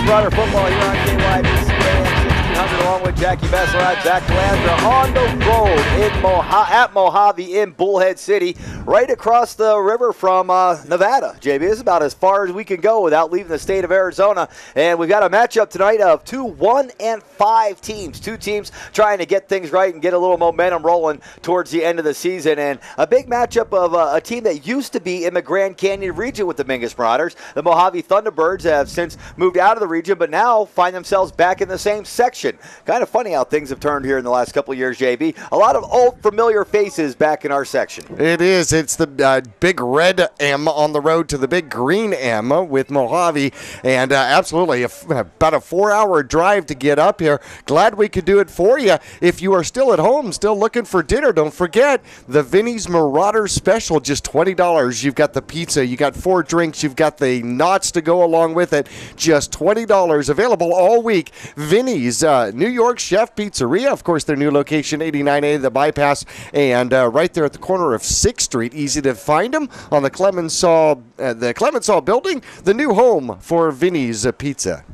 Marauder football here on KYBC AM 1600 along with Jackie Besserat, Jack Calandra on the road at Mohave in Bullhead City, right across the river from Nevada. JB, this is about as far as we can go without leaving the state of Arizona. And we've got a matchup tonight of 2 1-5 teams. Two teams trying to get things right and get a little momentum rolling towards the end of the season. And a big matchup of a team that used to be in the Grand Canyon region with the Mingus Marauders. The Mohave Thunderbirds have since moved out of the region, but now find themselves back in the same section. Kind of funny how things have turned here in the last couple of years, JB. A lot of old familiar faces back in our section. It is. It's the big red M on the road to the big green M with Mohave, and absolutely about a 4-hour drive to get up here. Glad we could do it for you. If you are still at home, still looking for dinner, don't forget the Vinny's Marauder Special, just $20. You've got the pizza, you got 4 drinks, you've got the knots to go along with it, just $20. Available all week. Vinny's New York Chef Pizzeria, of course, their new location, 89A, the Bypass, and right there at the corner of 6th Street. Easy to find them on the Clemenceau building, the new home for Vinny's Pizza.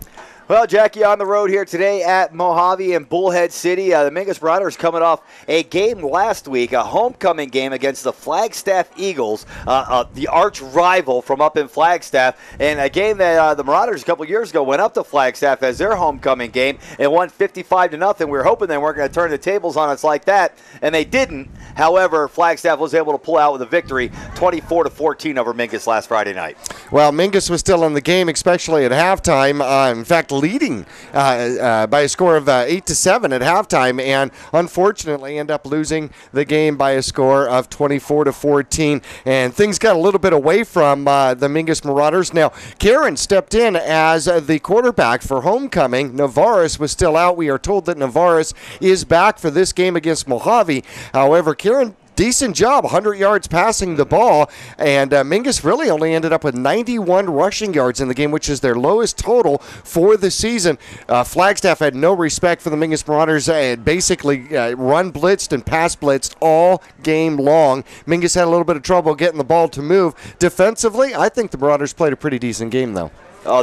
Well, Jackie, on the road here today at Mohave and Bullhead City. The Mingus Marauders coming off a game last week, a homecoming game against the Flagstaff Eagles, the arch rival from up in Flagstaff, and a game that the Marauders a couple years ago went up to Flagstaff as their homecoming game and won 55-0. We were hoping they weren't going to turn the tables on us like that, and they didn't. However, Flagstaff was able to pull out with a victory, 24-14 over Mingus last Friday night. Well, Mingus was still in the game, especially at halftime. In fact, leading by a score of 8-7 at halftime, and unfortunately end up losing the game by a score of 24-14. And things got a little bit away from the Mingus Marauders. Now, Karen stepped in as the quarterback for homecoming. Navarez was still out. We are told that Navarez is back for this game against Mohave. However, Karen, decent job, 100 yards passing the ball, and Mingus really only ended up with 91 rushing yards in the game, which is their lowest total for the season. Flagstaff had no respect for the Mingus Marauders and basically run blitzed and pass blitzed all game long. Mingus had a little bit of trouble getting the ball to move. Defensively, I think the Marauders played a pretty decent game, though.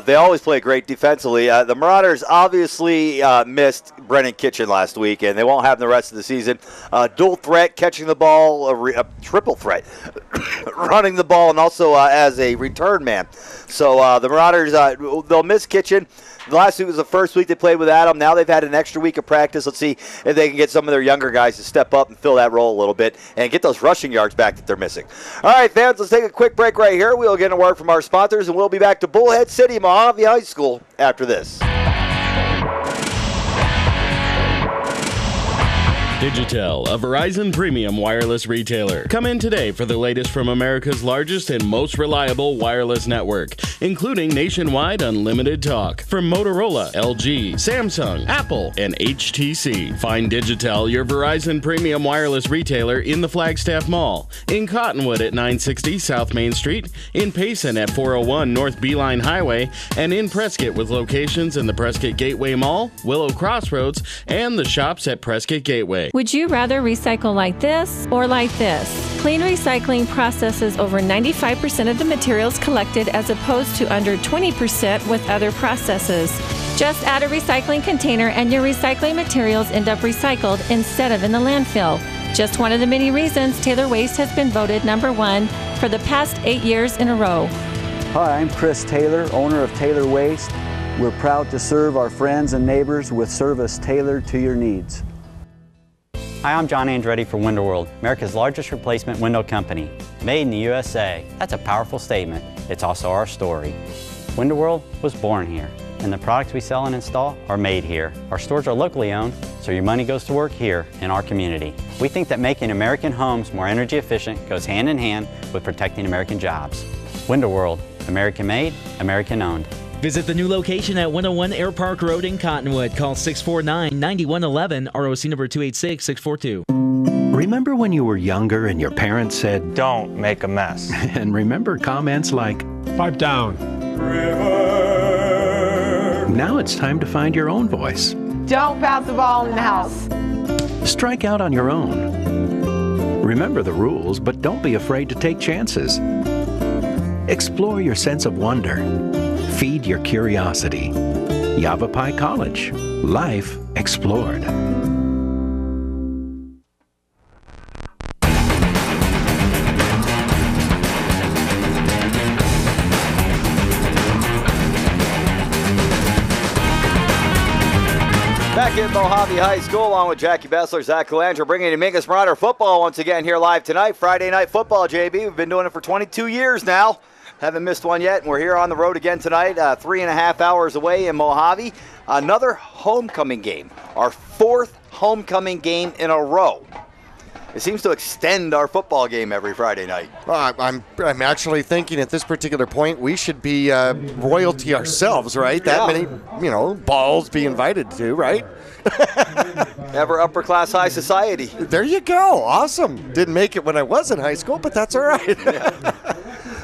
They always play great defensively. The Marauders obviously missed Brennan Kitchen last week, and they won't have him the rest of the season. Dual threat, catching the ball, a triple threat, running the ball, and also as a return man. So the Marauders, they'll miss Kitchen. Last week was the first week they played with Adam. Now they've had an extra week of practice. Let's see if they can get some of their younger guys to step up and fill that role a little bit and get those rushing yards back that they're missing. All right, fans, let's take a quick break right here. We'll get a word from our sponsors, and we'll be back to Bullhead City, Mohave High School after this. Digitel, a Verizon premium wireless retailer. Come in today for the latest from America's largest and most reliable wireless network, including nationwide unlimited talk from Motorola, LG, Samsung, Apple, and HTC. Find Digitel, your Verizon premium wireless retailer, in the Flagstaff Mall, in Cottonwood at 960 South Main Street, in Payson at 401 North Beeline Highway, and in Prescott with locations in the Prescott Gateway Mall, Willow Crossroads, and the shops at Prescott Gateway. Would you rather recycle like this or like this? Clean Recycling processes over 95% of the materials collected as opposed to under 20% with other processes. Just add a recycling container and your recycling materials end up recycled instead of in the landfill. Just one of the many reasons Taylor Waste has been voted #1 for the past 8 years in a row. Hi, I'm Chris Taylor, owner of Taylor Waste. We're proud to serve our friends and neighbors with service tailored to your needs. Hi, I'm John Andretti for Window World, America's largest replacement window company. Made in the USA. That's a powerful statement. It's also our story. Window World was born here, and the products we sell and install are made here. Our stores are locally owned, so your money goes to work here in our community. We think that making American homes more energy efficient goes hand in hand with protecting American jobs. Window World, American made, American owned. Visit the new location at 101 Air Park Road in Cottonwood. Call 649-9111, ROC number 286642. Remember when you were younger and your parents said, "Don't make a mess." And remember comments like, "Pipe down." River. Now it's time to find your own voice. Don't bounce the ball in the house. Strike out on your own. Remember the rules, but don't be afraid to take chances. Explore your sense of wonder. Feed your curiosity. Yavapai College. Life explored. Back at Mohave High School, along with Jackie Bessler, Zach Calandra, bringing you Mingus Marauder football once again here live tonight. Friday night football, JB. We've been doing it for 22 years now. Haven't missed one yet, and we're here on the road again tonight, 3.5 hours away in Mohave. Another homecoming game, our 4th homecoming game in a row. It seems to extend our football game every Friday night. I'm actually thinking at this particular point we should be royalty ourselves, right? That many, balls be invited to, right? Ever upper class high society. There you go. Awesome. Didn't make it when I was in high school, but that's all right.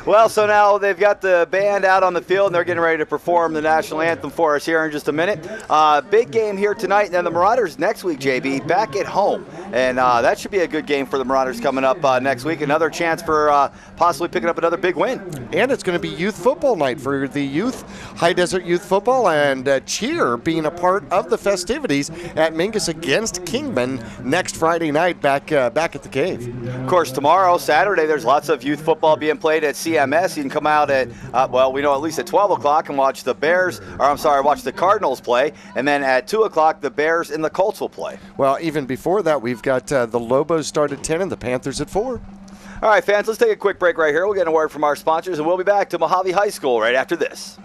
Well, so now they've got the band out on the field, and they're getting ready to perform the national anthem for us here in just a minute. Big game here tonight, and then the Marauders next week, JB, back at home. And that should be a good game for the Marauders coming up next week. Another chance for possibly picking up another big win. And it's going to be youth football night for the youth, High Desert Youth Football, and cheer being a part of the festivities at Mingus against Kingman next Friday night back at the Cave. Of course, tomorrow, Saturday, there's lots of youth football being played at CMS. You can come out at, we know at least at 12 o'clock and watch the watch the Cardinals play. And then at 2 o'clock, the Bears and the Colts will play. Well, even before that, we've got the Lobos start at 10 and the Panthers at 4. All right, fans, let's take a quick break right here. We'll get a word from our sponsors, and we'll be back to Mohave High School right after this.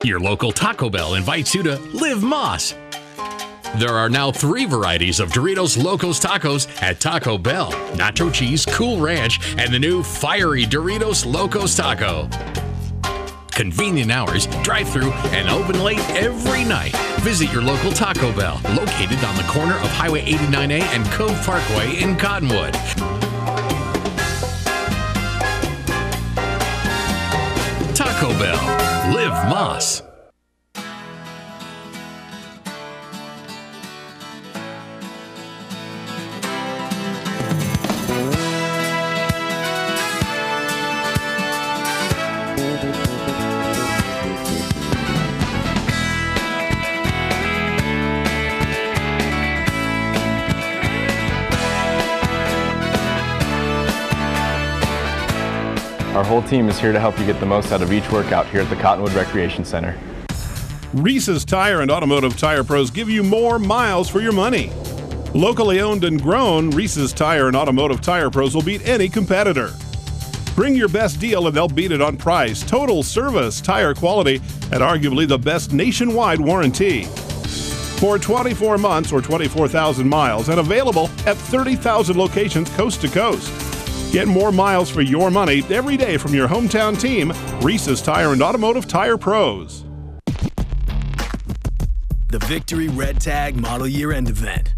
Your local Taco Bell invites you to Live Moss. There are now 3 varieties of Doritos Locos Tacos at Taco Bell. Nacho Cheese, Cool Ranch, and the new Fiery Doritos Locos Taco. Convenient hours, drive-through, and open late every night. Visit your local Taco Bell, located on the corner of Highway 89A and Cove Parkway in Cottonwood. Taco Bell. Live Moss. Our whole team is here to help you get the most out of each workout here at the Cottonwood Recreation Center. Reese's Tire and Automotive Tire Pros give you more miles for your money. Locally owned and grown, Reese's Tire and Automotive Tire Pros will beat any competitor. Bring your best deal and they'll beat it on price, total service, tire quality, and arguably the best nationwide warranty. For 24 months or 24,000 miles and available at 30,000 locations coast to coast. Get more miles for your money every day from your hometown team, Reese's Tire and Automotive Tire Pros. The Victory Red Tag Model Year End event.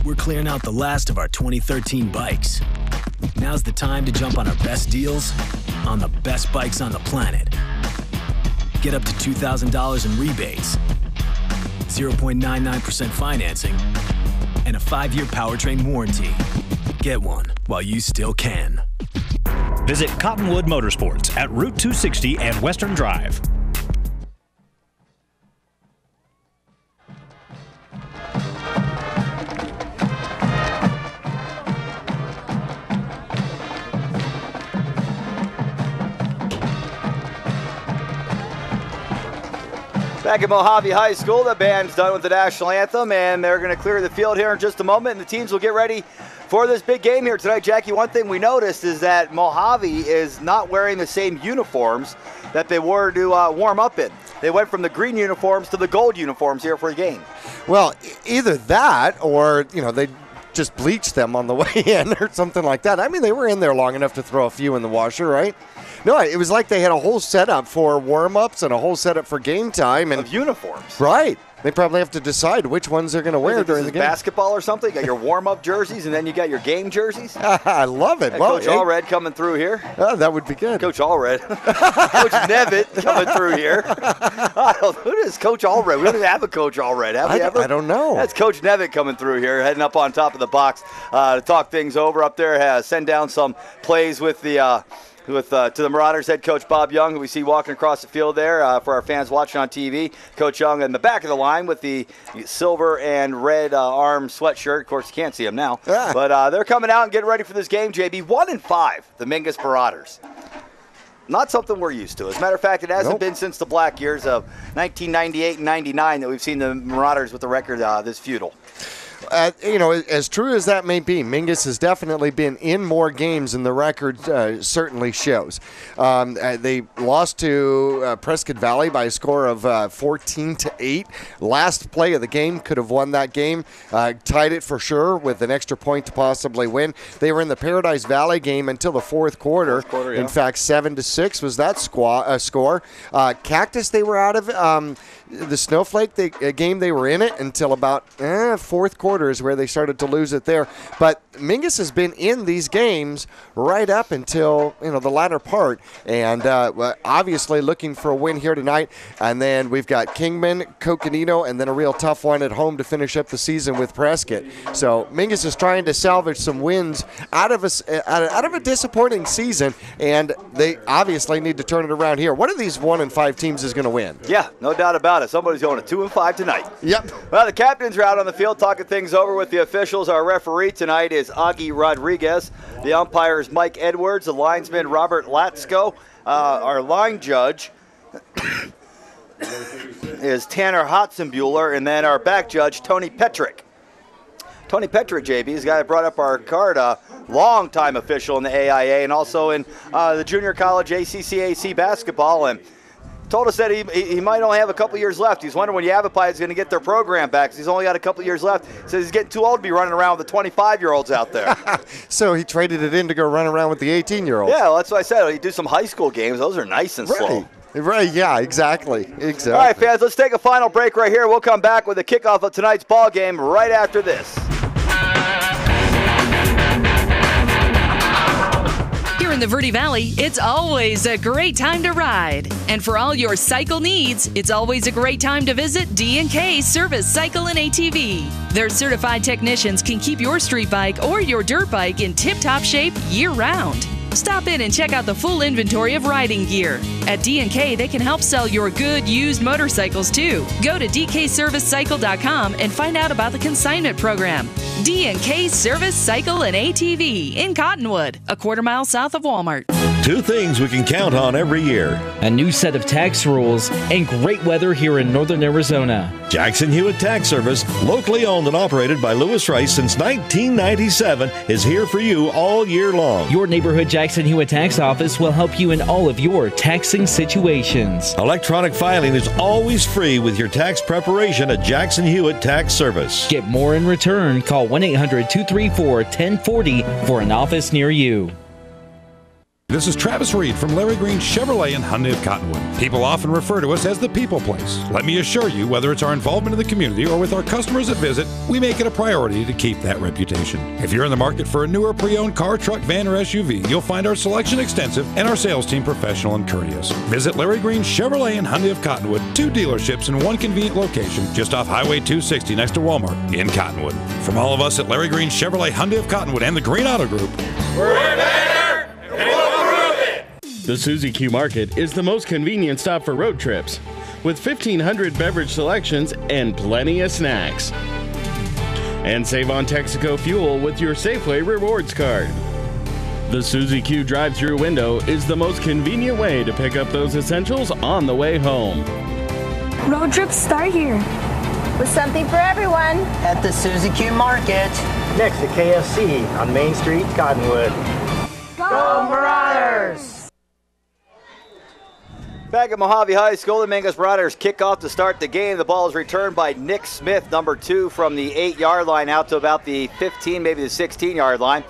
We're clearing out the last of our 2013 bikes. Now's the time to jump on our best deals on the best bikes on the planet. Get up to $2,000 in rebates, 0.99% financing, and a 5-year powertrain warranty. Get one while you still can. Visit Cottonwood Motorsports at Route 260 and Western Drive. Back at Mohave High School, the band's done with the national anthem, and they're going to clear the field here in just a moment, and the teams will get ready for this big game here tonight. Jackie, one thing we noticed is that Mohave is not wearing the same uniforms that they were to warm up in. They went from the green uniforms to the gold uniforms here for the game. Well, either that or, they just bleached them on the way in or something like that. I mean, they were in there long enough to throw a few in the washer, right? No, it was like they had a whole setup for warm-ups and a whole setup for game time. And of uniforms. Right. They probably have to decide which ones they're going to wear during the game. Basketball or something? You got your warm-up jerseys, and then you got your game jersees? I love it. Well, Coach Allred coming through here. That would be good. Coach Allred. Coach Nevitt coming through here. Who is Coach Allred? We don't even have a Coach Allred, have we ever? I don't know. That's Coach Nevitt coming through here, heading up on top of the box to talk things over up there, send down some plays with the with to the Marauders head coach Bob Young, who we see walking across the field there for our fans watching on TV. Coach Young in the back of the line with the silver and red arm sweatshirt. Of course, you can't see him now. But they're coming out and getting ready for this game, JB. 1-5, the Mingus Marauders. Not something we're used to. As a matter of fact, it hasn't been since the black years of 1998 and 99 that we've seen the Marauders with the record this feudal. As true as that may be, Mingus has definitely been in more games than the record certainly shows. They lost to Prescott Valley by a score of 14-8. Last play of the game, could have won that game. Tied it for sure with an extra point to possibly win. They were in the Paradise Valley game until the fourth quarter. In fact, 7-6 was that score. Cactus, they were out of the Snowflake game. They were in it until about fourth quarter is where they started to lose it there. But Mingus has been in these games right up until the latter part, and obviously looking for a win here tonight. And then we've got Kingman, Coconino, and then a real tough one at home to finish up the season with Prescott. So Mingus is trying to salvage some wins out of a disappointing season, and they obviously need to turn it around here. One of these 1-5 teams is going to win. Yeah, no doubt about it. Somebody's going to 2-5 tonight. Yep. Well, the captains are out on the field talking things over with the officials. Our referee tonight is Augie Rodriguez. The umpire is Mike Edwards. The linesman Robert Latsko. Our line judge is Tanner Hotzenbuehler, and then our back judge Tony Petrick. Tony Petrick, JB, is the guy that brought up our card, long-time official in the AIA and also in the junior college ACCAC basketball, and told us that he might only have a couple years left. He's wondering when Yavapai is going to get their program back, because he's only got a couple years left. He says he's getting too old to be running around with the 25-year-olds out there. So he traded it in to go run around with the 18-year-olds. Yeah, well, that's what I said. He do some high school games. Those are nice and slow. Right, yeah, exactly. All right, fans, let's take a final break right here. We'll come back with the kickoff of tonight's ball game right after this. Here in the Verde Valley, it's always a great time to ride. And for all your cycle needs, it's always a great time to visit D&K Service Cycle and ATV. Their certified technicians can keep your street bike or your dirt bike in tip-top shape year-round. Stop in and check out the full inventory of riding gear. At D&K, they can help sell your good used motorcycles too. Go to dkservicecycle.com and find out about the consignment program. D&K Service Cycle and ATV in Cottonwood, a quarter-mile south of Walmart. Two things we can count on every year: a new set of tax rules and great weather here in northern Arizona. Jackson Hewitt Tax Service, locally owned and operated by Lewis Rice since 1997, is here for you all year long. Your neighborhood Jackson Hewitt Tax Office will help you in all of your taxing situations. Electronic filing is always free with your tax preparation at Jackson Hewitt Tax Service. Get more in return. Call 1-800-234-1040 for an office near you. This is Travis Reed from Larry Green Chevrolet and Hyundai of Cottonwood. People often refer to us as the people place. Let me assure you, whether it's our involvement in the community or with our customers that visit, we make it a priority to keep that reputation. If you're in the market for a newer pre-owned car, truck, van, or SUV, you'll find our selection extensive and our sales team professional and courteous. Visit Larry Green Chevrolet and Hyundai of Cottonwood, 2 dealerships in one convenient location just off Highway 260 next to Walmart in Cottonwood. From all of us at Larry Green Chevrolet, Hyundai of Cottonwood, and the Green Auto Group, we're better! The Suzy Q Market is the most convenient stop for road trips, with 1,500 beverage selections and plenty of snacks. And save on Texaco fuel with your Safeway Rewards card. The Suzy Q drive-thru window is the most convenient way to pick up those essentials on the way home. Road trips start here, with something for everyone at the Suzy Q Market, next to KFC on Main Street, Cottonwood. Go Marauders! Back at Mohave High School, the Mingus Marauders kick off to start the game. The ball is returned by Nick Smith, number 2, from the 8-yard line out to about the 15, maybe the 16-yard line.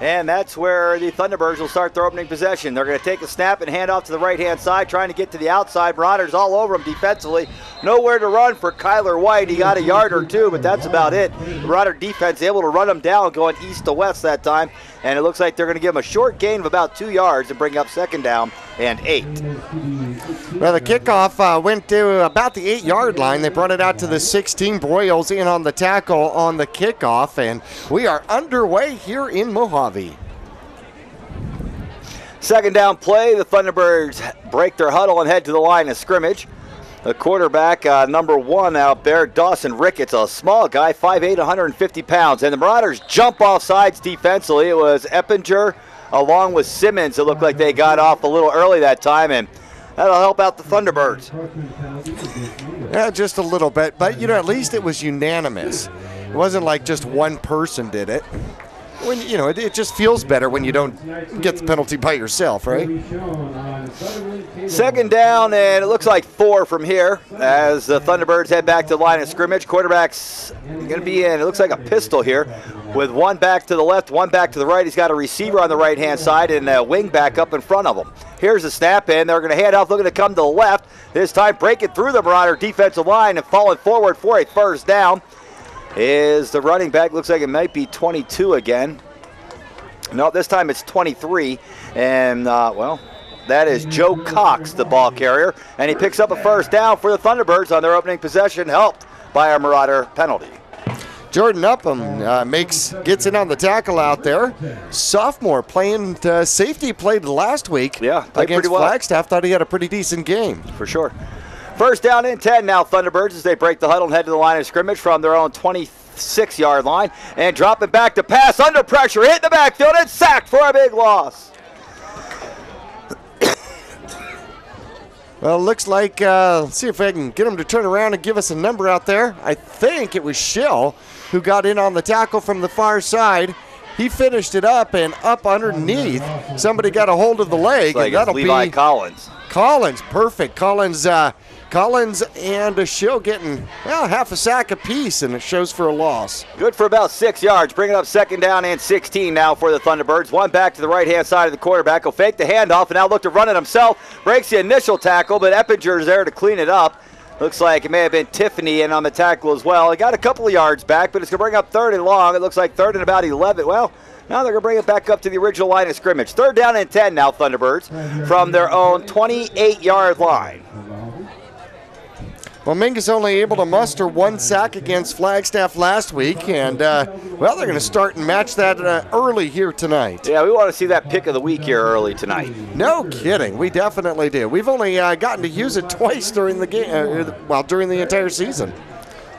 And that's where the Thunderbirds will start their opening possession. They're going to take a snap and hand off to the right-hand side, trying to get to the outside. Marauders all over them defensively. Nowhere to run for Kyler White. He got a yard or 2, but that's about it. The Marauder defense able to run him down going east to west that time. And it looks like they're going to give him a short gain of about 2 yards and bring up 2nd down and 8. Well, the kickoff went to about the 8-yard line. They brought it out to the 16. Broyles in on the tackle on the kickoff, and we are underway here in Mohave. Second down play, the Thunderbirds break their huddle and head to the line of scrimmage. The quarterback, number 1 out there, Dawson Ricketts, a small guy, 5'8", 150 pounds. And the Marauders jump off sides defensively. It was Eppinger along with Simmons. It looked like they got off a little early that time, and that'll help out the Thunderbirds. Yeah, just a little bit. But, at least it was unanimous. It wasn't like just one person did it. When it just feels better when you don't get the penalty by yourself, right? Second down, and it looks like 4 from here as the Thunderbirds head back to the line of scrimmage. Quarterback's going to be in, it looks like a pistol here, with one back to the left, one back to the right. He's got a receiver on the right-hand side and a wing back up in front of him. Here's the snap, and they're going to hand off, looking to come to the left. This time breaking through the Marauder defensive line and falling forward for a first down is the running back. Looks like it might be 22 again. No, this time it's 23. And, that is Joe Cox, the ball carrier. And he picks up a first down for the Thunderbirds on their opening possession, helped by a Marauder penalty. Jordan Upham gets in on the tackle out there. Sophomore playing safety, played last week against Flagstaff. Thought he had a pretty decent game. For sure. First down and 10 now, Thunderbirds, as they break the huddle and head to the line of scrimmage from their own 26-yard line. And dropping back to pass under pressure, hit the backfield and sacked for a big loss. Well, looks like, let's see if I can get him to turn around and give us a number out there. I think it was Schill who got in on the tackle from the far side. He finished it up, and up underneath, somebody got a hold of the leg. Like and that'll Levi be Collins. Collins, perfect. Collins and Schill getting, half a sack apiece, and it shows for a loss. Good for about 6 yards, bringing up second down and 16 now for the Thunderbirds. One back to the right-hand side of the quarterback. He'll fake the handoff and now look to run it himself. Breaks the initial tackle, but Eppinger's there to clean it up. Looks like it may have been Tiffany in on the tackle as well. He got a couple of yards back, but it's going to bring up third and long. It looks like third and about 11. Well, now they're going to bring it back up to the original line of scrimmage. Third down and 10 now, Thunderbirds, from their own 28-yard line. Well, Mingus only able to muster one sack against Flagstaff last week, and, they're going to start and match that early here tonight. Yeah, we want to see that pick of the week here early tonight. No kidding. We definitely do. We've only gotten to use it twice during the game, during the entire season.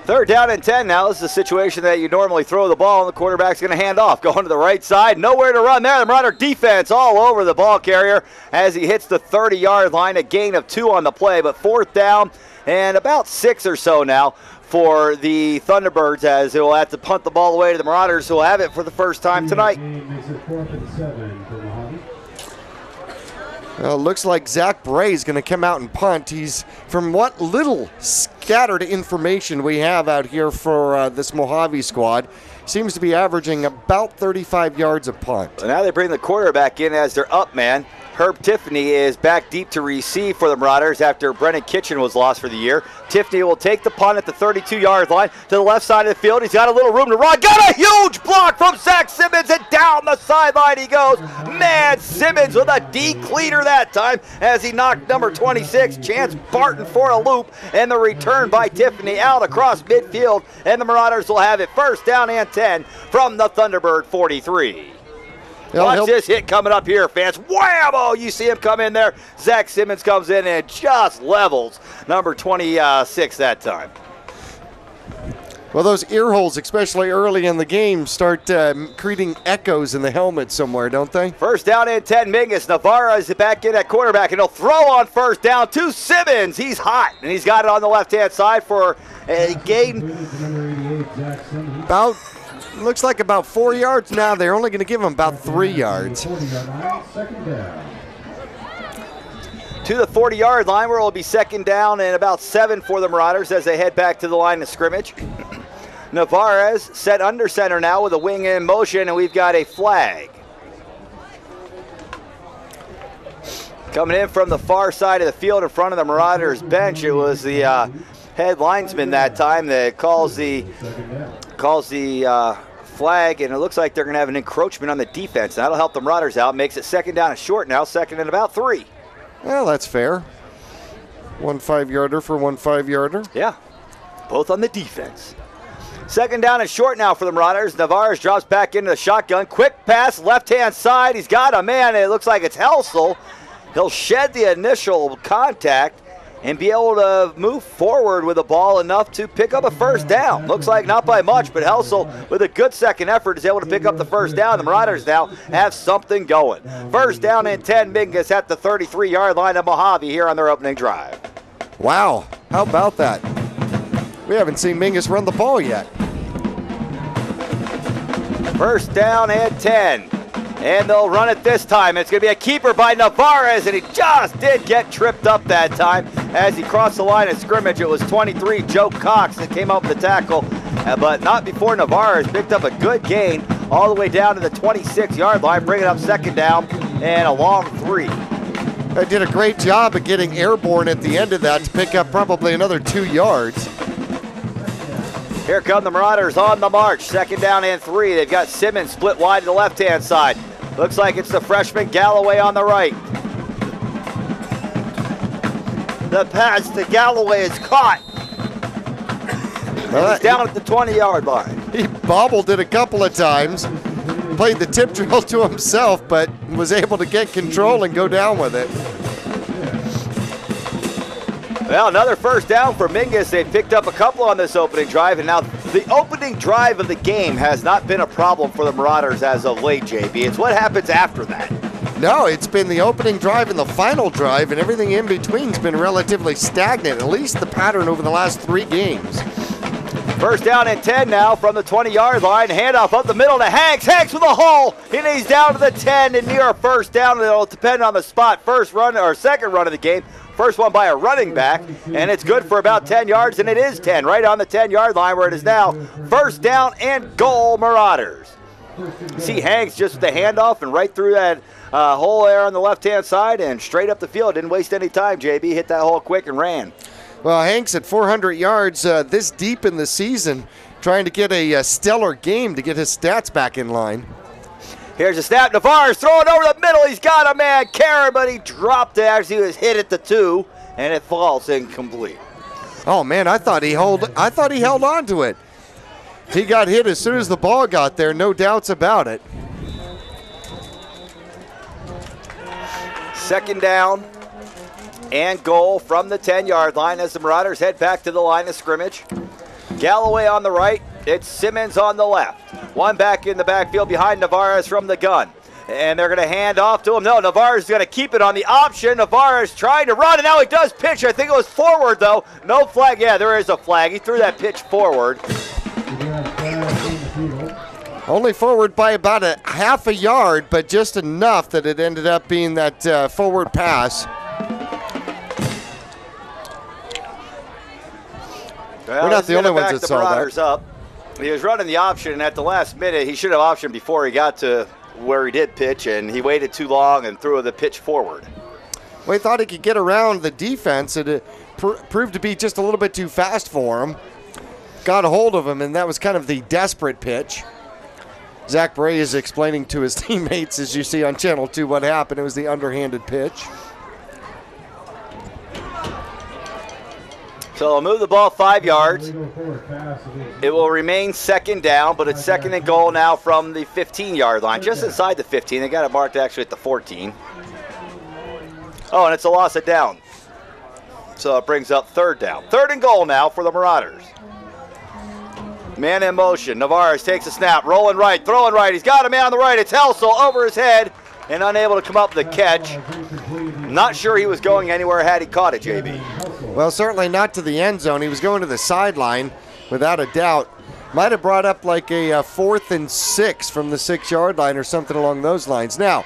Third down and 10 now. This is a situation that you normally throw the ball, and the quarterback's going to hand off. Going to the right side. Nowhere to run there. The Marauder defense all over the ball carrier as he hits the 30-yard line. A gain of 2 on the play, but fourth down and about 6 or so now for the Thunderbirds, as they will have to punt the ball away to the Marauders, who will have it for the first time tonight. Well, looks like Zach Bray is going to come out and punt. He's, from what little scattered information we have out here for this Mohave squad, seems to be averaging about 35 yards a punt. So now they bring the quarterback in as their up man. Herb Tiffany is back deep to receive for the Marauders after Brennan Kitchen was lost for the year. Tiffany will take the punt at the 32-yard line to the left side of the field. He's got a little room to run. Got a huge block from Zach Simmons, and down the sideline he goes. Man, Simmons with a decleater that time as he knocked number 26, Chance Barton, for a loop. And the return by Tiffany out across midfield, and the Marauders will have it first down and 10 from the Thunderbird 43. Watch this hit coming up here, fans. Whammo! You see him come in there. Zach Simmons comes in and just levels number 26 that time. Well, those ear holes, especially early in the game, start creating echoes in the helmet somewhere, don't they? First down and 10, Mingus. Navarra is back in at quarterback, and he'll throw on first down to Simmons. He's hot, and he's got it on the left-hand side for a gain. Looks like about 4 yards now. They're only going to give him about 3 yards. To the 40-yard line, where it will be second down and about 7 for the Marauders as they head back to the line of scrimmage. Navarez set under center now with a wing in motion, and we've got a flag. Coming in from the far side of the field in front of the Marauders bench, it was the head linesman that time that calls the flag, and it looks like they're going to have an encroachment on the defense. That'll help the Marauders out. Makes it second down and short now, second and about 3. Well, that's fair. 1 5-yarder for 1 5-yarder. Yeah, both on the defense. Second down and short now for the Marauders. Navarez drops back into the shotgun. Quick pass, left-hand side. He's got a man. It looks like it's Helsel. He'll shed the initial contact and be able to move forward with the ball enough to pick up a first down. Looks like not by much, but Helsel, with a good second effort, is able to pick up the first down. The Marauders now have something going. First down and 10, Mingus at the 33-yard line of Mohave here on their opening drive. Wow, how about that? We haven't seen Mingus run the ball yet. First down and 10. And they'll run it this time. It's going to be a keeper by Navarez, and he just did get tripped up that time as he crossed the line of scrimmage. It was 23, Joe Cox, that came up with the tackle, but not before Navarez picked up a good gain all the way down to the 26-yard line, bringing up second down and a long 3. They did a great job of getting airborne at the end of that to pick up probably another 2 yards. Here come the Marauders on the march. Second down and 3. They've got Simmons split wide to the left-hand side. Looks like it's the freshman Galloway on the right. The pass to Galloway is caught. He's down at the 20-yard line. He bobbled it a couple of times, played the tip drill to himself, but was able to get control and go down with it. Well, another first down for Mingus. They picked up a couple on this opening drive, and now the opening drive of the game has not been a problem for the Marauders as of late, JB. It's what happens after that. No, it's been the opening drive and the final drive, and everything in between's been relatively stagnant, at least the pattern over the last 3 games. First down and 10 now from the 20-yard line. Handoff up the middle to Hanks. Hanks with a hole, and he's down to the 10 and near a first down. It'll depend on the spot. First run or second run of the game. First one by a running back, and it's good for about 10 yards, and it is 10, right on the 10-yard line where it is now. First down and goal, Marauders. See Hanks just with the handoff and right through that hole there on the left-hand side and straight up the field. Didn't waste any time, JB. Hit that hole quick and ran. Well, Hanks at 400 yards this deep in the season, trying to get a stellar game to get his stats back in line. Here's a snap. Navarez throwing over the middle. He's got a man, Karen, but he dropped it as he was hit at the 2, and it falls incomplete. Oh man, I thought he held on to it. He got hit as soon as the ball got there, no doubts about it. Second down and goal from the 10-yard line as the Marauders head back to the line of scrimmage. Galloway on the right. It's Simmons on the left. One back in the backfield behind Navarez from the gun. And they're going to hand off to him. No, Navarez is going to keep it on the option. Navarez trying to run, and now he does pitch. I think it was forward, though. No flag. Yeah, there is a flag. He threw that pitch forward. Only forward by about a half a yard, but just enough that it ended up being that forward pass. Well, we're not the only ones that saw that. Up. He was running the option, and at the last minute, he should have optioned before he got to where he did pitch, and he waited too long and threw the pitch forward. Well, he thought he could get around the defense. It proved to be just a little bit too fast for him. Got a hold of him, and that was kind of the desperate pitch. Zach Bray is explaining to his teammates, as you see on Channel 2, what happened. It was the underhanded pitch. So they'll move the ball 5 yards. It will remain second down, but it's second and goal now from the 15-yard line, just inside the 15. They got it marked actually at the 14. Oh, and it's a loss of down. So it brings up third down. Third and goal now for the Marauders. Man in motion. Navarez takes a snap, rolling right, throwing right. He's got a man on the right. It's Helsel over his head and unable to come up with the catch. Not sure he was going anywhere had he caught it, JB. Well, certainly not to the end zone. He was going to the sideline, without a doubt. Might have brought up like a 4th and 6 from the 6-yard line or something along those lines. Now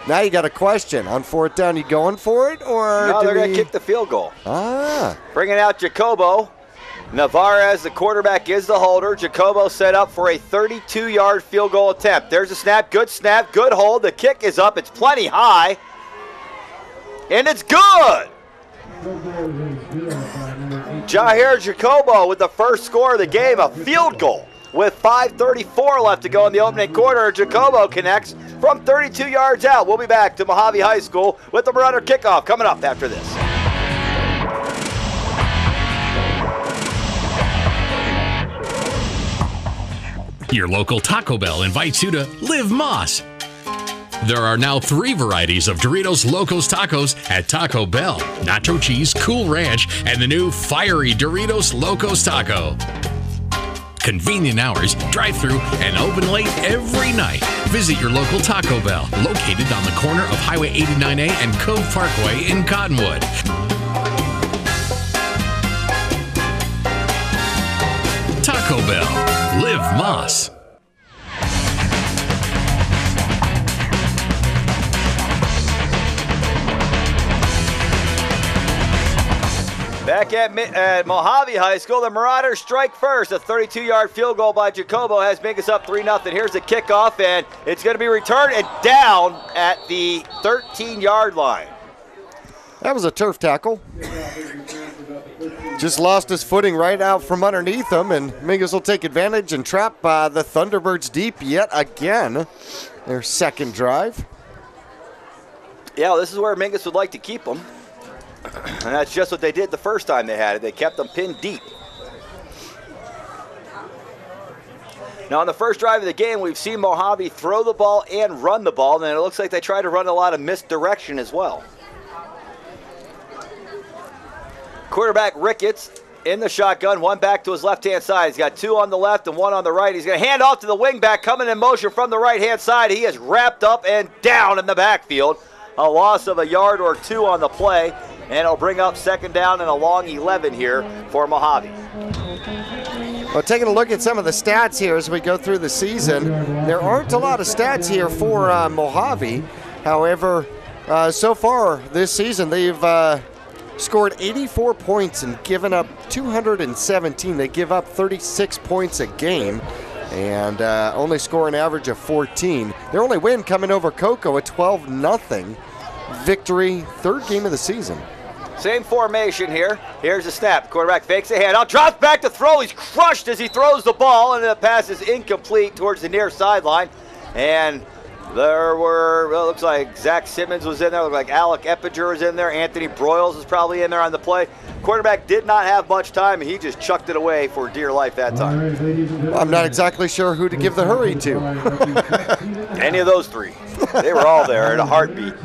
you got a question. On 4th down, you going for it? Or no, they're going to kick the field goal. Ah. Bringing out Jacobo. Navarez, the quarterback, is the holder. Jacobo set up for a 32-yard field goal attempt. There's a snap, good hold. The kick is up. It's plenty high. And it's good. Jair Jacobo with the first score of the game, a field goal. With 5:34 left to go in the opening quarter, Jacobo connects from 32 yards out. We'll be back to Mohave High School with the Marauder kickoff coming up after this. Your local Taco Bell invites you to Live Moss. There are now 3 varieties of Doritos Locos Tacos at Taco Bell: Nacho Cheese, Cool Ranch, and the new Fiery Doritos Locos Taco. Convenient hours, drive-through, and open late every night. Visit your local Taco Bell, located on the corner of Highway 89A and Cove Parkway in Cottonwood. Taco Bell. Live Moss. Back at Mohave High School, the Marauders strike first. A 32-yard field goal by Jacobo has Mingus up 3-0. Here's the kickoff, and it's going to be returned and down at the 13-yard line. That was a turf tackle. Just lost his footing right out from underneath him, and Mingus will take advantage and trap the Thunderbirds deep yet again. Their second drive. Yeah, well, this is where Mingus would like to keep them. And that's just what they did the first time they had it. They kept them pinned deep. Now, on the first drive of the game, we've seen Mohave throw the ball and run the ball, and it looks like they tried to run a lot of misdirection as well. Quarterback Ricketts in the shotgun, one back to his left-hand side. He's got 2 on the left and 1 on the right. He's going to hand off to the wingback, coming in motion from the right-hand side. He is wrapped up and down in the backfield. A loss of a yard or 2 on the play, and it'll bring up second down and a long 11 here for Mohave. Well, taking a look at some of the stats here as we go through the season, there aren't a lot of stats here for Mohave. However, so far this season, they've scored 84 points and given up 217. They give up 36 points a game and only score an average of 14. Their only win coming over Cocoa, a 12-0 victory, 3rd game of the season. Same formation here. Here's the snap. Quarterback fakes a handout, drops back to throw. He's crushed as he throws the ball, and the pass is incomplete towards the near sideline. And there were, well, it looks like Zach Simmons was in there. It looked like Alec Eppinger was in there. Anthony Broyles was probably in there on the play. Quarterback did not have much time, and he just chucked it away for dear life that time. I'm not exactly sure who to give the hurry to. Any of those 3. They were all there in a heartbeat.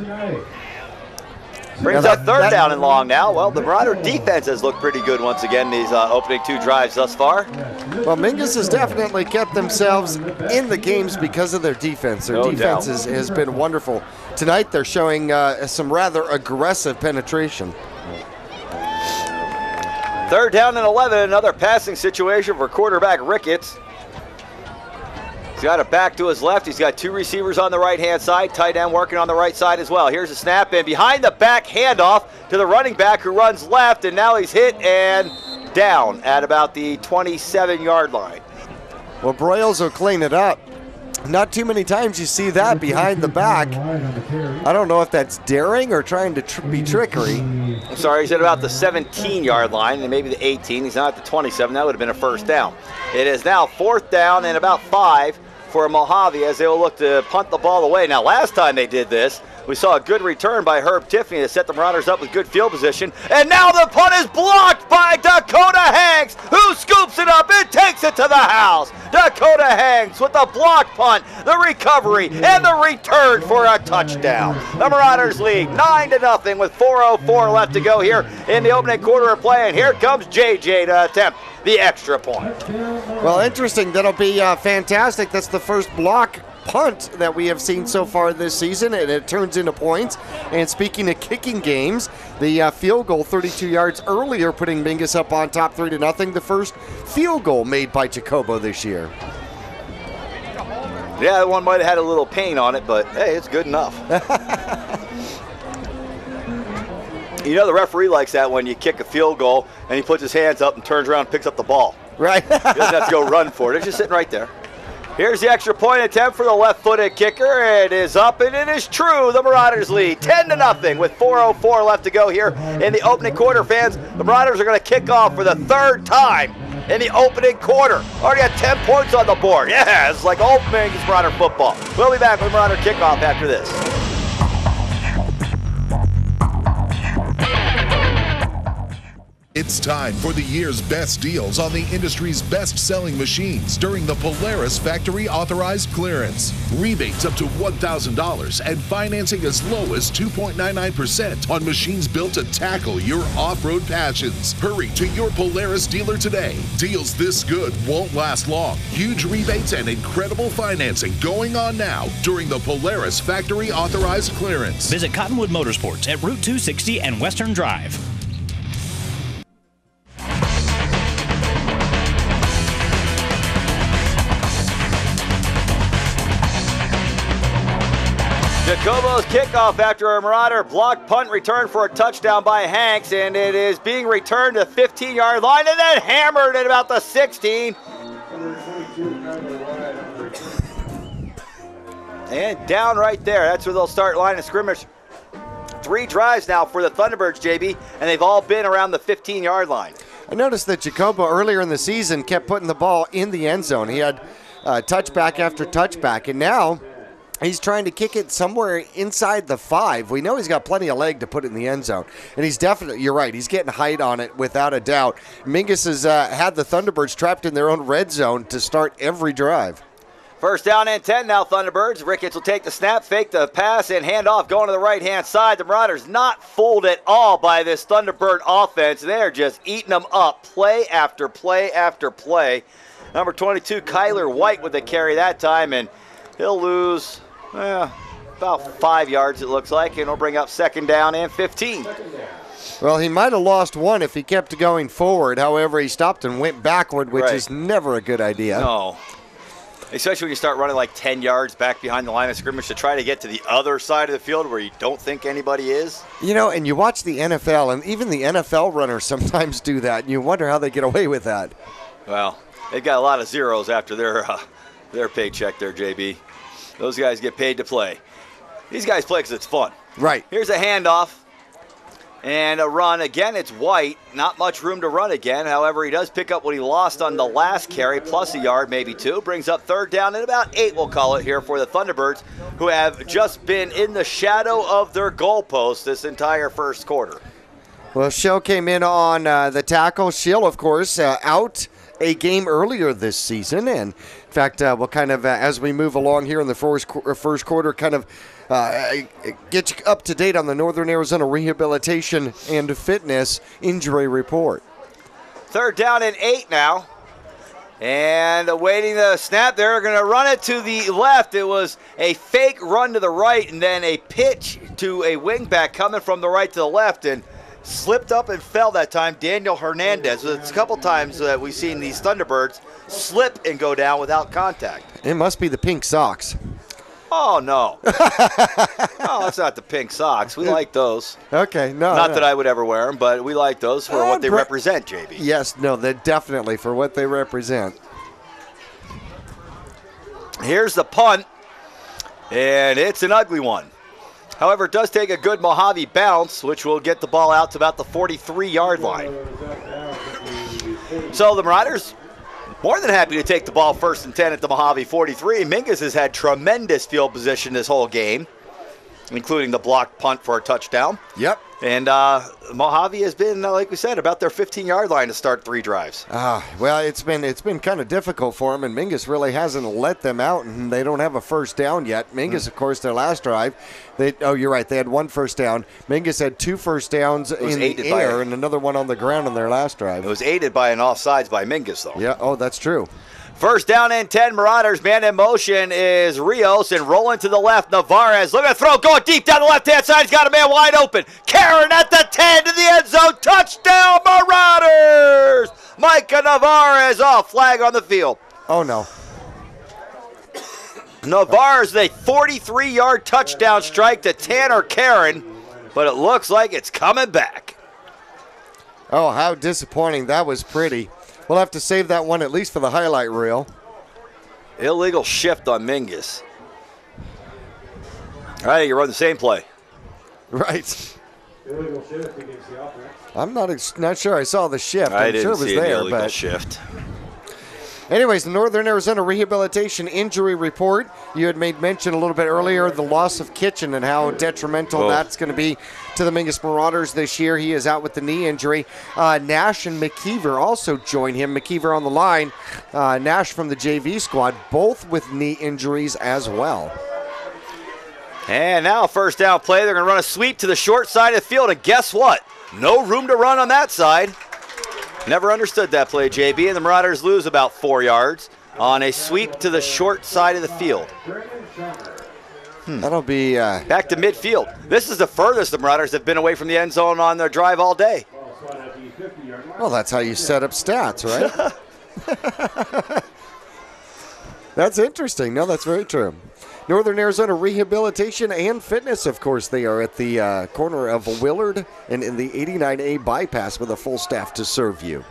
Brings up 3rd down and long now. Well, the Marauder defense has looked pretty good once again these opening 2 drives thus far. Well, Mingus has definitely kept themselves in the games because of their defense. Their defense has been wonderful. Tonight they're showing some rather aggressive penetration. 3rd down and 11, another passing situation for quarterback Ricketts. He's got it back to his left. He's got 2 receivers on the right-hand side. Tight end working on the right side as well. Here's a snap in behind the back handoff to the running back who runs left, and now he's hit and down at about the 27-yard line. Well, Broyles will clean it up. Not too many times you see that behind the back. I don't know if that's daring or trying to be trickery. I'm sorry, he's at about the 17-yard line and maybe the 18. He's not at the 27. That would have been a first down. It is now 4th down and about 5 for Mohave as they will look to punt the ball away. Now, last time they did this, we saw a good return by Herb Tiffany to set the Marauders up with good field position. And now the punt is blocked by Dakota Hanks, who scoops it up and takes it to the house. Dakota Hanks with the block punt, the recovery, and the return for a touchdown. The Marauders lead 9-0 with 4:04 left to go here in the opening quarter of play. And here comes JJ to attempt the extra point. Well, interesting. That'll be fantastic. That's the first block punt that we have seen so far this season, and it turns into points. And speaking of kicking games, the field goal 32 yards earlier, putting Mingus up on top 3-0, the first field goal made by Jacobo this year. Yeah, that one might have had a little pain on it, but hey, it's good enough. You know the referee likes that when you kick a field goal and he puts his hands up and turns around and picks up the ball. Right. He doesn't have to go run for it. It's just sitting right there. Here's the extra point attempt for the left-footed kicker. It is up, and it is true. The Marauders lead 10-0 with 4:04 left to go here in the opening quarter. Fans, the Marauders are going to kick off for the 3rd time in the opening quarter. Already got 10 points on the board. Yeah, it's like old Mingus Marauder football. We'll be back with Marauder kickoff after this. It's time for the year's best deals on the industry's best-selling machines during the Polaris Factory Authorized Clearance. Rebates up to $1,000 and financing as low as 2.99% on machines built to tackle your off-road passions. Hurry to your Polaris dealer today. Deals this good won't last long. Huge rebates and incredible financing going on now during the Polaris Factory Authorized Clearance. Visit Cottonwood Motorsports at Route 260 and Western Drive. Jacobo's kickoff after a Marauder block punt return for a touchdown by Hanks, and it is being returned to the 15-yard line and then hammered at about the 16. And down right there. That's where they'll start line of scrimmage. 3 drives now for the Thunderbirds, JB, and they've all been around the 15-yard line. I noticed that Jacobo earlier in the season kept putting the ball in the end zone. He had touchback after touchback, and now he's trying to kick it somewhere inside the 5. We know he's got plenty of leg to put it in the end zone. And he's definitely, you're right, he's getting height on it without a doubt. Mingus has had the Thunderbirds trapped in their own red zone to start every drive. First down and 10 now, Thunderbirds. Ricketts will take the snap, fake the pass, and hand off going to the right-hand side. The Marauders not fooled at all by this Thunderbird offense. They're just eating them up play after play after play. Number 22, Kyler White with the carry that time, and he'll lose about 5 yards, it looks like, and he'll bring up second down and 15. Well, he might have lost one if he kept going forward. However, he stopped and went backward, which is never a good idea. No. Especially when you start running like 10 yards back behind the line of scrimmage to try to get to the other side of the field where you don't think anybody is. You know, and you watch the NFL, and even the NFL runners sometimes do that, and you wonder how they get away with that. Well, they've got a lot of zeros after their paycheck there, JB. Those guys get paid to play. These guys play because it's fun. Right. Here's a handoff and a run. Again, it's White. Not much room to run again. However, he does pick up what he lost on the last carry, plus a yard, maybe 2. Brings up third down and about 8, we'll call it here, for the Thunderbirds, who have just been in the shadow of their goalpost this entire first quarter. Well, Schill came in on the tackle. Schill, of course, out a game earlier this season, and in fact, we'll kind of, as we move along here in the first quarter, kind of get you up to date on the Northern Arizona Rehabilitation and Fitness Injury Report. Third down and 8 now, and awaiting the snap. They're going to run it to the left. It was a fake run to the right, and then a pitch to a wingback coming from the right to the left, and slipped up and fell that time, Daniel Hernandez. It's a couple times that we've seen these Thunderbirds slip and go down without contact. It must be the pink socks. Oh, no. No, it's not the pink socks. We like those. Okay, no. Not that I would ever wear them, but we like those for what they represent, JB. Yes, no, they're definitely for what they represent. Here's the punt, and it's an ugly one. However, it does take a good Mohave bounce, which will get the ball out to about the 43-yard line. So the Marauders more than happy to take the ball 1st and 10 at the Mohave 43. Mingus has had tremendous field position this whole game, including the blocked punt for a touchdown. Yep. And Mohave has been, like we said, about their 15-yard line to start 3 drives. Well, it's been kind of difficult for them, and Mingus really hasn't let them out, and they don't have a first down yet. Mingus, of course, their last drive, you're right, they had 1 first down. Mingus had 2 first downs in the air and another one on the ground on their last drive. It was aided by an offsides by Mingus, though. Yeah, that's true. First down and 10, Marauders. Man in motion is Rios, and rolling to the left, Navarez. Look at the throw, going deep down the left-hand side. He's got a man wide open. Karen at the 10 to the end zone. Touchdown, Marauders! Micah Navarez off, flag on the field. Oh, no. Navarez, a 43-yard touchdown strike to Tanner Karen, but it looks like it's coming back. Oh, how disappointing. That was pretty. We'll have to save that one at least for the highlight reel. Illegal shift on Mingus. All right, you run the same play. Right. I'm not sure I saw the shift. I didn't sure it was see there, an illegal shift. Anyways, the Northern Arizona Rehabilitation Injury Report. You had made mention a little bit earlier the loss of Kitchen and how detrimental that's going to be to the Mingus Marauders this year. He is out with the knee injury. Nash and McKeever also join him. McKeever on the line. Nash from the JV squad, both with knee injuries as well. And now first down play. They're going to run a sweep to the short side of the field. And guess what? No room to run on that side. Never understood that play, JB, and the Marauders lose about 4 yards on a sweep to the short side of the field. That'll be... back to midfield. This is the furthest the Marauders have been away from the end zone on their drive all day. Well, that's how you set up stats, right? That's interesting. No, that's very true. Northern Arizona Rehabilitation and Fitness, of course. They are at the corner of Willard and in the 89A bypass with a full staff to serve you.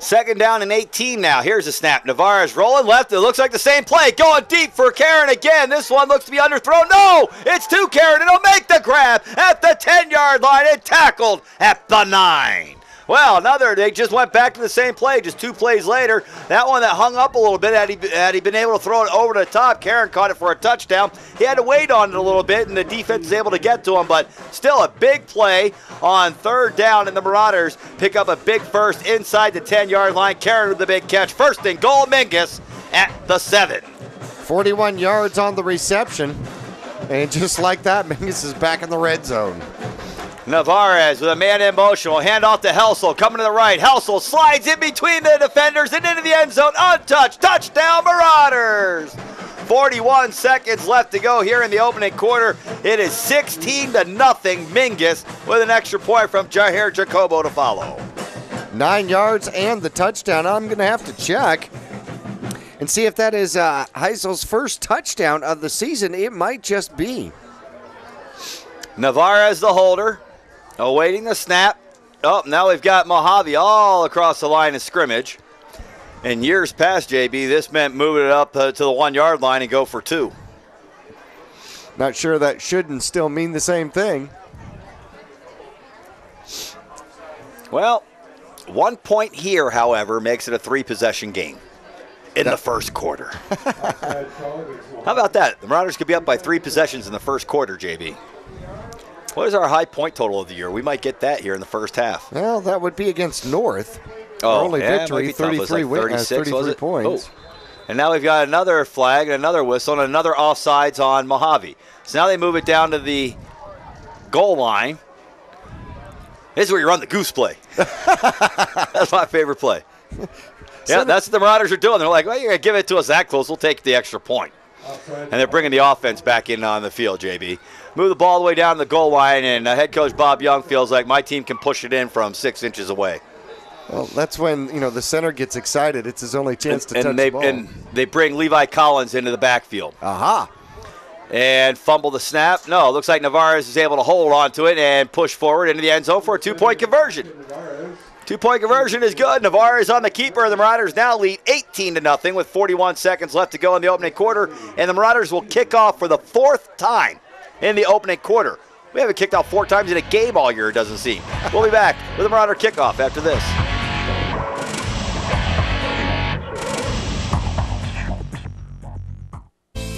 Second down and 18 now. Here's a snap. Navarez rolling left. It looks like the same play. Going deep for Karen again. This one looks to be underthrown. No, it's to Karen. It'll make the grab at the 10-yard line and tackled at the 9. Well, they just went back to the same play just 2 plays later. That one that hung up a little bit, had he been able to throw it over the top, Karen caught it for a touchdown. He had to wait on it a little bit, and the defense was able to get to him, but still a big play on third down, and the Marauders pick up a big first inside the 10-yard line. Karen with the big catch. First and goal, Mingus at the 7. 41 yards on the reception, and just like that, Mingus is back in the red zone. Navarez with a man in motion will hand off to Helsel, coming to the right. Helsel slides in between the defenders and into the end zone, untouched. Touchdown, Marauders! 41 seconds left to go here in the opening quarter. It is 16-0 Mingus with an extra point from Jair Jacobo to follow. 9 yards and the touchdown. I'm going to have to check and see if that is Heisel's first touchdown of the season. It might just be. Navarez, the holder, awaiting the snap. Oh, now we've got Mohave all across the line of scrimmage. In years past, JB, this meant moving it up to the 1 yard line and go for 2. Not sure that shouldn't still mean the same thing. Well, 1 point here, however, makes it a 3-possession game in the first quarter. How about that? The Marauders could be up by 3 possessions in the first quarter, JB. What is our high point total of the year? We might get that here in the first half. Well, that would be against North. Oh, only victory, 33 like 33 points. Oh. And now we've got another flag and another whistle and another offsides on Mohave. So now they move it down to the goal line. This is where you run the goose play. That's my favorite play. Yeah, that's what the Marauders are doing. They're like, well, you're going to give it to us that close. We'll take the extra point. And they're bringing the offense back in on the field, JB. Move the ball all the way down to the goal line, and head coach Bob Young feels like my team can push it in from 6 inches away. Well, that's when, the center gets excited. It's his only chance to touch the ball. And they bring Levi Collins into the backfield. Aha. And fumble the snap. No, it looks like Navarez is able to hold on to it and push forward into the end zone for a 2-point conversion. 2-point conversion is good. Navarez on the keeper. The Marauders now lead 18-0 with 41 seconds left to go in the opening quarter. And the Marauders will kick off for the 4th time in the opening quarter. We haven't kicked off 4 times in a game all year, it doesn't seem. We'll be back with the Marauder kickoff after this.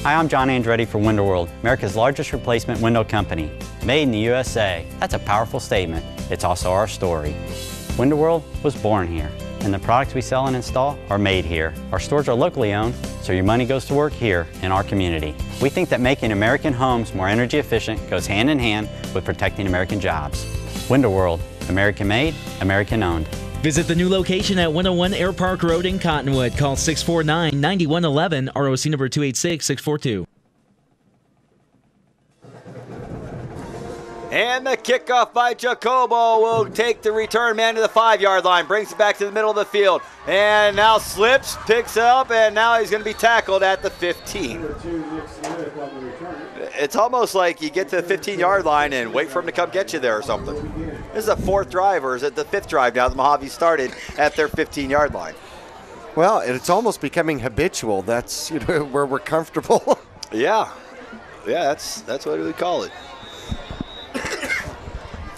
Hi, I'm John Andretti for Window World, America's largest replacement window company. Made in the USA. That's a powerful statement. It's also our story. Window World was born here, and the products we sell and install are made here. Our stores are locally owned, so your money goes to work here in our community. We think that making American homes more energy efficient goes hand in hand with protecting American jobs. Window World, American made, American owned. Visit the new location at 101 Air Park Road in Cottonwood. Call 649-9111, ROC number 286642. And the kickoff by Jacobo will take the return man to the 5-yard line, brings it back to the middle of the field, and now slips, picks up, and now he's going to be tackled at the 15. It's almost like you get to the 15-yard line and wait for him to come get you there or something. This is the 4th drive, or is it the 5th drive now that Mohave started at their 15-yard line? Well, it's almost becoming habitual. That's where we're comfortable. Yeah, that's what we call it.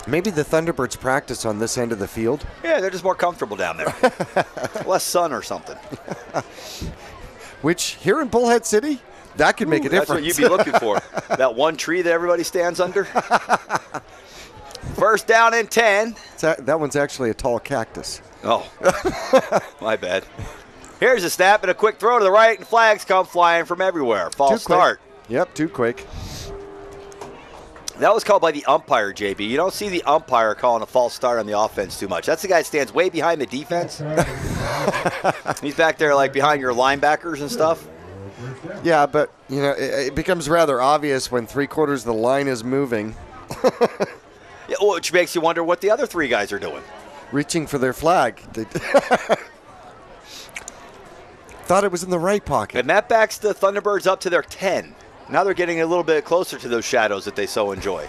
Maybe the Thunderbirds practice on this end of the field. Yeah, they're just more comfortable down there. Less sun or something. Which, here in Bullhead City, that could make a difference. That's what you'd be looking for. That one tree that everybody stands under. First down and 10. That one's actually a tall cactus. Oh, my bad. Here's a snap and a quick throw to the right, and flags come flying from everywhere. False start. Yep, too quick. That was called by the umpire, JB. You don't see the umpire calling a false start on the offense too much. That's the guy that stands way behind the defense. He's back there like behind your linebackers and stuff. Yeah, but you know it becomes rather obvious when 3/4 of the line is moving. Yeah, which makes you wonder what the other three guys are doing. Reaching for their flag. Thought it was in the right pocket. And that backs the Thunderbirds up to their 10. Now they're getting a little bit closer to those shadows that they so enjoy.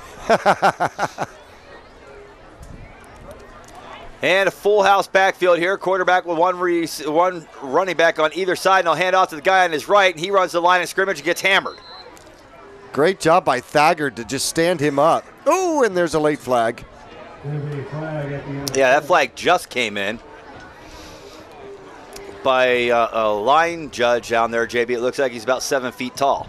And a full house backfield here. Quarterback with one running back on either side. And I'll hand off to the guy on his right. And he runs the line of scrimmage and gets hammered. Great job by Thagard to just stand him up. Oh, and there's a late flag. Yeah, that flag just came in by a line judge down there, JB. It looks like he's about 7 feet tall.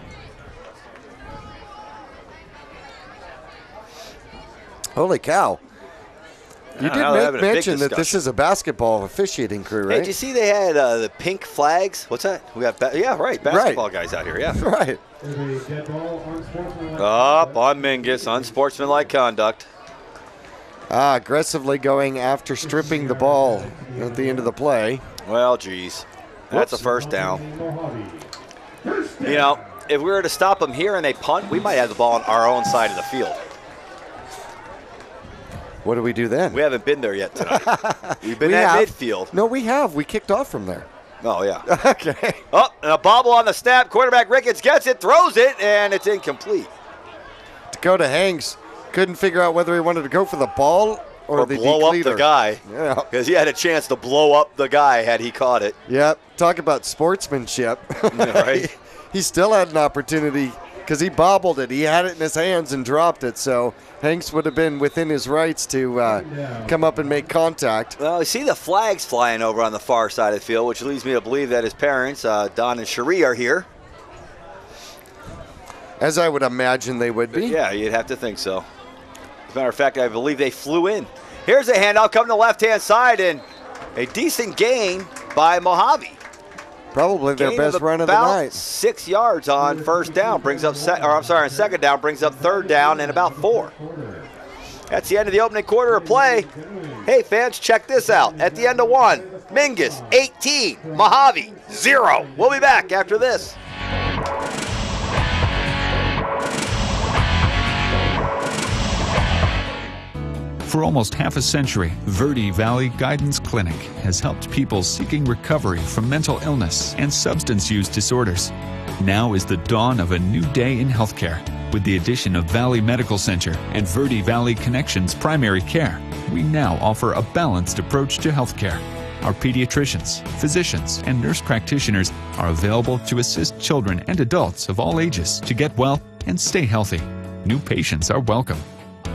Holy cow. You did mention that discussion. this is a basketball officiating crew, right? Hey, did you see they had the pink flags? What's that? We got basketball guys out here, yeah. Right. Up on Mingus, unsportsmanlike conduct. Aggressively going after stripping the ball at the end of the play. Well, geez. That's a first down. You know, if we were to stop them here and they punt, we might have the ball on our own side of the field. What do we do then? We haven't been there yet tonight. We've been at midfield. No, we have. We kicked off from there. Oh, yeah. Okay. Oh, and a bobble on the snap. Quarterback Ricketts gets it, throws it, and it's incomplete. Dakota Hanks couldn't figure out whether he wanted to go for the ball or the blow up the guy. Yeah. Because he had a chance to blow up the guy had he caught it. Yep. Talk about sportsmanship. Yeah, right. He still had an opportunity because he bobbled it. He had it in his hands and dropped it. So Hanks would have been within his rights to come up and make contact. Well, you see the flags flying over on the far side of the field, which leads me to believe that his parents, Don and Cherie, are here. As I would imagine they would be. Yeah, you'd have to think so. As a matter of fact, I believe they flew in. Here's a handout coming to the left-hand side, and a decent gain by Mohave. Probably their best run of the night. 6 yards on first down brings up, on second down brings up third down and about 4. That's the end of the opening quarter of play. Hey fans, check this out. At the end of 1, Mingus 18, Mohave 0. We'll be back after this. For almost half a century, Verde Valley Guidance Clinic has helped people seeking recovery from mental illness and substance use disorders. Now is the dawn of a new day in healthcare. With the addition of Valley Medical Center and Verde Valley Connections Primary Care, we now offer a balanced approach to healthcare. Our pediatricians, physicians, and nurse practitioners are available to assist children and adults of all ages to get well and stay healthy. New patients are welcome.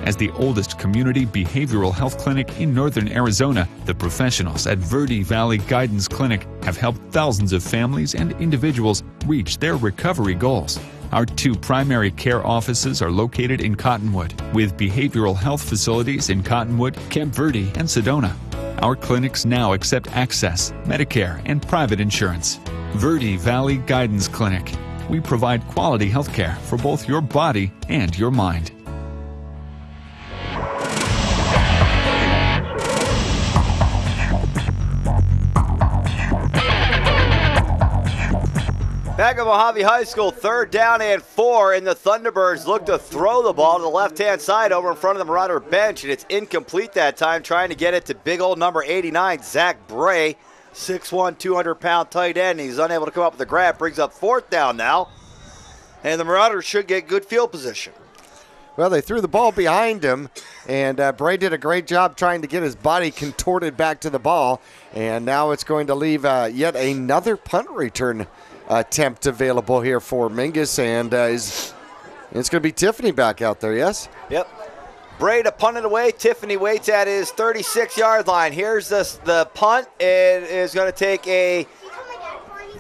As the oldest community behavioral health clinic in northern Arizona, the professionals at Verde Valley Guidance Clinic have helped thousands of families and individuals reach their recovery goals. Our 2 primary care offices are located in Cottonwood, with behavioral health facilities in Cottonwood, Camp Verde, and Sedona. Our clinics now accept Access, Medicare, and private insurance. Verde Valley Guidance Clinic. We provide quality health care for both your body and your mind. Back at Mohave High School, third down and 4, and the Thunderbirds look to throw the ball to the left-hand side over in front of the Marauder bench, and it's incomplete that time, trying to get it to big old number 89, Zach Bray, 6'1", 200-pound tight end. He's unable to come up with a grab, brings up fourth down now, and the Marauders should get good field position. Well, they threw the ball behind him, and Bray did a great job trying to get his body contorted back to the ball, and now it's going to leave yet another punt return attempt available here for Mingus, and it's going to be Tiffany back out there, yes? Yep. Bray to punt it away. Tiffany waits at his 36-yard line. Here's the punt. It is going to take a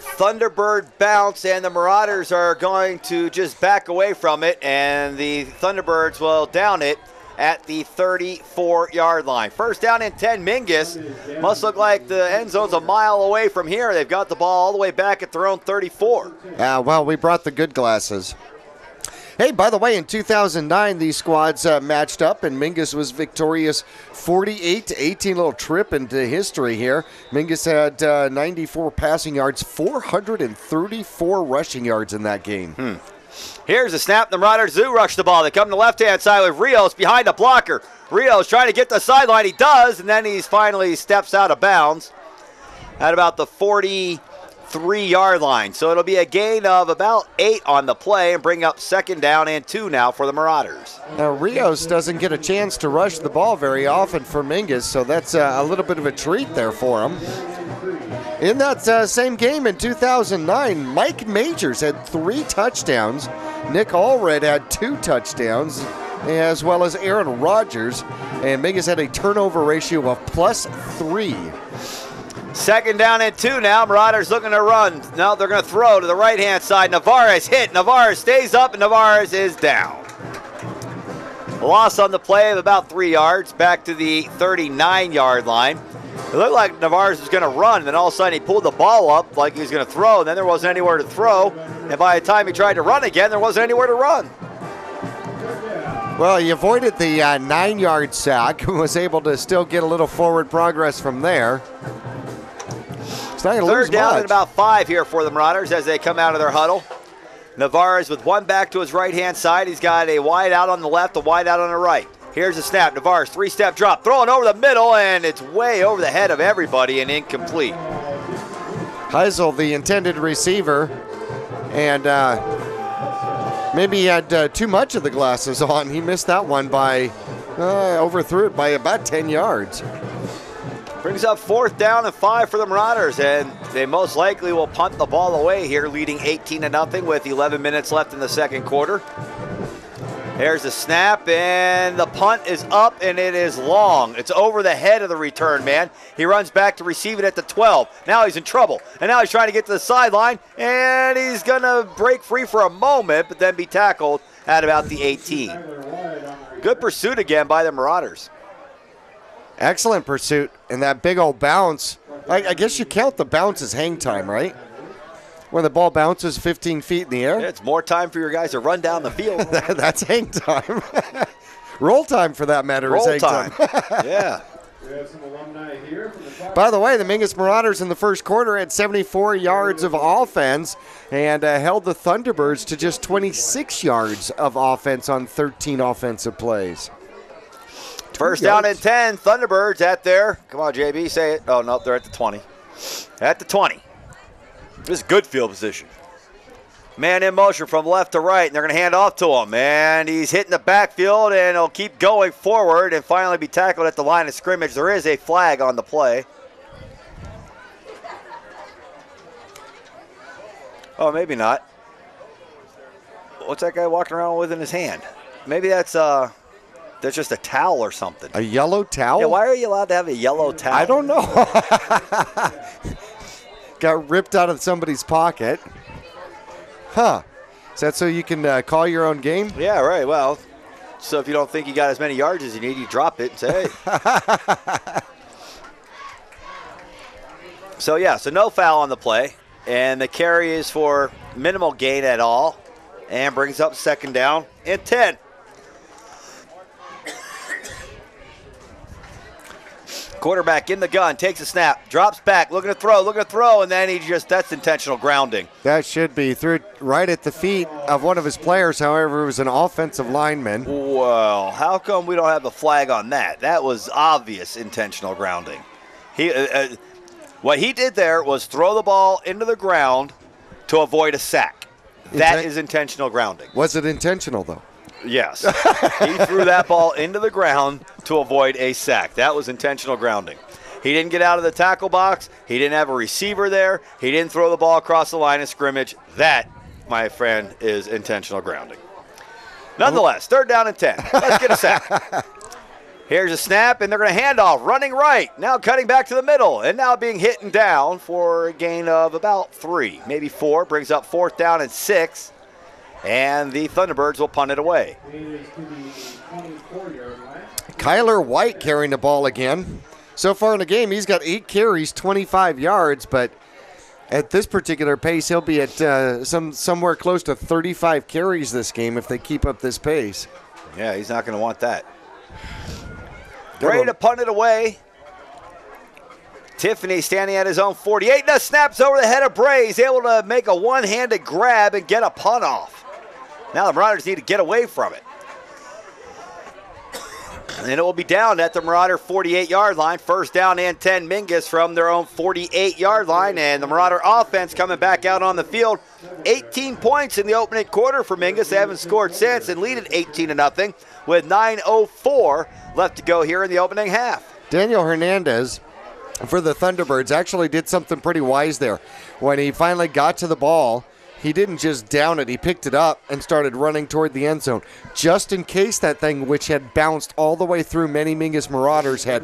Thunderbird bounce, and the Marauders are going to just back away from it, and the Thunderbirds will down it at the 34-yard line. First down and 10, Mingus. Must look like the end zone's a mile away from here. They've got the ball all the way back at their own 34. Well, we brought the good glasses. Hey, by the way, in 2009, these squads matched up, and Mingus was victorious 48-18. Little trip into history here. Mingus had 94 passing yards, 434 rushing yards in that game. Here's the snap. The Marauders do rush the ball. They come to the left-hand side with Rios behind a blocker. Rios trying to get the sideline. He does, and then he finally steps out of bounds at about the 43-yard line. So it'll be a gain of about 8 on the play and bring up second down and 2 now for the Marauders. Now, Rios doesn't get a chance to rush the ball very often for Mingus, so that's a little bit of a treat there for him. In that same game in 2009, Mike Majors had 3 touchdowns. Nick Allred had 2 touchdowns, as well as Aaron Rodgers. And Mingus had a turnover ratio of +3. Second down and 2 now. Marauders looking to run. Now they're going to throw to the right-hand side. Navarez hit. Navarez stays up, and Navarez is down. A loss on the play of about 3 yards, back to the 39-yard line. It looked like Navarez was going to run, and then all of a sudden he pulled the ball up like he was going to throw, and then there wasn't anywhere to throw. And by the time he tried to run again, there wasn't anywhere to run. Well, he avoided the 9-yard sack and was able to still get a little forward progress from there. It's not going to lose Third down much. and about 5 here for the Marauders as they come out of their huddle. Navarez with one back to his right-hand side. He's got a wide out on the left, a wide out on the right. Here's the snap. Navarez, 3-step drop, throwing over the middle, and it's way over the head of everybody and incomplete. Heisel, the intended receiver, and maybe he had too much of the glasses on. He missed that one by, overthrew it by about 10 yards. Brings up 4th down and 5 for the Marauders, and they most likely will punt the ball away here, leading 18-0 with 11 minutes left in the second quarter. There's the snap, and the punt is up, and it is long. It's over the head of the return man. He runs back to receive it at the 12. Now he's in trouble, and now he's trying to get to the sideline, and he's going to break free for a moment, but then be tackled at about the 18. Good pursuit again by the Marauders. Excellent pursuit, and that big old bounce. I guess you count the bounce as hang time, right? When the ball bounces 15 feet in the air? Yeah, it's more time for your guys to run down the field. That's hang time. Roll time, for that matter, is hang time. Yeah. We have some alumni here from the By the way, the Mingus Marauders in the first quarter had 74 yards of offense and held the Thunderbirds to just 26 yards of offense on 13 offensive plays. First down and 10, Thunderbirds at their, come on, JB, say it. Oh, no, they're at the 20. At the 20. This is good field position. Man in motion from left to right, and they're going to hand off to him. And he's hitting the backfield, and he'll keep going forward and finally be tackled at the line of scrimmage. There is a flag on the play. Oh, maybe not. What's that guy walking around with in his hand? Maybe that's just a towel or something. A yellow towel? Yeah, why are you allowed to have a yellow towel? I don't know. Got ripped out of somebody's pocket. Huh. Is that so you can call your own game? Yeah, right. Well, so if you don't think you got as many yards as you need, you drop it and say, hey. So no foul on the play. And the carry is for minimal gain at all. And brings up second down and 10. Quarterback in the gun, takes a snap, drops back, looking to throw, and then that's intentional grounding. That should be. Threw it right at the feet of one of his players. However, it was an offensive lineman. Well, how come we don't have the flag on that? That was obvious intentional grounding. What he did there was throw the ball into the ground to avoid a sack. That is intentional grounding. Was it intentional, though? Yes. He threw that ball into the ground to avoid a sack. That was intentional grounding. He didn't get out of the tackle box. He didn't have a receiver there. He didn't throw the ball across the line of scrimmage. That, my friend, is intentional grounding. Nonetheless, third down and 10. Let's get a sack. Here's a snap, and they're going to hand off, running right. Now cutting back to the middle, and now being hit and down for a gain of about 3, maybe 4. Brings up 4th down and 6, and the Thunderbirds will punt it away. Kyler White carrying the ball again. So far in the game, he's got 8 carries, 25 yards, but at this particular pace, he'll be at somewhere close to 35 carries this game if they keep up this pace. Yeah, he's not going to want that. Ready to punt it away. Tiffany standing at his own 48. Now snaps over the head of Bray. He's able to make a one-handed grab and get a punt off. Now the Marauders need to get away from it. And it will be down at the Marauder 48-yard line. 1st down and 10, Mingus from their own 48-yard line. And the Marauder offense coming back out on the field. 18 points in the opening quarter for Mingus. They haven't scored since and lead it 18-0 with 9:04 left to go here in the opening half. Daniel Hernandez for the Thunderbirds actually did something pretty wise there. When he finally got to the ball, he didn't just down it. He picked it up and started running toward the end zone, just in case that thing, which had bounced all the way through many Mingus Marauders, had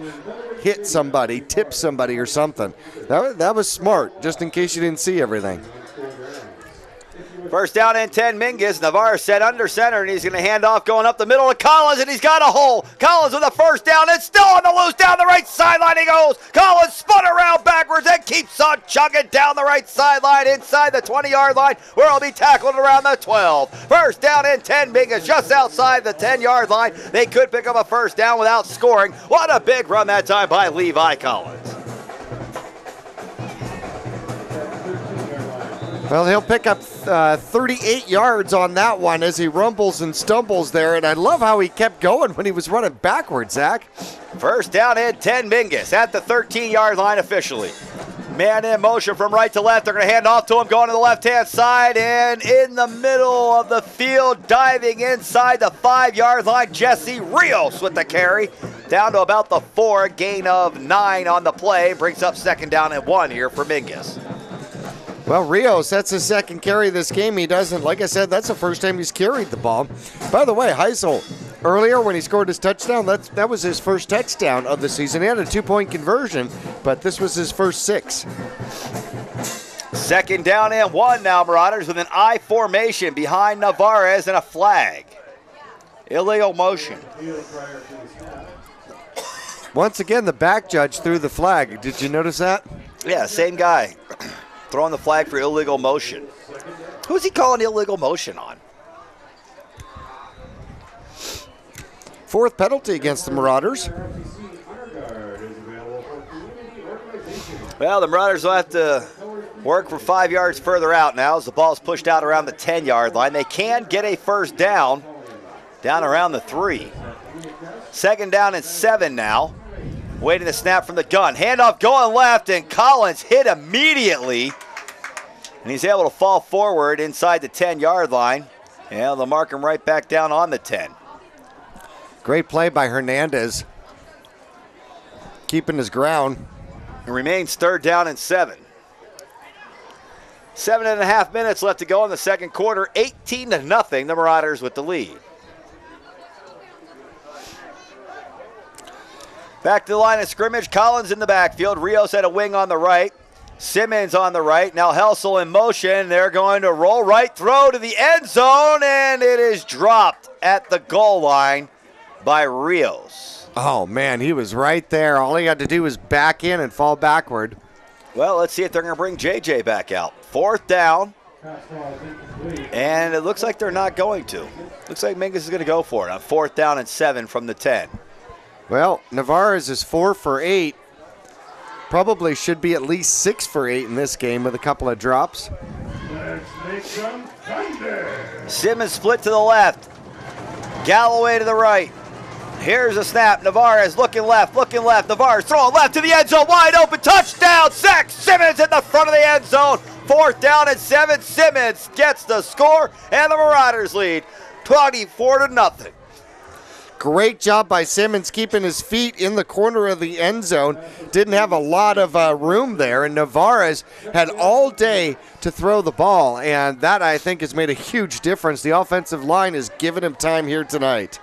hit somebody, tipped somebody or something. That was smart, just in case you didn't see everything. 1st down and 10, Mingus. Navarre set under center, and he's going to hand off going up the middle to Collins, and he's got a hole. Collins with a 1st down, and still on the loose down the right sideline he goes. Collins spun around backwards and keeps on chugging down the right sideline inside the 20-yard line, where he'll be tackled around the 12. 1st down and 10, Mingus just outside the 10-yard line. They could pick up a 1st down without scoring. What a big run that time by Levi Collins. Well, he'll pick up 38 yards on that one as he rumbles and stumbles there, and I love how he kept going when he was running backwards, Zach. 1st down and 10, Mingus at the 13-yard line officially. Man in motion from right to left. They're going to hand off to him going to the left-hand side, and in the middle of the field, diving inside the 5-yard line, Jesse Rios with the carry. Down to about the 4, gain of 9 on the play. Brings up 2nd down and 1 here for Mingus. Well, Rios, that's his 2nd carry this game. He doesn't, like I said, that's the first time he's carried the ball. By the way, Heisel, earlier when he scored his touchdown, that was his first touchdown of the season. He had a 2-point conversion, but this was his first 6. 2nd down and 1 now, Marauders with an I formation behind Navarez and a flag. Illegal motion. Once again, the back judge threw the flag. Did you notice that? Yeah, same guy. Throwing the flag for illegal motion. Who's he calling illegal motion on? 4th penalty against the Marauders. Well, the Marauders will have to work for 5 yards further out now as the ball's pushed out around the 10-yard line. They can get a 1st down around the 3. 2nd down and 7 now. Waiting to snap from the gun. Handoff going left, and Collins hit immediately. And he's able to fall forward inside the 10-yard line. And they'll mark him right back down on the 10. Great play by Hernandez. Keeping his ground. It remains 3rd down and 7. 7.5 minutes left to go in the 2nd quarter. 18-0, the Marauders with the lead. Back to the line of scrimmage. Collins in the backfield. Rios at a wing on the right. Simmons on the right. Now Helsel in motion. They're going to roll right, throw to the end zone, and it is dropped at the goal line by Rios. Oh, man, he was right there. All he had to do was back in and fall backward. Well, let's see if they're going to bring JJ back out. 4th down, and it looks like they're not going to. Looks like Mingus is going to go for it on 4th down and 7 from the 10. Well, Navarez is 4 for 8. Probably should be at least 6 for 8 in this game with a couple of drops. Simmons split to the left. Galloway to the right. Here's a snap. Navarez looking left. Navarez throwing left to the end zone. Wide open. Touchdown. Zach Simmons in the front of the end zone. 4th down and 7. Simmons gets the score, and the Marauders lead 24-0. Great job by Simmons keeping his feet in the corner of the end zone. Didn't have a lot of room there, and Navarez had all day to throw the ball, and that, I think, has made a huge difference. The offensive line has given him time here tonight.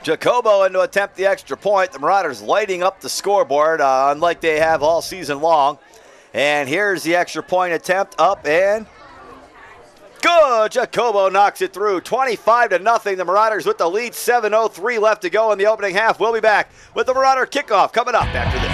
Jacobo in to attempt the extra point. The Marauders lighting up the scoreboard, unlike they have all season long. And here's the extra point attempt, up and good. Jacobo knocks it through. 25-0. The Marauders with the lead. 7:03 left to go in the opening half. We'll be back with the Marauder kickoff coming up after this.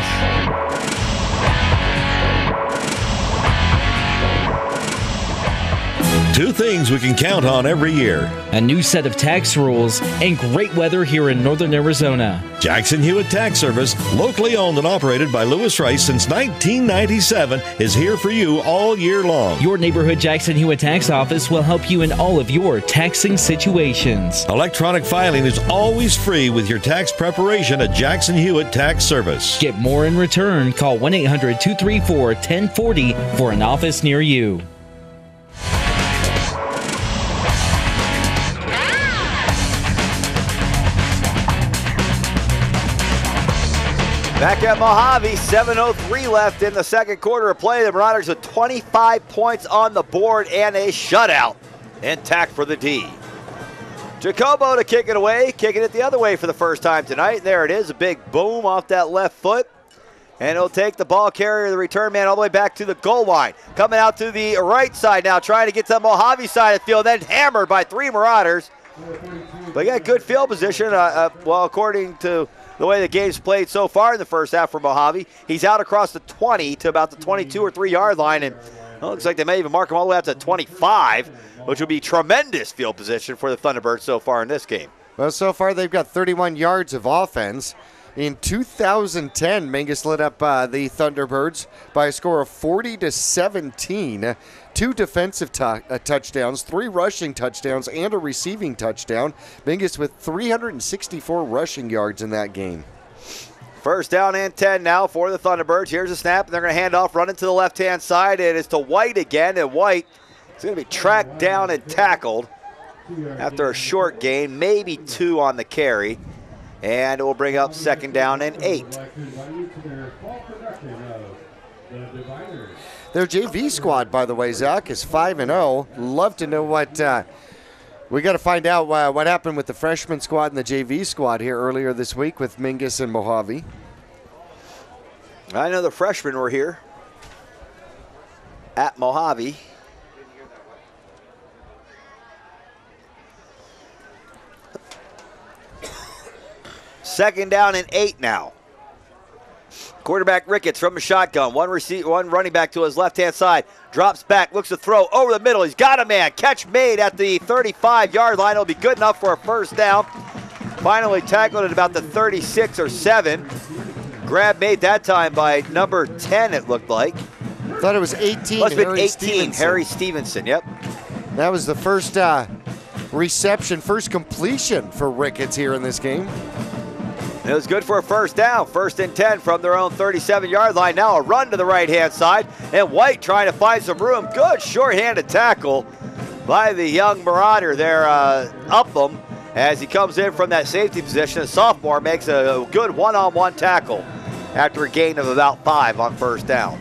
Two things we can count on every year: a new set of tax rules and great weather here in northern Arizona. Jackson Hewitt Tax Service, locally owned and operated by Lewis Rice since 1997, is here for you all year long. Your neighborhood Jackson Hewitt Tax Office will help you in all of your taxing situations. Electronic filing is always free with your tax preparation at Jackson Hewitt Tax Service. Get more in return. Call 1-800-234-1040 for an office near you. Back at Mohave, 7:03 left in the second quarter of play. The Marauders with 25 points on the board and a shutout intact for the D. Jacobo to kick it away, kicking it the other way for the first time tonight. There it is, a big boom off that left foot. And he'll take the ball carrier, the return man, all the way back to the goal line. Coming out to the right side now, trying to get to the Mohave side of the field, then hammered by 3 Marauders. But he got good field position, well, according to the way the game's played so far in the first half for Mohave. He's out across the 20 to about the 22 or 3 yard line, and it looks like they may even mark him all the way out to 25, which would be tremendous field position for the Thunderbirds so far in this game. Well, so far they've got 31 yards of offense. In 2010, Mingus lit up the Thunderbirds by a score of 40-17. 2 defensive touchdowns, 3 rushing touchdowns, and a receiving touchdown. Mingus with 364 rushing yards in that game. First down and 10 now for the Thunderbirds. Here's a snap, and they're going to hand off, running to the left-hand side. It is to White again, and White is going to be tracked down and tackled after a short gain, maybe 2 on the carry. And it will bring up second down and 8. Their JV squad, by the way, Zach, is 5-0. Love to know what we got to find out what happened with the freshman squad and the JV squad here earlier this week with Mingus and Mohave. I know the freshmen were here at Mohave. Second down and 8 now. Quarterback Ricketts from the shotgun. One running back to his left-hand side. Drops back, looks to throw over the middle. He's got a man. Catch made at the 35-yard line. It'll be good enough for a first down. Finally tackled at about the 36 or 7. Grab made that time by number 10, it looked like. Thought it was 18. Must have been 18, Harry Stevenson, yep. That was the first reception, first completion for Ricketts here in this game. It was good for a first down. 1st and 10 from their own 37-yard line. Now a run to the right-hand side. And White trying to find some room. Good short-handed tackle by the young Marauder there, Upham, as he comes in from that safety position. The sophomore makes a good one-on-one tackle after a gain of about 5 on first down.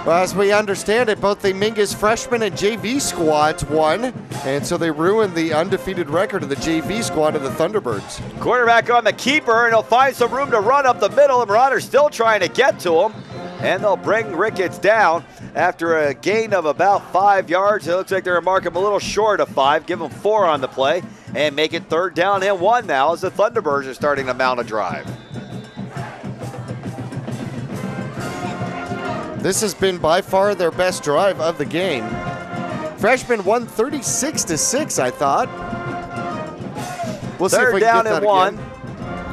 Well, as we understand it, both the Mingus freshman and JV squads won, and so they ruined the undefeated record of the JV squad of the Thunderbirds. Quarterback on the keeper, and he'll find some room to run up the middle. The Marauders still trying to get to him, and they'll bring Ricketts down after a gain of about 5 yards. It looks like they're going to mark him a little short of 5, give him 4 on the play, and make it 3rd down and 1 now as the Thunderbirds are starting to mount a drive. This has been by far their best drive of the game. Freshman won 36-6, I thought. We'll see if we can get that again.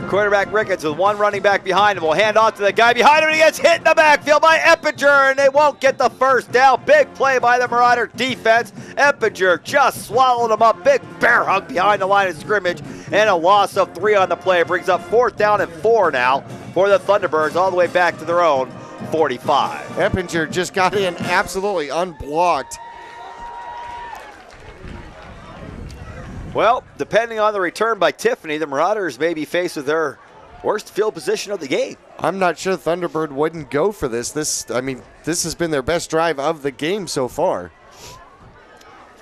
Quarterback Ricketts with 1 running back behind him. Will hand off to the guy behind him, and he gets hit in the backfield by Eppinger, and they won't get the first down. Big play by the Marauder defense. Eppinger just swallowed him up. Big bear hug behind the line of scrimmage, and a loss of 3 on the play. It brings up 4th down and 4 now for the Thunderbirds, all the way back to their own 45. Eppinger just got in absolutely unblocked. Well, depending on the return by Tiffany, the Marauders may be faced with their worst field position of the game. I'm not sure Thunderbird wouldn't go for this. This has been their best drive of the game so far.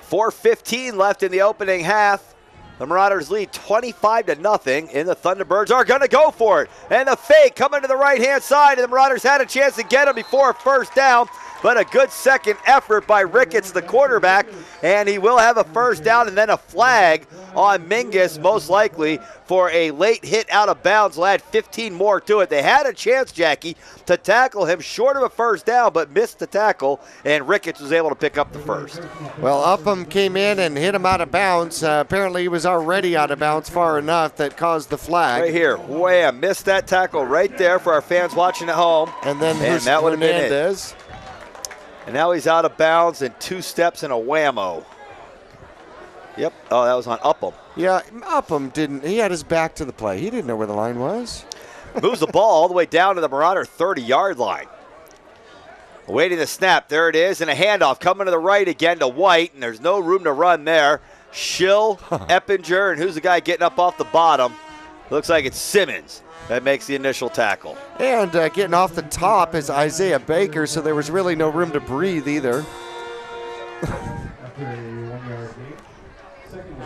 4:15 left in the opening half. 4:15 left in the opening half. The Marauders with 1 running back behind him. Will hand off to the guy behind him, and he gets hit in the backfield by Eppinger, and they won't get the first down. Big play by the Marauder defense. Eppinger just swallowed him up. Big bear hug behind the line of scrimmage, and a loss of 3 on the play. It brings up 4th down and 4 now for the Thunderbirds, all the way back to their own 45. Well, The Marauders lead 25-0, and the Thunderbirds are going to go for it. And the fake coming to the right-hand side, and the Marauders had a chance to get him before a first down, but a good second effort by Ricketts, the quarterback, and he will have a first down and then a flag on Mingus, most likely, for a late hit out of bounds. Will add 15 more to it. They had a chance, Jackie, to tackle him short of a first down, but missed the tackle, and Ricketts was able to pick up the first. Well, Upham came in and hit him out of bounds. Apparently he was already out of bounds far enough that caused the flag. Right here, wham, missed that tackle right there for our fans watching at home. And then that would have been Hernandez. it. And now he's out of bounds and 2 steps and a whammo. Yep. Oh, that was on Upham. Yeah, Upham didn't. He had his back to the play. He didn't know where the line was. Moves the ball all the way down to the Marauder 30-yard line. Awaiting the snap. There it is. And a handoff coming to the right again to White. And there's no room to run there. Schill, Eppinger, and who's the guy getting up off the bottom? Looks like it's Simmons that makes the initial tackle. And getting off the top is Isaiah Baker, so there was really no room to breathe either.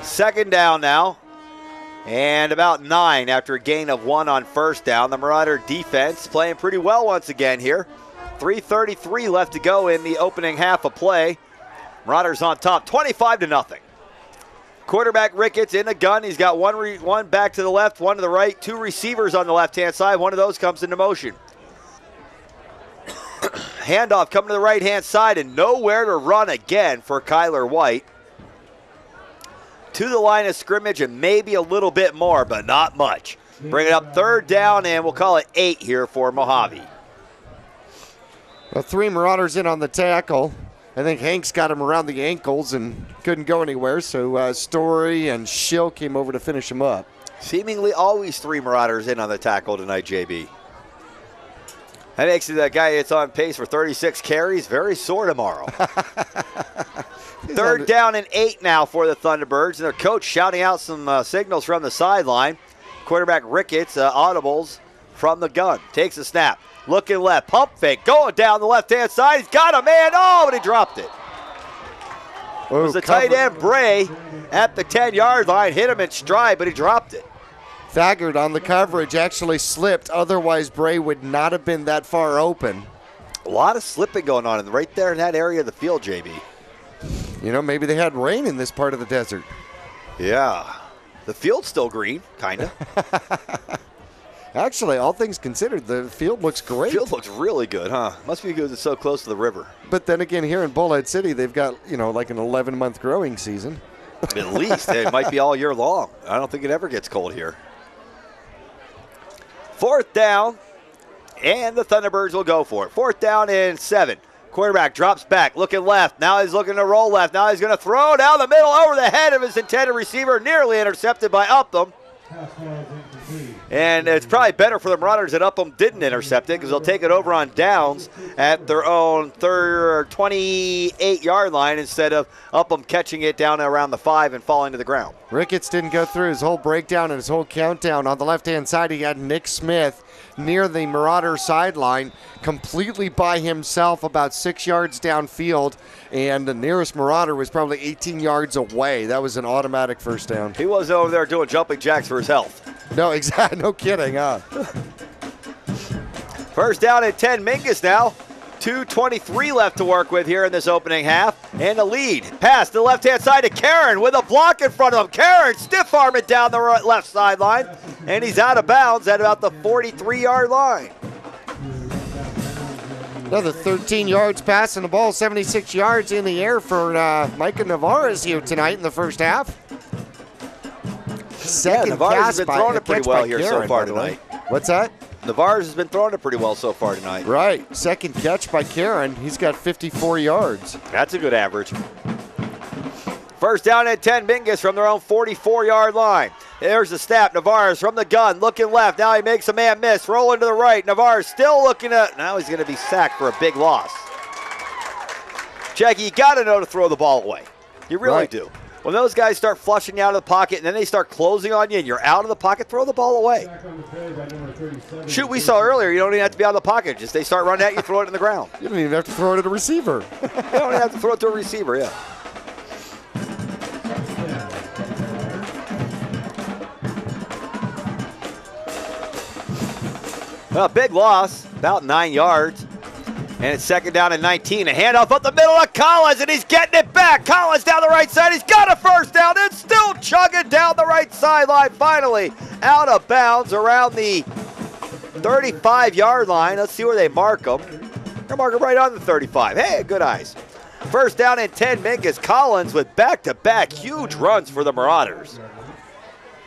Second down now, and about 9 after a gain of 1 on first down. The Marauder defense playing pretty well once again here. 3:33 left to go in the opening half of play. Marauders on top, 25-0. Quarterback Ricketts in the gun. He's got one back to the left, one to the right, 2 receivers on the left-hand side. One of those comes into motion. Handoff coming to the right-hand side, and nowhere to run again for Kyler White. To the line of scrimmage and maybe a little bit more, but not much. Bring it up 3rd down, and we'll call it 8 here for Mohave. Well, 3 Marauders in on the tackle. I think Hanks got him around the ankles and couldn't go anywhere, so Story and Schill came over to finish him up. Seemingly always 3 Marauders in on the tackle tonight, JB. That makes that guy that's on pace for 36 carries very sore tomorrow. 3rd down and 8 now for the Thunderbirds, and their coach shouting out some signals from the sideline. Quarterback Ricketts, audibles from the gun. Takes a snap. Looking left, pump fake, going down the left-hand side. He's got a man, but he dropped it. It was the tight end, Bray, at the 10-yard line. Hit him in stride, but he dropped it. Thagard on the coverage actually slipped. Otherwise, Bray would not have been that far open. A lot of slipping going on right there in that area of the field, JB. You know, maybe they had rain in this part of the desert. Yeah. The field's still green, kind of. Actually, all things considered, the field looks great. The field looks really good, huh? Must be because it's so close to the river. But then again, here in Bullhead City, they've got, like an 11-month growing season. At least. It might be all year long. I don't think it ever gets cold here. 4th down, and the Thunderbirds will go for it. 4th down and 7. Quarterback drops back, looking left. Now he's looking to roll left. Now he's going to throw down the middle over the head of his intended receiver, nearly intercepted by Upham. And it's probably better for the Marauders that Upham didn't intercept it, because they'll take it over on downs at their own 28-yard line instead of Upham catching it down around the 5 and falling to the ground. Ricketts didn't go through his whole breakdown and his whole countdown. On the left-hand side, he had Nick Smith near the Marauder sideline, completely by himself about 6 yards downfield, and the nearest Marauder was probably 18 yards away. That was an automatic first down. He was over there doing jumping jacks for his health. No, exactly. No kidding, huh? First down at 10, Mingus now. 2:23 left to work with here in this opening half. And the lead. Pass to the left-hand side to Karen with a block in front of him. Karen stiff-arm it down the left sideline. And he's out of bounds at about the 43-yard line. Another 13 yards passing the ball, 76 yards in the air for Micah Navarez here tonight in the first half. Navarez has been throwing it pretty well here so far tonight. What's that? Navarez has been throwing it pretty well so far tonight. Right. Second catch by Karen. He's got 54 yards. That's a good average. First down at 10, Mingus from their own 44-yard line. There's the snap. Navarez from the gun, looking left. Now he makes a man miss. Rolling to the right. Navarez still looking at. Now he's going to be sacked for a big loss. Jackie, you got to know to throw the ball away. You really do. When those guys start flushing you out of the pocket and then they start closing on you and you're out of the pocket, throw the ball away. Shoot, we saw earlier, you don't even have to be out of the pocket. Just they start running at you, throw it in the ground. You don't even have to throw it at a receiver. You don't even have to throw it to a receiver, yeah. Well, big loss, about 9 yards. And it's second down and 19. A handoff up the middle of Collins, and he's getting it back. Collins down the right side. He's got a first down and still chugging down the right sideline. Finally out of bounds around the 35-yard line. Let's see where they mark him. They'll mark him right on the 35. Hey, good eyes. First down and 10. Mingus. Collins with back-to-back huge runs for the Marauders.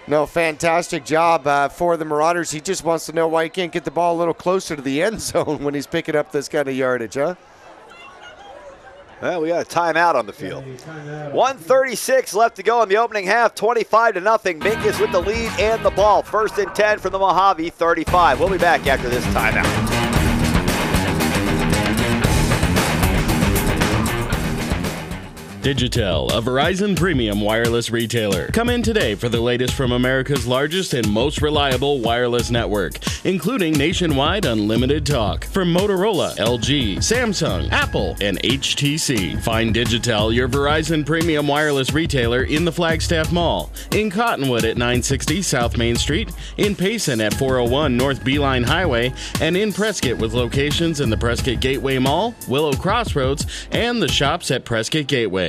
No, fantastic job for the Marauders. He just wants to know why he can't get the ball a little closer to the end zone when he's picking up this kind of yardage, huh? Well, we got a timeout on the field. 1:36 left to go in the opening half. 25-0. Mingus with the lead and the ball. First and 10 from the Mohave 35. We'll be back after this timeout. Digitel, a Verizon premium wireless retailer. Come in today for the latest from America's largest and most reliable wireless network, including nationwide unlimited talk from Motorola, LG, Samsung, Apple, and HTC. Find Digitel, your Verizon premium wireless retailer, in the Flagstaff Mall, in Cottonwood at 960 South Main Street, in Payson at 401 North Beeline Highway, and in Prescott with locations in the Prescott Gateway Mall, Willow Crossroads, and the shops at Prescott Gateway.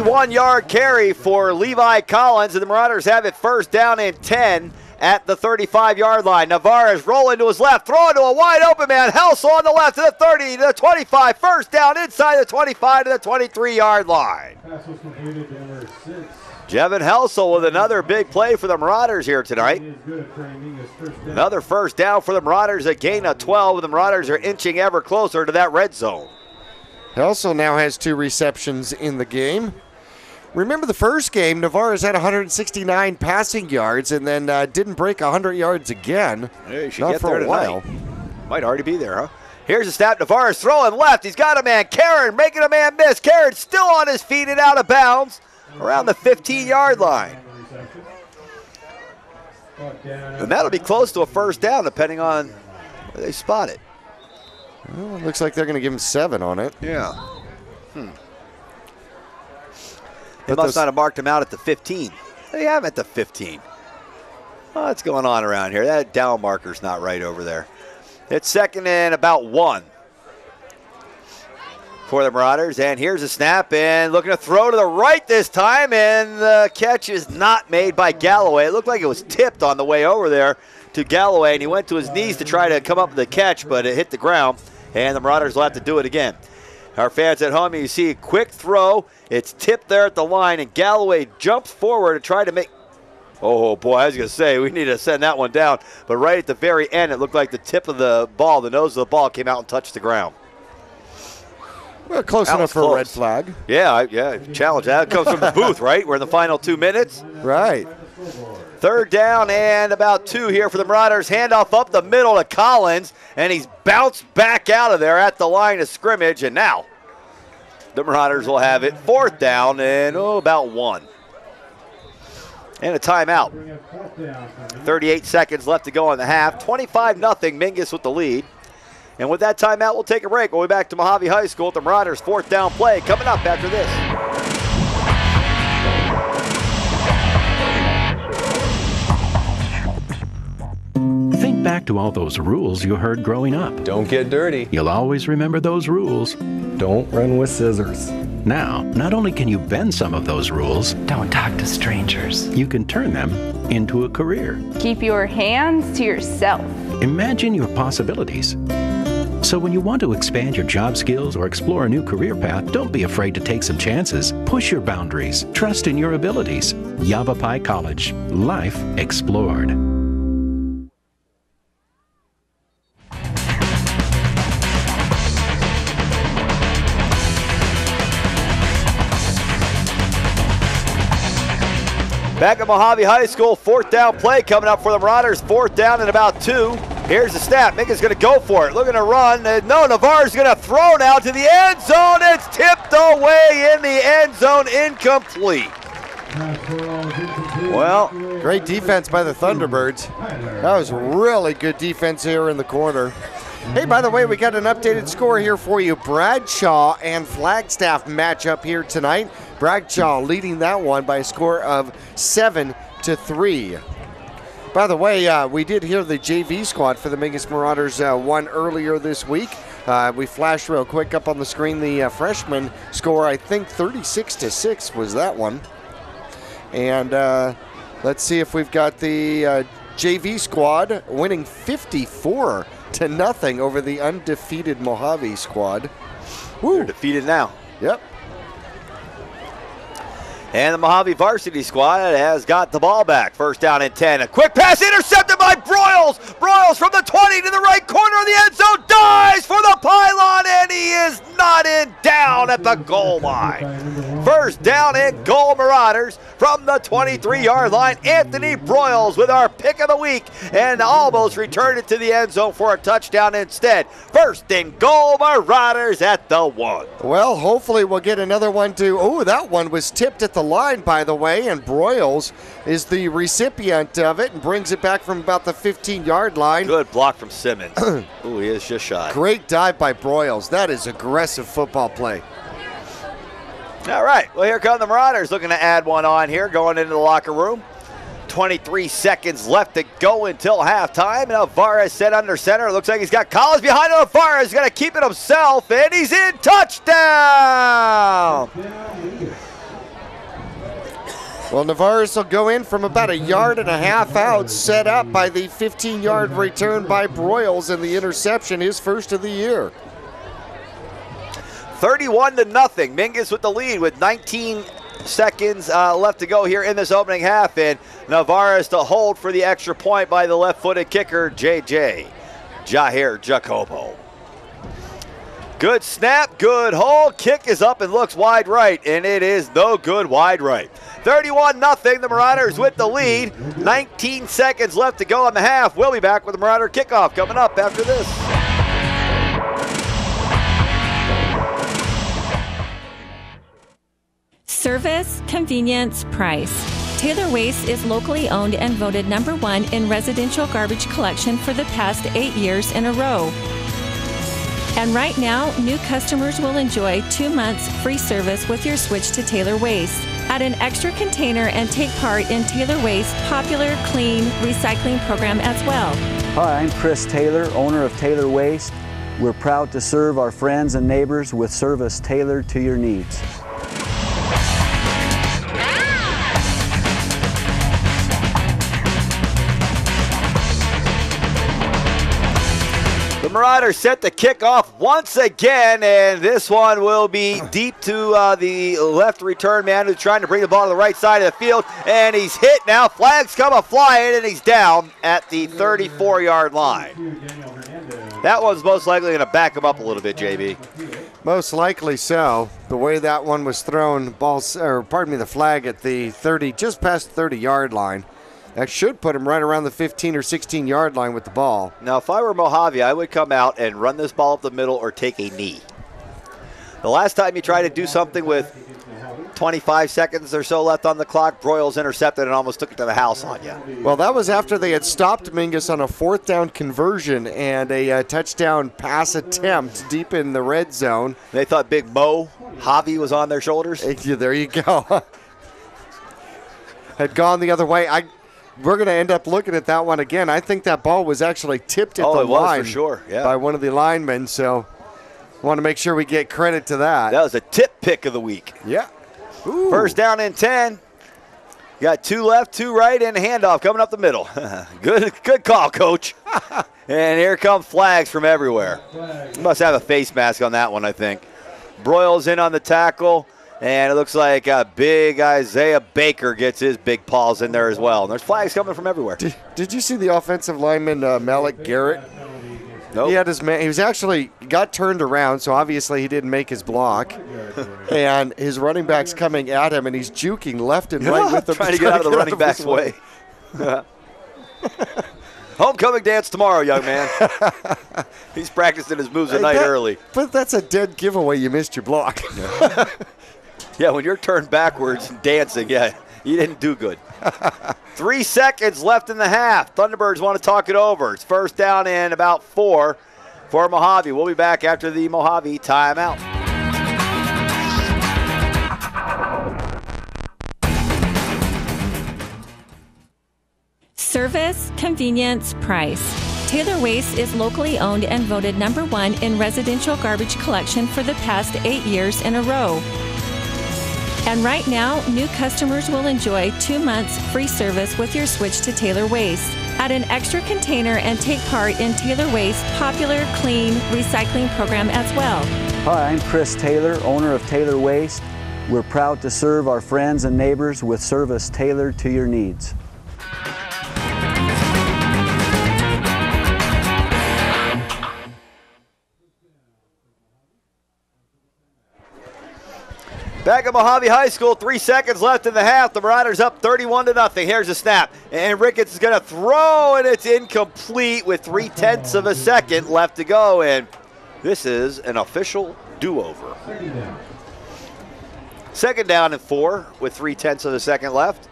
One-yard carry for Levi Collins, and the Marauders have it first down and 10 at the 35-yard line. Navarez rolling to his left, throwing to a wide-open man. Helsel on the left to the 30, to the 25. First down inside the 25 to the 23-yard line. Pass was completed to number 6. Jevin Helsel with another big play for the Marauders here tonight. Another first down for the Marauders, a gain of 12, and the Marauders are inching ever closer to that red zone. Helsel now has 2 receptions in the game. Remember the first game, Navarez had 169 passing yards and then didn't break 100 yards again. Yeah, you should Not get for there a while. Might already be there, huh? Here's a snap. Navarez throwing left. He's got a man. Karen making a man miss. Karen still on his feet and out of bounds around the 15-yard line. And that'll be close to a first down depending on where they spot it. Well, it looks like they're going to give him 7 on it. Yeah. They must not have marked him out at the 15. They have him at the 15. What's going on around here? That down marker's not right over there. It's second and about 1 for the Marauders. And here's a snap, and looking to throw to the right this time, and the catch is not made by Galloway. It looked like it was tipped on the way over there to Galloway, and he went to his knees to try to come up with the catch, but it hit the ground, and the Marauders will have to do it again. Our fans at home, you see a quick throw. It's tipped there at the line, and Galloway jumps forward to try to make... Oh, boy, I was going to say, we need to send that one down. But right at the very end, it looked like the tip of the ball, the nose of the ball, came out and touched the ground. Well, close enough for a red flag. Yeah, challenge. That comes from the booth, right? We're in the final 2 minutes. Right. Third down and about 2 here for the Marauders. Handoff up the middle to Collins, and he's bounced back out of there at the line of scrimmage. And now the Marauders will have it fourth down and about 1. And a timeout. 38 seconds left to go in the half. 25-0, Mingus with the lead. And with that timeout, we'll take a break. We'll be back to Mohave High School at the Marauders' fourth down play coming up after this. Think back to all those rules you heard growing up. Don't get dirty. You'll always remember those rules. Don't run with scissors. Now, not only can you bend some of those rules, Don't talk to strangers. you can turn them into a career. Keep your hands to yourself. Imagine your possibilities. So when you want to expand your job skills or explore a new career path, don't be afraid to take some chances. Push your boundaries. Trust in your abilities. Yavapai College. Life explored. Back at Mohave High School, fourth down play coming up for the Marauders. Fourth down and about 2. Here's the snap. Mingus going to go for it. Looking to run. No, Navarre's going to throw now to the end zone. It's tipped away in the end zone. Incomplete. Well, great defense by the Thunderbirds. That was really good defense here in the corner. Hey, by the way, we got an updated score here for you. Bradshaw and Flagstaff matchup here tonight. Bradshaw leading that one by a score of 7-3. By the way, we did hear the JV squad for the Mingus Marauders won earlier this week. We flashed real quick up on the screen the freshman score. I think 36-6 was that one. And let's see if we've got the JV squad winning 54-0 over the undefeated Mohave squad. Woo. They're defeated now. Yep. And the Mohave varsity squad has got the ball back. First down and 10. A quick pass intercepted by Broyles. Broyles from the 20 to the right corner of the end zone. Dives for the pylon, and he is knotted down at the goal line. First down and goal, Marauders from the 23-yard line. Anthony Broyles with our pick of the week and almost returned it to the end zone for a touchdown instead. First and goal, Marauders at the 1. Well, hopefully we'll get another one too. Oh, that one was tipped at the line, by the way, and Broyles is the recipient of it and brings it back from about the 15-yard line. Good block from Simmons. Ooh, he is just shy. Great dive by Broyles. That is aggressive football play. All right, well, here come the Marauders looking to add one on here, going into the locker room. 23 seconds left to go until halftime. And Alvarez set under center. Looks like he's got Collins behind him. Alvarez is going to keep it himself, and he's in. Touchdown! Well, Navarez will go in from about 1.5 yards out, set up by the 15-yard return by Broyles, and the interception, his first of the year. 31-0. Mingus with the lead with 19 seconds left to go here in this opening half, and Navarez to hold for the extra point by the left-footed kicker, Jair Jacobo. Good snap, good hold. Kick is up and looks wide right, and it is no good wide right. 31-0. The Marauders with the lead. 19 seconds left to go in the half. We'll be back with the Marauder kickoff coming up after this. Service, convenience, price. Taylor Waste is locally owned and voted #1 in residential garbage collection for the past 8 years in a row. And right now, new customers will enjoy 2 months free service with your switch to Taylor Waste. Add an extra container and take part in Taylor Waste's popular clean recycling program as well. Hi, I'm Chris Taylor, owner of Taylor Waste. We're proud to serve our friends and neighbors with service tailored to your needs. Marauders set to kick off once again, and this one will be deep to the left return man who's trying to bring the ball to the right side of the field, and he's hit now. Flags come a-flying, and he's down at the 34-yard line. That one's most likely going to back him up a little bit, JB. Most likely so. The way that one was thrown, the flag at the 30, just past the 30-yard line. That should put him right around the 15 or 16-yard line with the ball. Now, if I were Mohave, I would come out and run this ball up the middle or take a knee. The last time you tried to do something with 25 seconds or so left on the clock, Broyles intercepted and almost took it to the house on you. Well, that was after they had stopped Mingus on a 4th down conversion and a touchdown pass attempt deep in the red zone. They thought Big Mohave was on their shoulders? There you go. Had gone the other way. We're going to end up looking at that one again. I think that ball was actually tipped at the line. Was for sure, yeah. By one of the linemen, so want to make sure we get credit to that. That was a tip pick of the week. Yeah. Ooh. First down and 10. Got 2 left, 2 right, and a handoff coming up the middle. Good call, Coach. And here come flags from everywhere. You must have a face mask on that one, I think. Broyles in on the tackle. And it looks like big Isaiah Baker gets his big paws in there as well. And there's flags coming from everywhere. Did you see the offensive lineman, Malik Garrett? Nope. He had his man. He was actually got turned around, so obviously he didn't make his block. And his running back's coming at him, and he's juking left and right with him. Trying to get out of the running back's way. Homecoming dance tomorrow, young man. He's practicing his moves at night early. But that's a dead giveaway. You missed your block. Yeah, when you're turned backwards and dancing, yeah, You didn't do good. 3 seconds left in the half. Thunderbirds want to talk it over. It's first down and about 4 for Mohave. We'll be back after the Mohave timeout. Service, convenience, price. Taylor Waste is locally owned and voted #1 in residential garbage collection for the past 8 years in a row. And right now, new customers will enjoy 2 months free service with your switch to Taylor Waste. Add an extra container and take part in Taylor Waste's popular clean recycling program as well. Hi, I'm Chris Taylor, owner of Taylor Waste. We're proud to serve our friends and neighbors with service tailored to your needs. Back at Mohave High School, 3 seconds left in the half. The Marauders up 31-0. Here's a snap. And Ricketts is going to throw, and it's incomplete with 3/10 of a second left to go. And this is an official do-over. Second down and 4 with 3/10 of a second left.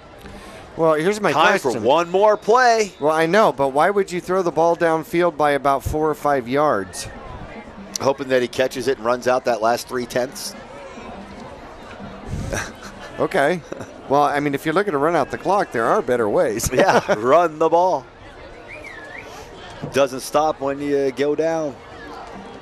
Well, here's my question. Time for one more play. Well, I know, but why would you throw the ball downfield by about 4 or 5 yards? Hoping that he catches it and runs out that last 3/10. Okay. Well, I mean, if you're looking to run out the clock, there are better ways. Yeah, run the ball. Doesn't stop when you go down.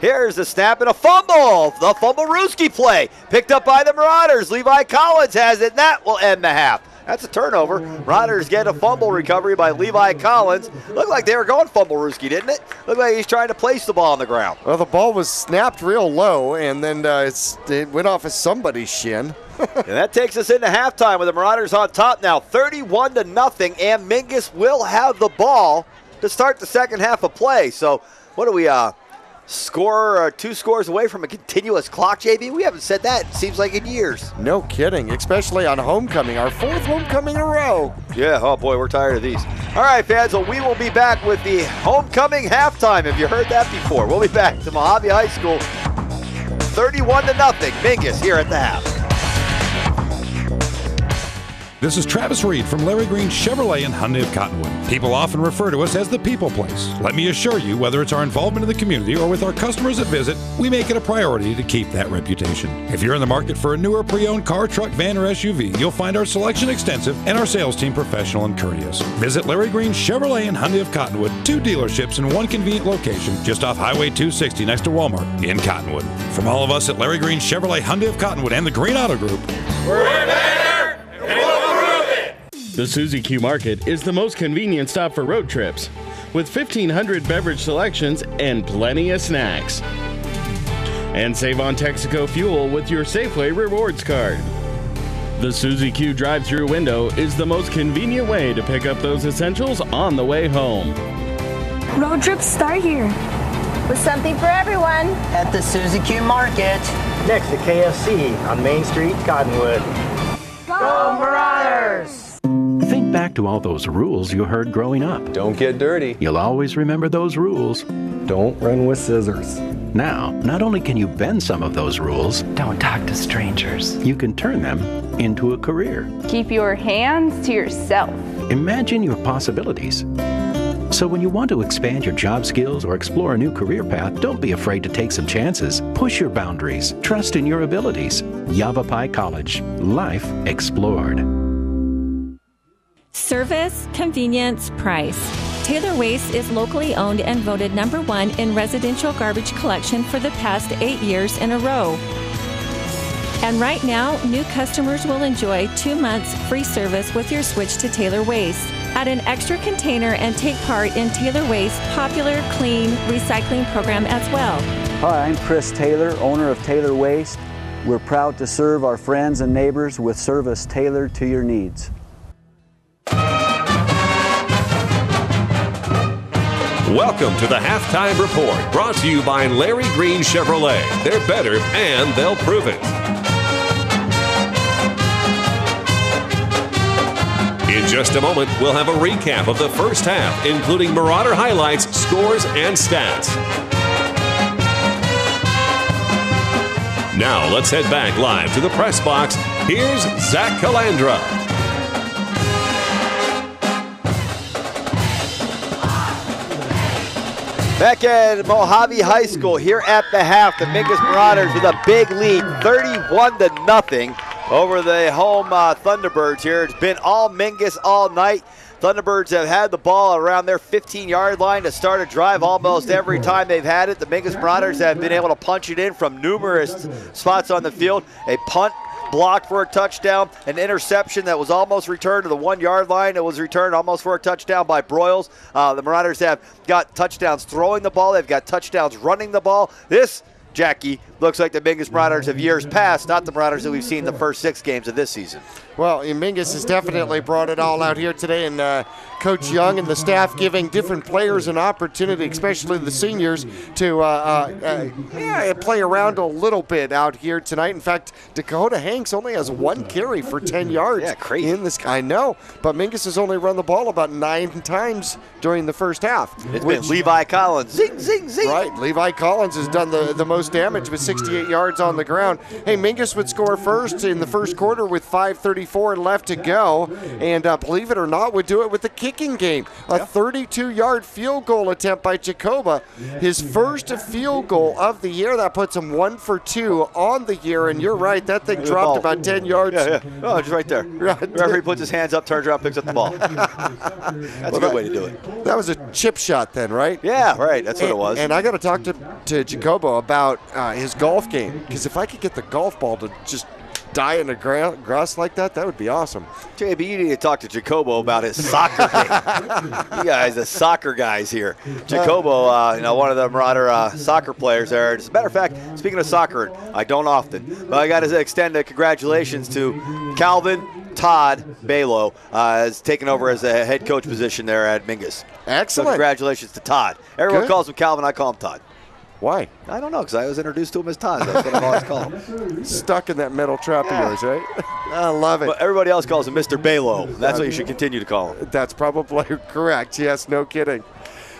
Here's the snap and a fumble. The fumble-rooski play. Picked up by the Marauders. Levi Collins has it, and that will end the half. That's a turnover. Marauders get a fumble recovery by Levi Collins. Looked like they were going fumble-rooski, didn't it? Looked like he's trying to place the ball on the ground. Well, the ball was snapped real low, and then it went off of somebody's shin. And that takes us into halftime with the Marauders on top now, 31-0, and Mingus will have the ball to start the second half of play. So what do we, score 2 scores away from a continuous clock, JB? We haven't said that, it seems like, in years. No kidding, especially on homecoming, our 4th homecoming in a row. Yeah, oh boy, we're tired of these. All right, fans, well, we will be back with the homecoming halftime. Have you heard that before? We'll be back to Mohave High School, 31-0, Mingus here at the half. This is Travis Reed from Larry Green Chevrolet in Hyundai of Cottonwood. People often refer to us as the people place. Let me assure you, whether it's our involvement in the community or with our customers that visit, we make it a priority to keep that reputation. If you're in the market for a newer pre-owned car, truck, van, or SUV, you'll find our selection extensive and our sales team professional and courteous. Visit Larry Green Chevrolet in Hyundai of Cottonwood, 2 dealerships in 1 convenient location just off Highway 260 next to Walmart in Cottonwood. From all of us at Larry Green Chevrolet Hyundai of Cottonwood and the Green Auto Group, we're better, and we'll prove it. The Suzy Q Market is the most convenient stop for road trips, with 1,500 beverage selections and plenty of snacks. And save on Texaco fuel with your Safeway Rewards card. The Suzy Q drive-thru window is the most convenient way to pick up those essentials on the way home. Road trips start here. With something for everyone. At the Suzy Q Market. Next to KFC on Main Street, Cottonwood. Go Marauders! Think back to all those rules you heard growing up. Don't get dirty. You'll always remember those rules. Don't run with scissors. Now, not only can you bend some of those rules, Don't talk to strangers. you can turn them into a career. Keep your hands to yourself. Imagine your possibilities. So when you want to expand your job skills or explore a new career path, don't be afraid to take some chances. Push your boundaries. Trust in your abilities. Yavapai College. Life explored. Service, convenience, price. Taylor Waste is locally owned and voted #1 in residential garbage collection for the past 8 years in a row. And right now, new customers will enjoy 2 months free service with your switch to Taylor Waste. Add an extra container and take part in Taylor Waste's popular clean recycling program as well. Hi, I'm Chris Taylor, owner of Taylor Waste. We're proud to serve our friends and neighbors with service tailored to your needs. Welcome to the Halftime Report, brought to you by Larry Green Chevrolet. They're better and they'll prove it. In just a moment, we'll have a recap of the first half, including Marauder highlights, scores, and stats. Now, let's head back live to the press box. Here's Zach Calandra. Back at Mohave High School here at the half, the Mingus Marauders with a big lead, 31-0 over the home Thunderbirds here. It's been all Mingus all night. Thunderbirds have had the ball around their 15-yard line to start a drive almost every time they've had it. The Mingus Marauders have been able to punch it in from numerous spots on the field. A punt blocked for a touchdown, an interception that was almost returned to the 1-yard line. It was returned almost for a touchdown by Broyles. The Marauders have got touchdowns throwing the ball. They've got touchdowns running the ball. This, Jackie, looks like the Mingus Marauders of years past, not the Marauders that we've seen the first 6 games of this season. Well, Mingus has definitely brought it all out here today, and Coach Young and the staff giving different players an opportunity, especially the seniors, to play around a little bit out here tonight. In fact, Dakota Hanks only has 1 carry for 10 yards. Yeah, crazy. In this, I know, but Mingus has only run the ball about 9 times during the first half. It's been Levi Collins. Zing, zing, zing. Right, Levi Collins has done the most damage with 68 yards on the ground. Hey, Mingus would score first in the first quarter with 5:34 left to go, and believe it or not, would do it with the kicking game. A 32-yard field goal attempt by Jacoba. His first field goal of the year. That puts him 1 for 2 on the year, and you're right, that thing dropped about 10 yards. Yeah. Oh, it's right there. The referee puts his hands up, turns around, picks up the ball. That's a good way to do it. That was a chip shot then, right? Yeah, right. That's what it was. And I got to talk to Jacobo about his golf game, because if I could get the golf ball to just die in the grass like that, that would be awesome. JB, you need to talk to Jacobo about his soccer game. You guys, the soccer guys here. Jacobo, one of the Marauder soccer players there. As a matter of fact, speaking of soccer, I don't often, but I got to extend a congratulations to Calvin Todd Balo has taken over as a head coach position there at Mingus. Excellent. So congratulations to Todd. Everyone calls him Calvin. I call him Todd. Why? I don't know, because I was introduced to him as Todd. That's what I've always called him. Stuck in that metal trap of yours, right? I love it. But everybody else calls him Mr. Balo. That's what you should continue to call him. That's probably correct. Yes, no kidding.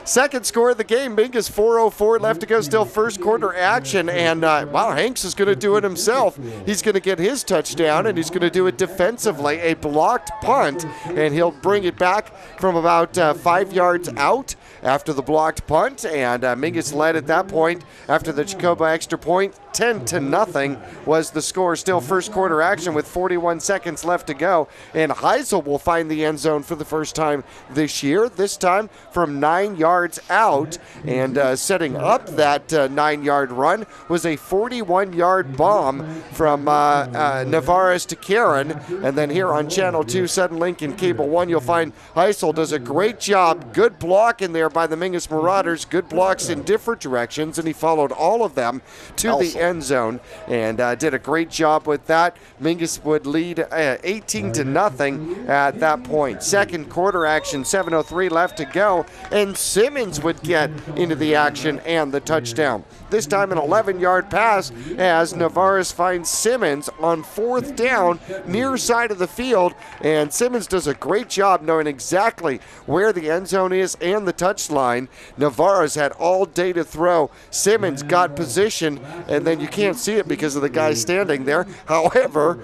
Second score of the game, Mingus 4:04 left to go, still first quarter action, and Hanks is going to do it himself. He's going to get his touchdown, and he's going to do it defensively, a blocked punt, and he'll bring it back from about 5 yards out after the blocked punt, and Mingus led at that point after the Jacoba extra point. 10-0 was the score. Still first quarter action with 41 seconds left to go, and Heisel will find the end zone for the first time this year, this time from 9 yards out, and setting up that 9-yard run was a 41-yard bomb from Navarez to Karen. And then here on Channel 2 Sudden Link and Cable 1, you'll find Heisel does a great job. Good block in there by the Mingus Marauders. Good blocks in different directions, and he followed all of them to the end zone and did a great job with that. Mingus would lead 18-0 at that point. Second quarter action, 7:03 left to go, and Simmons would get into the action and the touchdown. This time an 11-yard pass as Navarez finds Simmons on 4th down near side of the field, and Simmons does a great job knowing exactly where the end zone is and the touchline. Navarez had all day to throw. Simmons got position, and then you can't see it because of the guy standing there. However,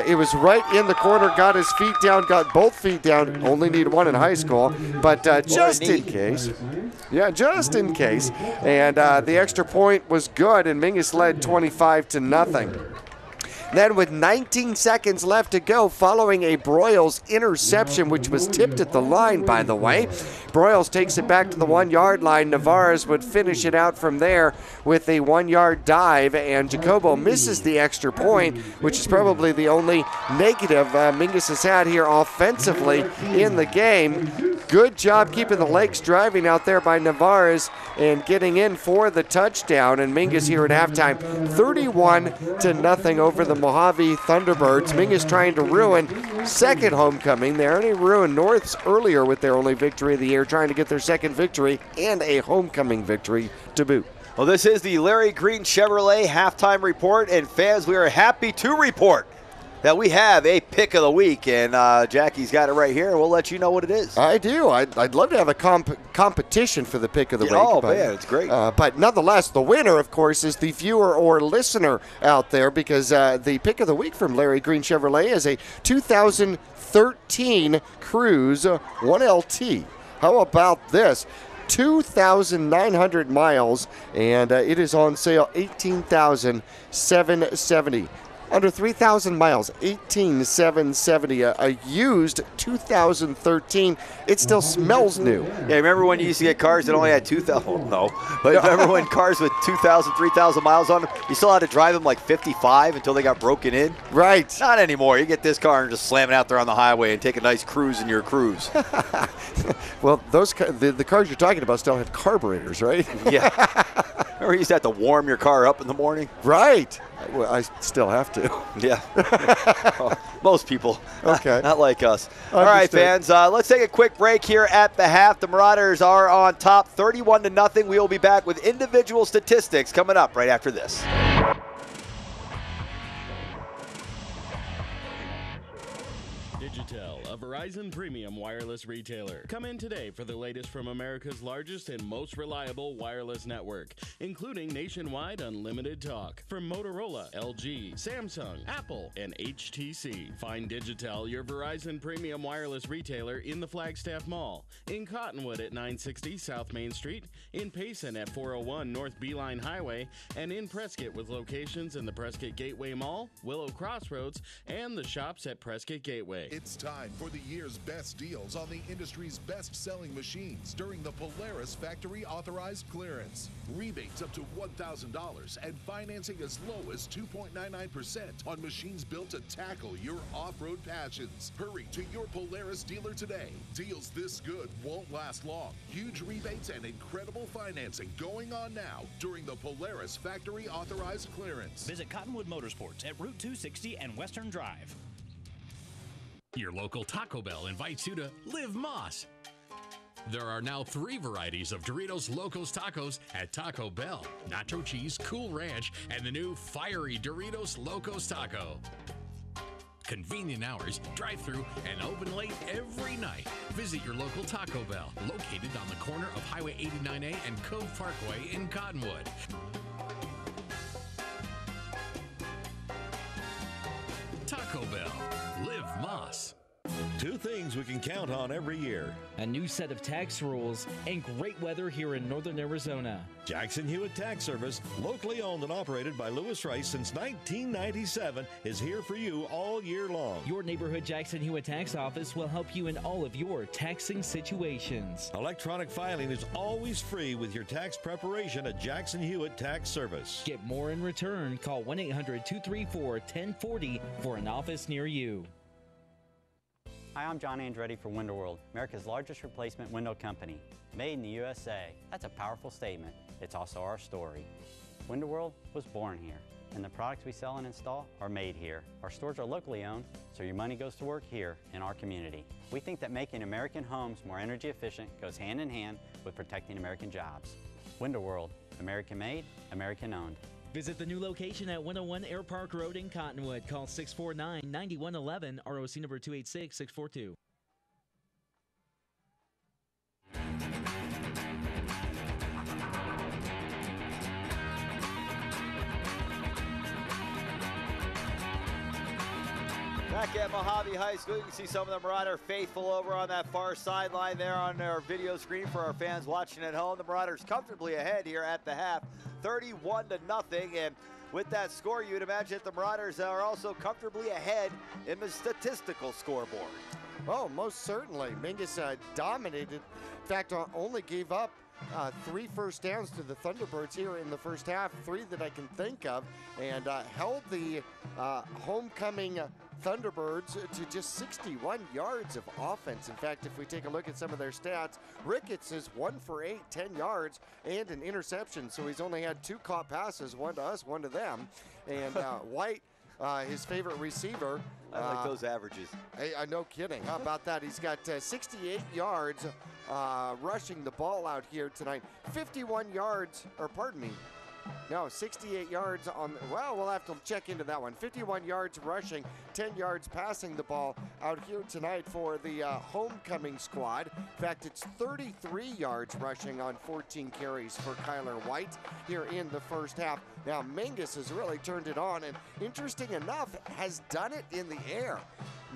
it was right in the corner, got his feet down, got both feet down. Only need one in high school, but just in case. Yeah, just in case. And the extra point was good, and Mingus led 25-0. Then with 19 seconds left to go, following a Broyles interception, which was tipped at the line, by the way, Broyles takes it back to the 1-yard line. Navarez would finish it out from there with a 1-yard dive, and Jacobo misses the extra point, which is probably the only negative Mingus has had here offensively in the game. Good job keeping the legs driving out there by Navarez and getting in for the touchdown. And Mingus here at halftime, 31-0 over the Mohave Thunderbirds. Mingus trying to ruin second homecoming there, and he ruined North's earlier with their only victory of the year, trying to get their second victory and a homecoming victory to boot. Well, this is the Larry Green Chevrolet halftime report, and fans, we are happy to report that we have a pick of the week, and Jackie's got it right here. We'll let you know what it is. I do. I'd love to have a competition for the pick of the week. Oh, man, it's great. But nonetheless, the winner, of course, is the viewer or listener out there, because the pick of the week from Larry Green Chevrolet is a 2013 Cruze 1LT. How about this? 2,900 miles, and it is on sale $18,770. Under 3,000 miles, $18,770. A used 2013. It still smells new. Yeah, remember when you used to get cars that only had 2,000? Oh, no. But remember when cars with 2,000, 3,000 miles on them, you still had to drive them like 55 until they got broken in? Right. Not anymore. You get this car and just slam it out there on the highway and take a nice cruise in your cruise. Well, the cars you're talking about still had carburetors, right? Yeah. Remember you used to have to warm your car up in the morning? Right. Well, I still have to. Yeah. Well, most people. Okay. Not like us. Understood. All right, fans. Let's take a quick break here at the half. The Marauders are on top 31-0. We will be back with individual statistics coming up right after this. Digitel, a Verizon premium wireless retailer. Come in today for the latest from America's largest and most reliable wireless network, including nationwide unlimited talk from Motorola, LG, Samsung, Apple, and HTC. Find Digitel, your Verizon premium wireless retailer, in the Flagstaff Mall, in Cottonwood at 960 South Main Street, in Payson at 401 North Beeline Highway, and in Prescott with locations in the Prescott Gateway Mall, Willow Crossroads, and the shops at Prescott Gateway. It's time for the year's best deals on the industry's best-selling machines during the Polaris Factory Authorized Clearance. Rebates up to $1,000 and financing as low as 2.99% on machines built to tackle your off-road passions. Hurry to your Polaris dealer today. Deals this good won't last long. Huge rebates and incredible financing going on now during the Polaris Factory Authorized Clearance. Visit Cottonwood Motorsports at Route 260 and Western Drive. Your local Taco Bell invites you to Live Moss. There are now 3 varieties of Doritos Locos Tacos at Taco Bell: Nacho Cheese, Cool Ranch, and the new Fiery Doritos Locos Taco. Convenient hours, drive-through, and open late every night. Visit your local Taco Bell, located on the corner of Highway 89A and Cove Parkway in Cottonwood. Taco Bell. Live Moss. 2 things we can count on every year: a new set of tax rules and great weather here in northern Arizona. Jackson Hewitt Tax Service, locally owned and operated by Lewis Rice since 1997, is here for you all year long. Your neighborhood Jackson Hewitt Tax Office will help you in all of your taxing situations. Electronic filing is always free with your tax preparation at Jackson Hewitt Tax Service. Get more in return. Call 1-800-234-1040 for an office near you. Hi, I'm John Andretti for Window World, America's largest replacement window company. Made in the USA. That's a powerful statement. It's also our story. Window World was born here, and the products we sell and install are made here. Our stores are locally owned, so your money goes to work here in our community. We think that making American homes more energy efficient goes hand in hand with protecting American jobs. Window World, American made, American owned. Visit the new location at 101 Air Park Road in Cottonwood. Call 649-9111, ROC number 286642. Back at Mohave High School, you can see some of the Marauder faithful over on that far sideline there on our video screen for our fans watching at home. The Marauders comfortably ahead here at the half, 31-0. And with that score, you'd imagine that the Marauders are also comfortably ahead in the statistical scoreboard. Oh, most certainly. Mingus dominated. In fact, only gave up 3 first downs to the Thunderbirds here in the first half, 3 that I can think of, and held the homecoming Thunderbirds to just 61 yards of offense. In fact, if we take a look at some of their stats, Ricketts is 1 for 8, 10 yards, and an interception. So he's only had 2 caught passes, 1 to us, 1 to them. And White, his favorite receiver. I like those averages. No kidding. How about that? He's got 68 yards rushing the ball out here tonight. 51 yards, or pardon me, no, 68 yards on, well, we'll have to check into that one. 51 yards rushing, 10 yards passing the ball out here tonight for the homecoming squad. In fact, it's 33 yards rushing on 14 carries for Kyler White here in the first half. Now, Mingus has really turned it on, and interesting enough, has done it in the air.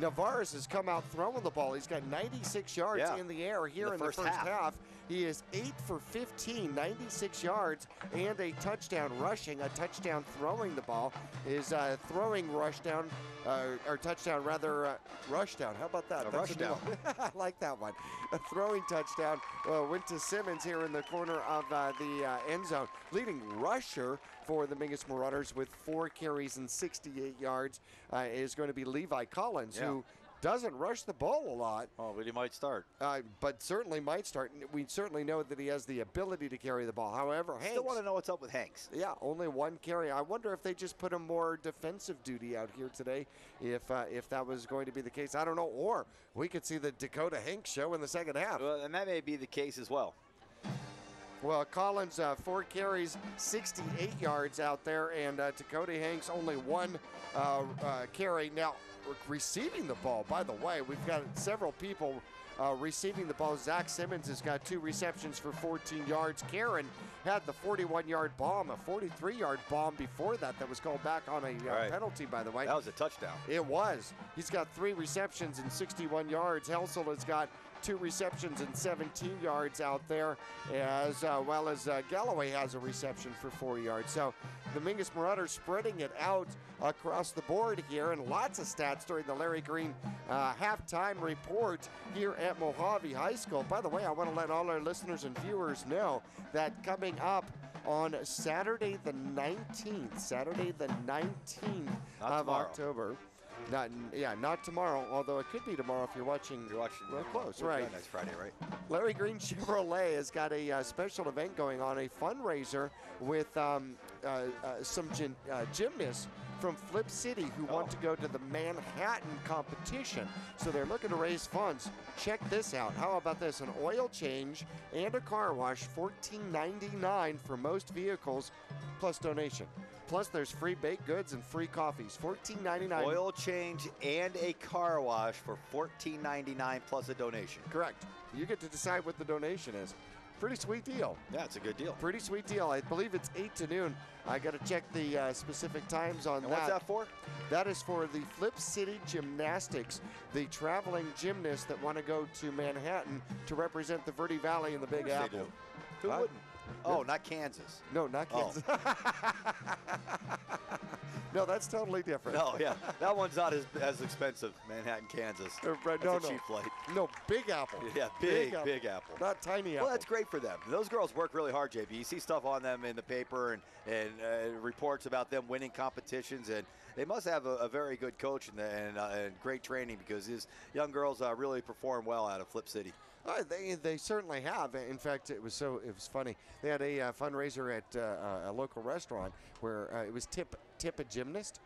Navarez has come out throwing the ball. He's got 96 yards in the air here in the first half. He is 8 for 15, 96 yards, and a touchdown rushing, a touchdown throwing the ball. His throwing rushdown, or touchdown rather, rushdown. How about that? A rushdown. I like that one. A throwing touchdown went to Simmons here in the corner of the end zone. Leading rusher for the Mingus Marauders with 4 carries and 68 yards is going to be Levi Collins, who doesn't rush the ball a lot. Oh, but he might start. But certainly might start. We certainly know that he has the ability to carry the ball. However, Hanks... Still want to know what's up with Hanks. Yeah, only 1 carry. I wonder if they just put him more defensive duty out here today, if that was going to be the case. I don't know. Or we could see the Dakota Hanks show in the second half. Well, and that may be the case as well. Well, Collins, 4 carries, 68 yards out there, and Dakota Hanks only 1 carry. Now, receiving the ball, by the way, we've got several people receiving the ball. Zach Simmons has got 2 receptions for 14 yards. Karen had the 41-yard bomb, a 43-yard bomb before that was called back on a penalty, by the way. That was a touchdown. It was. He's got 3 receptions and 61 yards. Helsel has got 2 receptions and 17 yards out there, as well as Galloway has a reception for 4 yards. So the Mingus Marauders spreading it out across the board here, and lots of stats during the Larry Green halftime report here at Mohave High School. By the way, I want to let all our listeners and viewers know that coming up on Saturday the 19th of October. Not tomorrow, although it could be tomorrow if you're watching real close. Right. Next Friday, right? Larry Green Chevrolet has got a special event going on, a fundraiser with some gymnasts from Flip City who want to go to the Manhattan competition. So they're looking to raise funds. Check this out. How about this? An oil change and a car wash, $14.99 for most vehicles, plus donation. Plus, there's free baked goods and free coffees. $14.99. Oil change and a car wash for $14.99 plus a donation. Correct. You get to decide what the donation is. Pretty sweet deal. Yeah, it's a good deal. Pretty sweet deal. I believe it's 8 to noon. I got to check the specific times on and that. What's that for? That is for the Flip City Gymnastics, the traveling gymnasts that want to go to Manhattan to represent the Verde Valley and the Big Apple. They do. Who wouldn't? Oh, not Kansas. No, not Kansas. No, that's totally different. No, yeah. That one's not as expensive, Manhattan, Kansas. That's a cheap flight. No, Big Apple. Yeah, Big Apple. Not Tiny Apple. Well, that's great for them. Those girls work really hard, JB. You see stuff on them in the paper and reports about them winning competitions, and they must have a very good coach and great training, because these young girls really perform well out of Flip City. They certainly have. In fact, it was funny. They had a fundraiser at a local restaurant where it was tip a gymnast,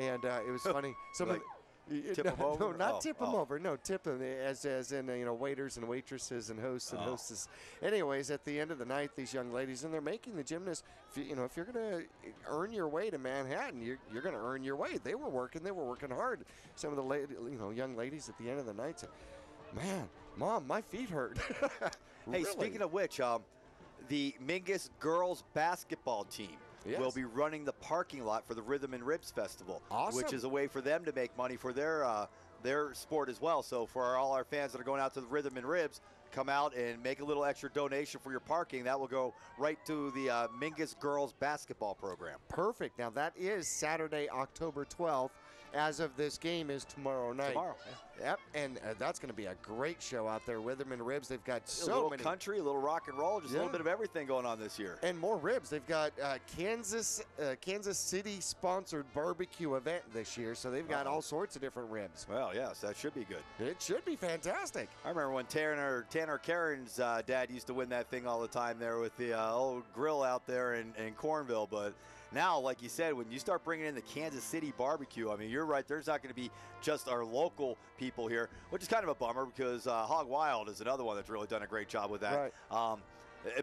and it was funny. Tip them over? No, not tip them over. No, tip them as in waiters and waitresses and hosts and hostesses. Anyways, at the end of the night, these young ladies, and they're making the gymnasts. If you're going to earn your way to Manhattan, you're going to earn your way. They were working hard. Some of the young ladies at the end of the night said, "Man, Mom, my feet hurt." Hey, speaking of which, the Mingus girls basketball team will be running the parking lot for the Rhythm and Ribs Festival, which is a way for them to make money for their sport as well. So for all our fans that are going out to the Rhythm and Ribs, come out and make a little extra donation for your parking. That will go right to the Mingus girls basketball program. Perfect. Now, that is Saturday, October 12th. As of this game is tomorrow night. Yep, and that's going to be a great show out there. Rhythm and Ribs, they've got so many. A little country, a little rock and roll, just a little bit of everything going on this year. And more ribs. They've got Kansas City-sponsored barbecue event this year, so they've got all sorts of different ribs. Well, yes, that should be good. It should be fantastic. I remember when Tanner Karen's dad used to win that thing all the time there with the old grill out there in Cornville, but now, like you said, when you start bringing in the Kansas City barbecue, I mean, you're right, there's not going to be just our local people here, which is kind of a bummer, because Hog Wild is another one that's really done a great job with that. Right.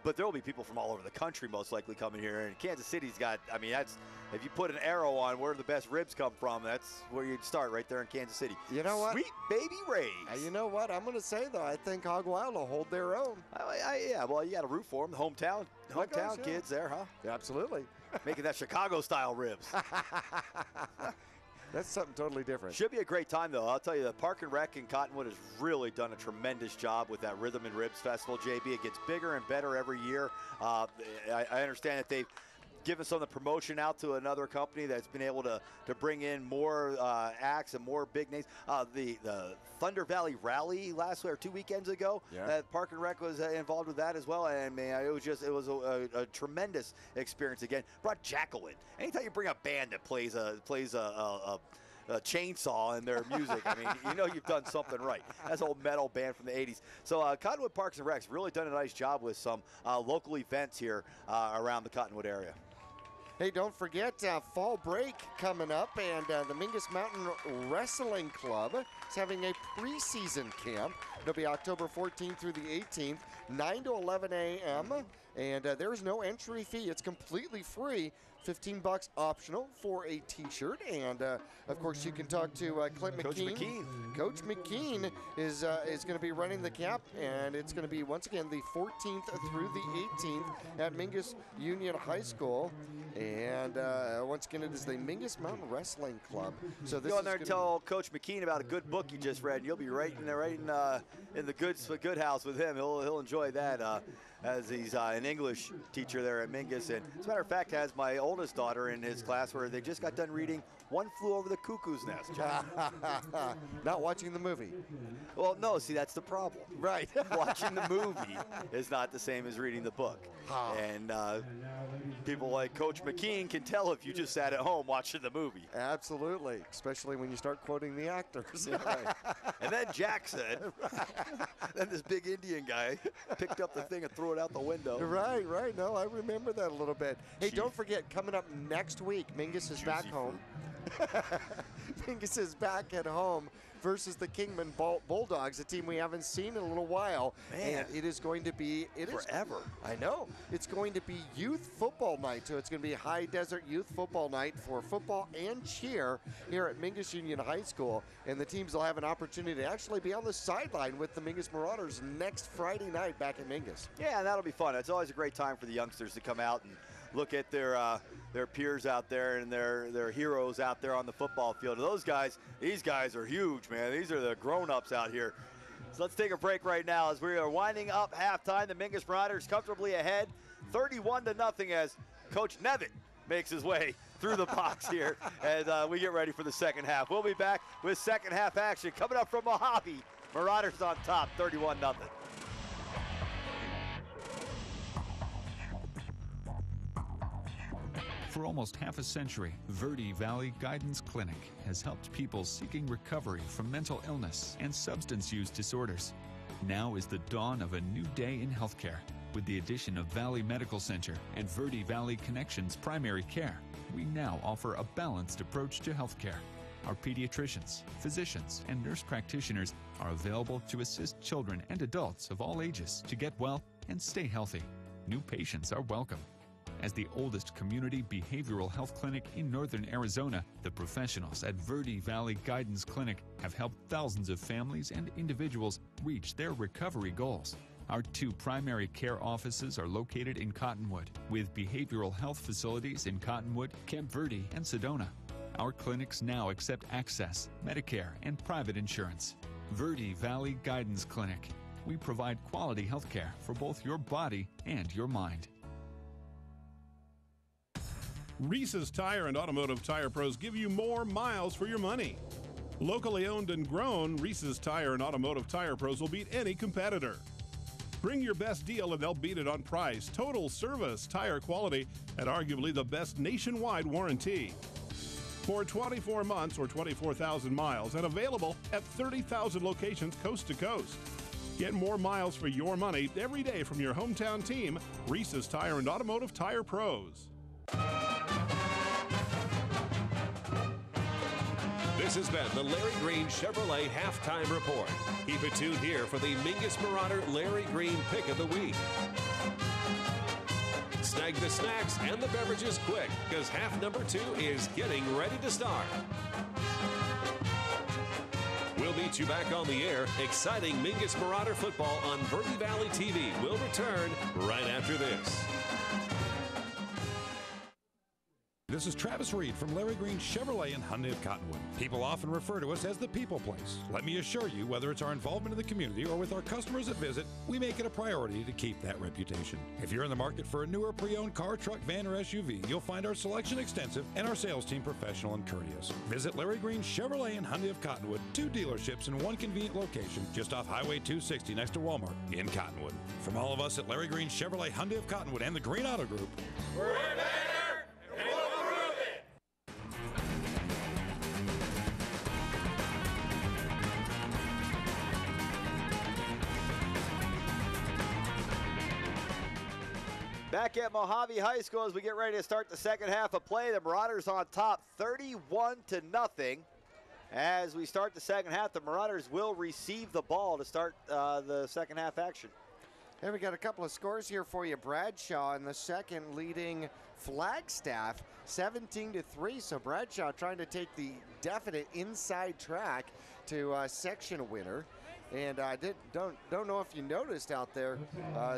But there will be people from all over the country most likely coming here, and Kansas City's got, I mean, that's, if you put an arrow on where the best ribs come from, that's where you'd start, right there in Kansas City. You know what? Sweet Baby Ray's. You know what? I'm going to say, though, I think Hog Wild will hold their own. Yeah, well, you got to root for them. The hometown kids there, huh? Absolutely. making that Chicago-style ribs. That's something totally different. Should be a great time, though. I'll tell you, the Park and Rec in Cottonwood has really done a tremendous job with that Rhythm and Ribs Festival, JB. It gets bigger and better every year. I understand that they've given some of the promotion out to another company that's been able to bring in more acts and more big names. The Thunder Valley Rally last week or 2 weekends ago, Park and Rec was involved with that as well. And man, it was a tremendous experience again. Brought Jacqueline. Anytime you bring a band that plays a chainsaw in their music, I mean, you know you've done something right. That's an old metal band from the 80s. So Cottonwood Parks and Rec's really done a nice job with some local events here around the Cottonwood area. Hey, don't forget fall break coming up, and the Mingus Mountain Wrestling Club is having a preseason camp. It'll be October 14th through the 18th, 9 to 11 a.m., and there's no entry fee. It's completely free, $15 optional for a T-shirt, and of course you can talk to Clint McKean. Coach McKean is going to be running the camp, and it's going to be once again the 14th through the 18th at Mingus Union High School. And once again, it is the Mingus Mountain Wrestling Club. So this go in there and tell Coach McKean about a good book you just read, and you'll be right in the good house with him. He'll enjoy that as he's an English teacher there at Mingus. And as a matter of fact, has my oldest daughter in his class where they just got done reading One Flew Over the Cuckoo's Nest. Not watching the movie. Well, no, see, that's the problem. Right. Watching the movie is not the same as reading the book. And people like Coach McKean can tell if you just sat at home watching the movie. Absolutely, especially when you start quoting the actors. Right. And then Jack said, then this big Indian guy picked up the thing and threw it out the window. Right. No, I remember that a little bit. Hey, don't forget, coming up next week, Mingus is back home. Mingus is back at home versus the Kingman Bulldogs, a team we haven't seen in a little while. Man, and it is going to be forever. I know. It's going to be youth football night, so it's going to be High Desert Youth Football Night for football and cheer here at Mingus Union High School. And the teams will have an opportunity to actually be on the sideline with the Mingus Marauders next Friday night back at Mingus. Yeah, and that'll be fun. It's always a great time for the youngsters to come out and look at their peers out there and their heroes out there on the football field. And these guys are huge, man. These are the grown-ups out here. So let's take a break right now as we are winding up halftime. The Mingus Marauders comfortably ahead, 31-0, as Coach Nevitt makes his way through the box here as we get ready for the second half. We'll be back with second half action coming up from Mohave. Marauders on top, 31-0. For almost half a century, Verde Valley Guidance Clinic has helped people seeking recovery from mental illness and substance use disorders. Now is the dawn of a new day in healthcare. With the addition of Valley Medical Center and Verde Valley Connections Primary Care, we now offer a balanced approach to healthcare. Our pediatricians, physicians, and nurse practitioners are available to assist children and adults of all ages to get well and stay healthy. New patients are welcome. As the oldest community behavioral health clinic in northern Arizona, the professionals at Verde Valley Guidance Clinic have helped thousands of families and individuals reach their recovery goals. Our 2 primary care offices are located in Cottonwood, with behavioral health facilities in Cottonwood, Camp Verde, and Sedona. Our clinics now accept Access, Medicare, and private insurance. Verde Valley Guidance Clinic. We provide quality health care for both your body and your mind. Reese's Tire and Automotive Tire Pros give you more miles for your money. Locally owned and grown, Reese's Tire and Automotive Tire Pros will beat any competitor. Bring your best deal and they'll beat it on price, total service, tire quality, and arguably the best nationwide warranty. For 24 months or 24,000 miles and available at 30,000 locations coast to coast. Get more miles for your money every day from your hometown team, Reese's Tire and Automotive Tire Pros. This has been the Larry Green Chevrolet Halftime Report. Keep it tuned here for the Mingus Marauder Larry Green Pick of the Week. Snag the snacks and the beverages quick, because half number 2 is getting ready to start. We'll meet you back on the air. Exciting Mingus Marauder football on Verde Valley TV will return right after this. this is Travis Reed from Larry Green Chevrolet and Hyundai of Cottonwood. People often refer to us as the people place. Let me assure you, whether it's our involvement in the community or with our customers that visit, we make it a priority to keep that reputation. If you're in the market for a newer pre-owned car, truck, van, or SUV, you'll find our selection extensive and our sales team professional and courteous. Visit Larry Green Chevrolet and Hyundai of Cottonwood, 2 dealerships in 1 convenient location just off Highway 260 next to Walmart in Cottonwood. From all of us at Larry Green Chevrolet, Hyundai of Cottonwood, and the Green Auto Group, we're better, and we'll prove it. Back at Mohave High School as we get ready to start the second half of play. The Marauders on top 31-0. As we start the second half, the Marauders will receive the ball to start the second half action. And we got a couple of scores here for you. Bradshaw in the second leading Flagstaff 17-3. So Bradshaw trying to take the definite inside track to section winner. And I don't know if you noticed out there,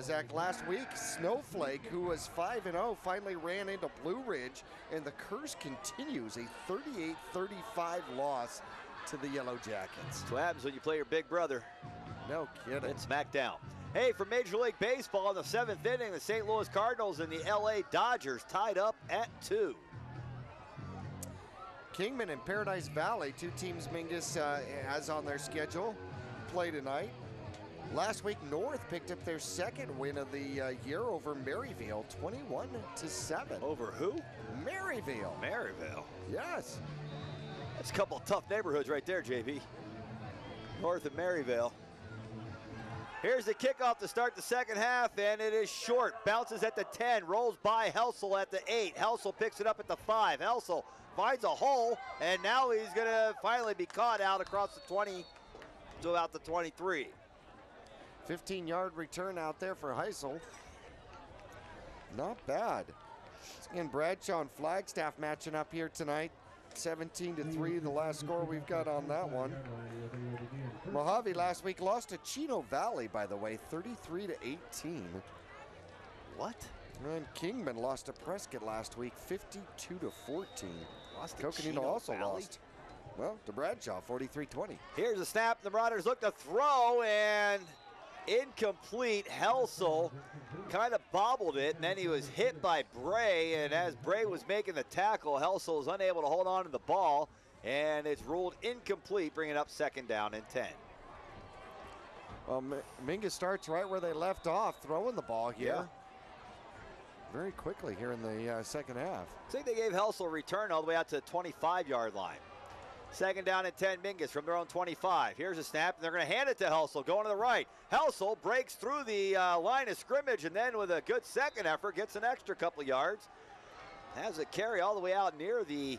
Zach, last week, Snowflake, who was 5-0, finally ran into Blue Ridge, and the curse continues, a 38-35 loss to the Yellow Jackets. That's what happens when you play your big brother. No kidding. It's smackdown. Hey, for Major League Baseball in the 7th inning, the St. Louis Cardinals and the LA Dodgers tied up at 2. Kingman and Paradise Valley, 2 teams Mingus has on their schedule, play tonight. Last week, North picked up their second win of the year over Maryville, 21-7. Over who? Maryville. Maryville. Yes. That's a couple of tough neighborhoods right there, JV. North of Maryville. Here's the kickoff to start the second half, and it is short. Bounces at the 10, rolls by Helsel at the 8. Helsel picks it up at the 5. Helsel finds a hole, and now he's going to finally be caught out across the 20 to about the 23. 15-yard return out there for Heisel. Not bad. Again, Bradshaw and Flagstaff matching up here tonight. 17-3, the last score we've got on that one. Mohave last week lost to Chino Valley, by the way, 33-18. What? And Kingman lost to Prescott last week, 52-14. Lost to Coconino Chino also Valley? lost. Well, to Bradshaw, 43-20. Here's a snap. The Marauders look to throw, and incomplete. Helsel kind of bobbled it, and then he was hit by Bray, and as Bray was making the tackle, Helsel was unable to hold on to the ball, and it's ruled incomplete, bringing up second down and 10. Well, Mingus starts right where they left off, throwing the ball here. Yeah. Very quickly here in the second half. I think they gave Helsel a return all the way out to the 25-yard line. Second down and 10, Mingus from their own 25. Here's a snap, and they're going to hand it to Helsel, going to the right. Helsel breaks through the line of scrimmage, and then with a good second effort, gets an extra couple of yards. Has a carry all the way out near the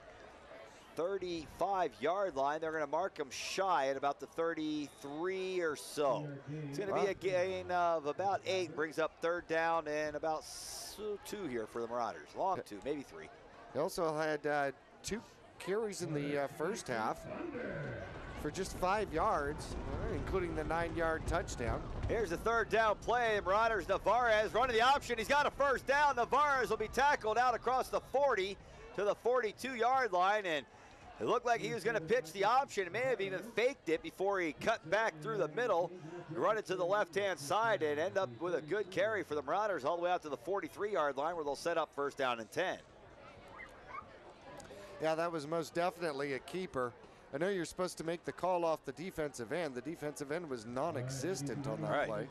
35-yard line. They're going to mark him shy at about the 33 or so. It's going to be a gain of about 8, brings up third down and about 2 here for the Marauders. Long 2, maybe 3. They also had 2 carries in the first half for just 5 yards, including the 9-yard touchdown. Here's the third down play. Marauders, Navarez running the option. He's got a first down. Navarez will be tackled out across the 40 to the 42-yard line, and it looked like he was going to pitch the option. He may have even faked it before he cut back through the middle, run it to the left-hand side, and end up with a good carry for the Marauders all the way out to the 43-yard line where they'll set up first down and 10. Yeah, that was most definitely a keeper. I know you're supposed to make the call off the defensive end. The defensive end was non-existent on that play.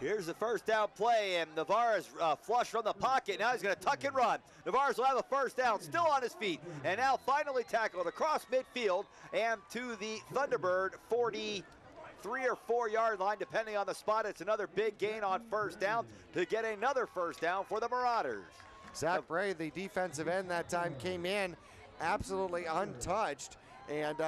Here's the first down play, and Navarez flush from the pocket. Now he's going to tuck and run. Navarez will have a first down, still on his feet, and now finally tackled across midfield and to the Thunderbird 43 or 4 yard line, depending on the spot. It's another big gain on first down to get another first down for the Marauders. Zach Bray, the defensive end that time, came in absolutely untouched and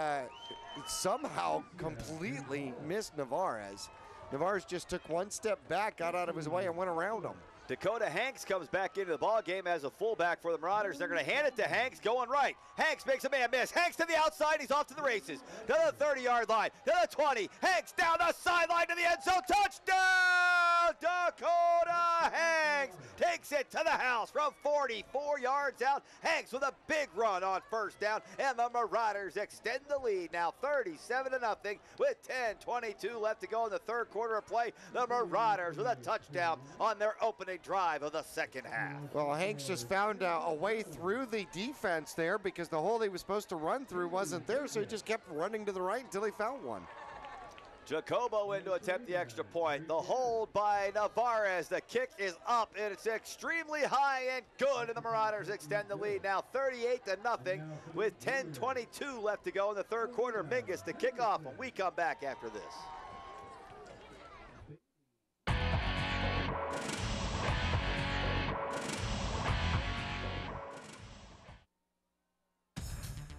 somehow completely missed Navarez. Navarez just took one step back, got out of his way, and went around him. Dakota Hanks comes back into the ballgame as a fullback for the Marauders. They're going to hand it to Hanks, going right. Hanks makes a man miss. Hanks to the outside. He's off to the races. To the 30-yard line. To the 20. Hanks down the sideline to the end zone. Touchdown! touchdown, Dakota Hanks takes it to the house from 44 yards out. Hanks with a big run on first down, and the Marauders extend the lead now 37-0 with 10:22 left to go in the third quarter of play. The Marauders with a touchdown on their opening drive of the second half. Well, Hanks just found a way through the defense there because the hole he was supposed to run through wasn't there, so he just kept running to the right until he found one. Jacobo in to attempt the extra point. The hold by Navarez. The kick is up, and it's extremely high and good, and the Marauders extend the lead now 38-0 with 10:22 left to go in the third quarter. Mingus to kick off when we come back after this.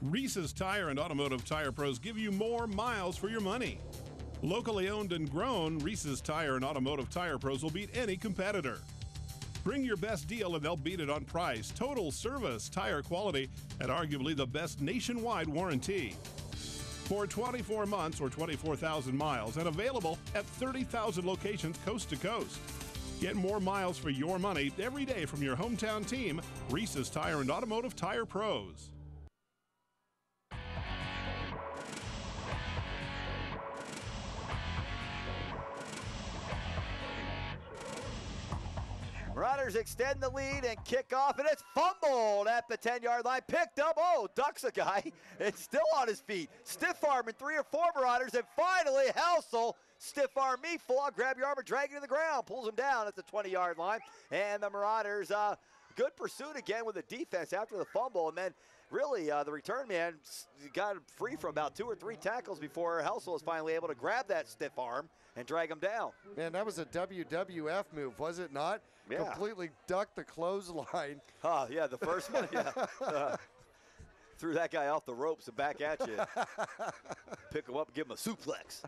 Reese's Tire and Automotive Tire Pros give you more miles for your money. Locally owned and grown, Reese's Tire and Automotive Tire Pros will beat any competitor. Bring your best deal and they'll beat it on price, total service, tire quality, and arguably the best nationwide warranty. For 24 months or 24,000 miles and available at 30,000 locations coast to coast. Get more miles for your money every day from your hometown team, Reese's Tire and Automotive Tire Pros. Marauders extend the lead and kick off, and it's fumbled at the 10-yard line. Picked up, ducks a guy. It's still on his feet. Stiff arming 3 or 4 Marauders, and finally Helsel, stiff arm me, full out, grab your arm and drag it to the ground. Pulls him down at the 20-yard line, and the Marauders, good pursuit again with the defense after the fumble, and then really the return man got free from about 2 or 3 tackles before Helsel was finally able to grab that stiff arm and drag him down. Man, that was a WWF move, was it not? Yeah. Completely ducked the clothesline. Oh, yeah, the first one, yeah. Threw that guy off the ropes and back at you. Pick him up and give him a suplex.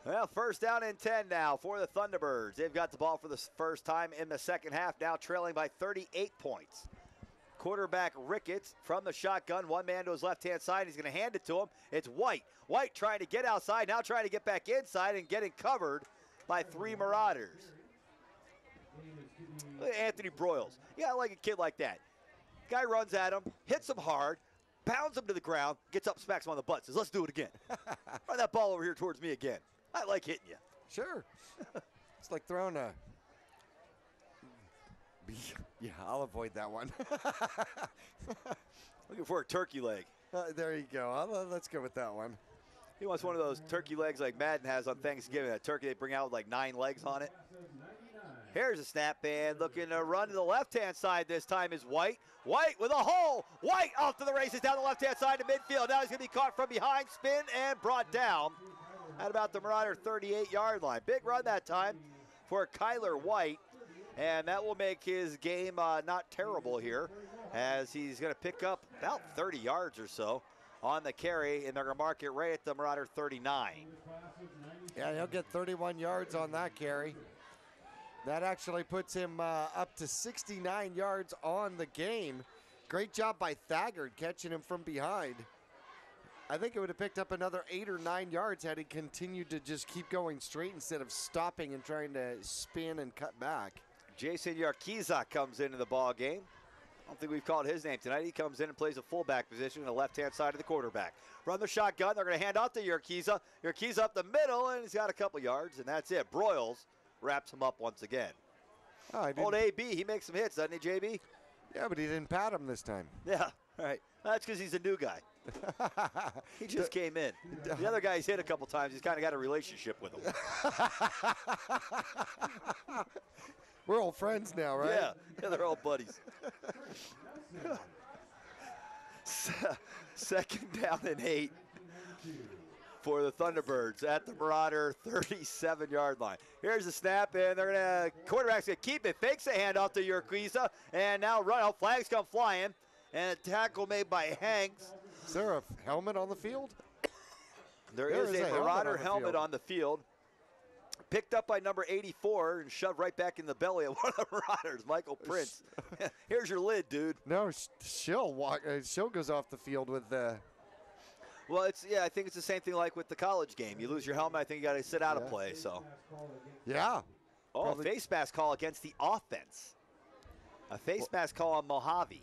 Well, first down and 10 now for the Thunderbirds. They've got the ball for the first time in the second half, now trailing by 38 points. Quarterback Ricketts from the shotgun, one man to his left-hand side. He's going to hand it to him. It's White. White trying to get outside, now trying to get back inside and getting covered by 3 Marauders. Look at Anthony Broyles. Yeah, I like a kid like that. Guy runs at him, hits him hard, pounds him to the ground, gets up, smacks him on the butt, says, let's do it again. Run that ball over here towards me again. I like hitting you. Sure. It's like throwing a... Yeah, I'll avoid that one. Looking for a turkey leg. There you go. Let's go with that one. He wants one of those turkey legs like Madden has on Thanksgiving. That turkey they bring out with like 9 legs on it. Here's a snap, and looking to run to the left-hand side this time is White. White with a hole. White off to the races down the left-hand side to midfield. Now he's going to be caught from behind, spin, and brought down at about the Marauder 38-yard line. Big run that time for Kyler White. And that will make his game not terrible here, as he's going to pick up about 30 yards or so on the carry, and they're going to mark it right at the Marauder 39. Yeah, he'll get 31 yards on that carry. That actually puts him up to 69 yards on the game. Great job by Thagard catching him from behind. I think it would have picked up another 8 or 9 yards had he continued to just keep going straight instead of stopping and trying to spin and cut back. Jason Yarkiza comes into the ball game. I don't think we've called his name tonight. He comes in and plays a fullback position on the left-hand side of the quarterback. Run the shotgun. They're going to hand off to Yarkiza. Yarkiza up the middle, and he's got a couple yards, and that's it. Broyles wraps him up once again. Old AB, he makes some hits, doesn't he, JB? Yeah, but he didn't pat him this time. Yeah, right. That's because he's a new guy. He just came in. The other guy's hit a couple times. He's kind of got a relationship with him. We're old friends now, right? Yeah, they're all buddies. Second down and 8 for the Thunderbirds at the Marauder 37-yard line. Here's the snap, and they're going to, quarterback's going to keep it. Fakes a handoff to Urquiza, and now run out. Flags come flying, and a tackle made by Hanks. Is there a helmet on the field? There is a Marauder helmet on the field. Picked up by number 84 and shoved right back in the belly of one of the Marauders, Michael Prince. Here's your lid, dude. No, Schill goes off the field with the... Well, I think it's the same thing like with the college game. You lose your helmet, I think you got to sit out of play. So. Yeah. Oh, face mask call against the offense. A face mask call on Mohave.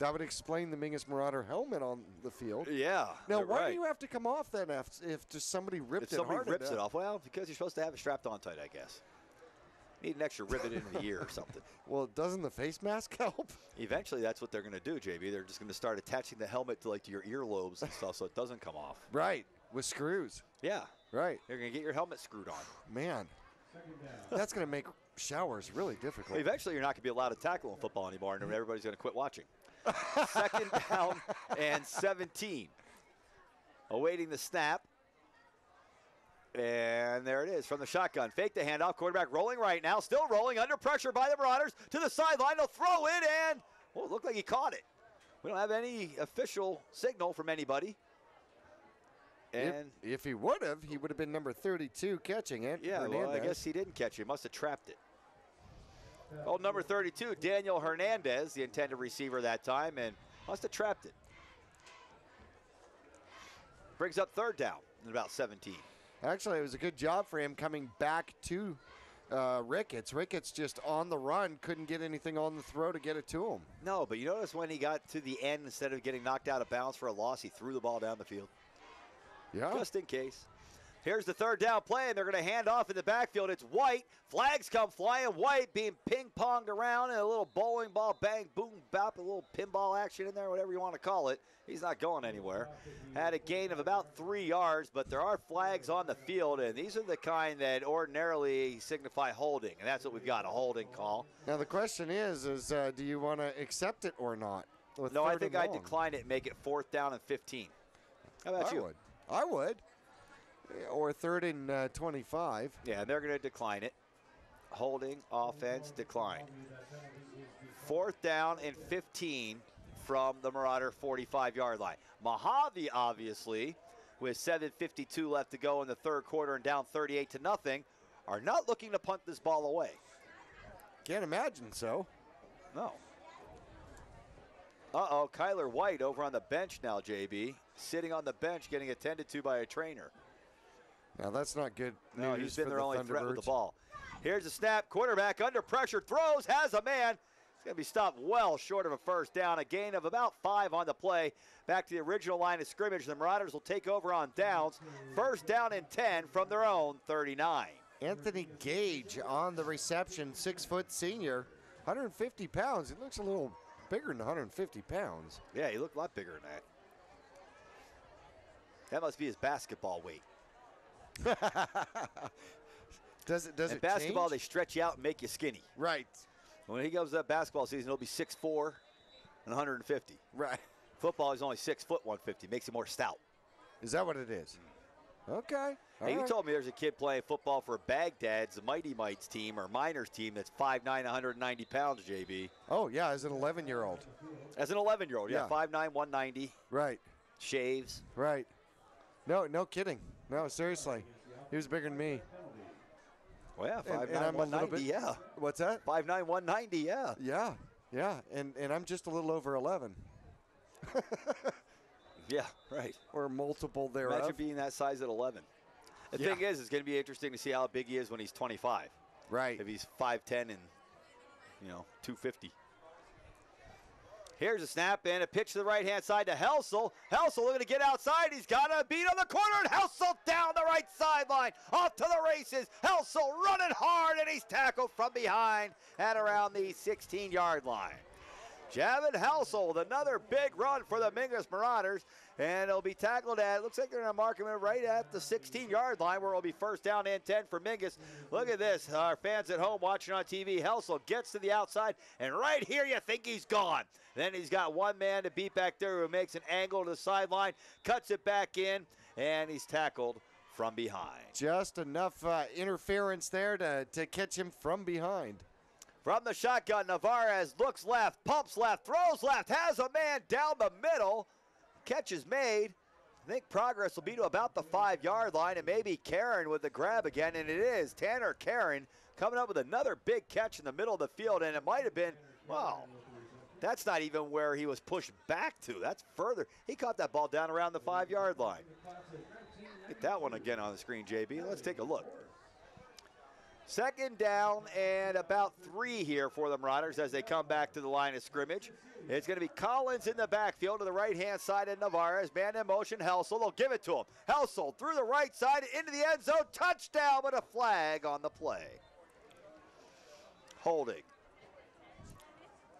That would explain the Mingus Marauder helmet on the field. Yeah. Now, why do you have to come off then if just somebody rips it hard enough? If somebody rips it off, well, because you're supposed to have it strapped on tight, I guess. Need an extra rivet into the ear or something. Well, doesn't the face mask help? Eventually, that's what they're going to do, JB. They're just going to start attaching the helmet to your earlobes and stuff so it doesn't come off. Right, with screws. Yeah. Right. They're going to get your helmet screwed on. Man, that's going to make showers really difficult. Well, eventually, you're not going to be allowed to tackle in football anymore, and everybody's going to quit watching. 2nd down and 17. Awaiting the snap. And there it is from the shotgun. Fake the handoff. Quarterback rolling right now. Still rolling under pressure by the Marauders to the sideline. They'll throw it, and it looked like he caught it. We don't have any official signal from anybody. And if he would have been number 32 catching it. Yeah, well, I guess he didn't catch it. He must have trapped it. Old number 32, Daniel Hernandez, the intended receiver that time, and must have trapped it. Brings up 3rd down in about 17. Actually, it was a good job for him coming back to Ricketts. Ricketts just on the run, couldn't get anything on the throw to get it to him. No, but you notice when he got to the end, instead of getting knocked out of bounds for a loss, he threw the ball down the field. Yeah. Just in case. Here's the 3rd down play, and they're going to hand off in the backfield. It's White. Flags come flying. White being ping-ponged around, and a little bowling ball, bang, boom, bop, a little pinball action in there, whatever you want to call it. He's not going anywhere. Had a gain of about 3 yards, but there are flags on the field, and these are the kind that ordinarily signify holding, and that's what we've got, a holding call. Now the question is do you want to accept it or not? No, I think I'd decline it and make it 4th down and 15. How about you? I would. Or 3rd and 25. Yeah, and they're going to decline it. Holding, offense, decline. 4th down and 15 from the Marauder 45-yard line. Mohave, obviously, with 7:52 left to go in the 3rd quarter and down 38-0, are not looking to punt this ball away. Can't imagine so. No. Uh-oh, Kyler White over on the bench now, JB. Sitting on the bench getting attended to by a trainer. Now, that's not good news. No, he's been their only threat with the Thunderbirds. ball. Here's a snap. Quarterback under pressure. Throws. Has a man. It's going to be stopped well short of a 1st down. A gain of about 5 on the play. Back to the original line of scrimmage. The Marauders will take over on downs. 1st down and 10 from their own 39. Anthony Gage on the reception. 6-foot senior. 150 pounds. He looks a little bigger than 150 pounds. Yeah, he looked a lot bigger than that. That must be his basketball weight. Does it basketball, change? they stretch you out and make you skinny. Right. When he goes to that basketball season, he'll be 6'4" and 150. Right. Football, he's only 6 foot 150. Makes him more stout. Is that what it is? Okay. Hey, you told me there's a kid playing football for Baghdad's, the Mighty Mites team or Miners team that's 5'9", 190 pounds, JB. Oh, yeah, as an 11-year-old. As an 11-year-old, yeah. 5'9", 190. Right. Shaves. Right. No kidding. No, seriously. He was bigger than me. Well, yeah, 5'9", and I'm 190, yeah. What's that? 5'9", 190, yeah. Yeah, and I'm just a little over 11. Yeah, right. Or multiple thereof. Imagine being that size at 11. The thing is, it's going to be interesting to see how big he is when he's 25. Right. If he's 5'10" and, 250. Here's a snap and a pitch to the right-hand side to Helsel. Helsel looking to get outside. He's got a beat on the corner, and Helsel down the right sideline. Off to the races. Helsel running hard, and he's tackled from behind at around the 16-yard line. Javin Helsel with another big run for the Mingus Marauders, and it'll be tackled at, looks like they're going to mark him right at the 16-yard line where it'll be 1st down and 10 for Mingus. Look at this. Our fans at home watching on TV, Helsel gets to the outside, and right here you think he's gone. Then he's got one man to beat back there who makes an angle to the sideline, cuts it back in, and he's tackled from behind. Just enough interference there to catch him from behind. From the shotgun, Navarez looks left, pumps left, throws left, has a man down the middle. Catch is made. I think progress will be to about the 5-yard line, and maybe Karen with the grab again, and it is Tanner Karen coming up with another big catch in the middle of the field, and it might have been, well, That's not even where he was pushed back to. That's further. He caught that ball down around the 5-yard line. Get that one again on the screen, JB. Let's take a look. Second down and about 3 here for the Marauders as they come back to the line of scrimmage. It's going to be Collins in the backfield to the right-hand side of Navarez. Man in motion, Helsel. They'll give it to him. Helsel through the right side into the end zone. Touchdown, but a flag on the play. Holding.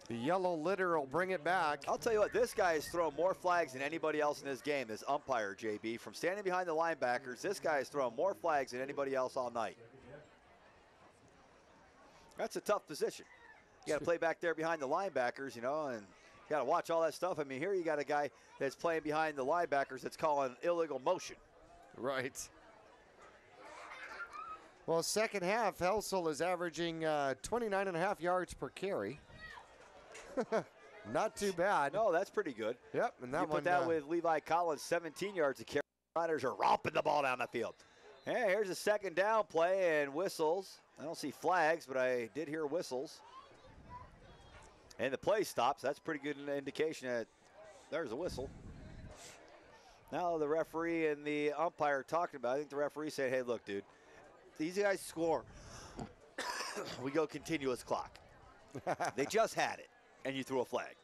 The yellow litter will bring it back. I'll tell you what, this guy has thrown more flags than anybody else in this game, this umpire, JB. From standing behind the linebackers, this guy has thrown more flags than anybody else all night. That's a tough position. You got to play back there behind the linebackers, and you got to watch all that stuff. I mean, here you got a guy that's playing behind the linebackers that's calling illegal motion. Right. Well, second half, Helsel is averaging 29.5 yards per carry. Not too bad. No, that's pretty good. Yep, and that you put one, that with Levi Collins, 17 yards a carry. Riders are romping the ball down the field. Hey, here's a second down play and whistles. I don't see flags, but I did hear whistles. And the play stops. That's pretty good indication that there's a whistle. Now the referee and the umpire talking about it. I think the referee said, hey, look, dude, these guys score. We go continuous clock. They just had it, and you threw a flag.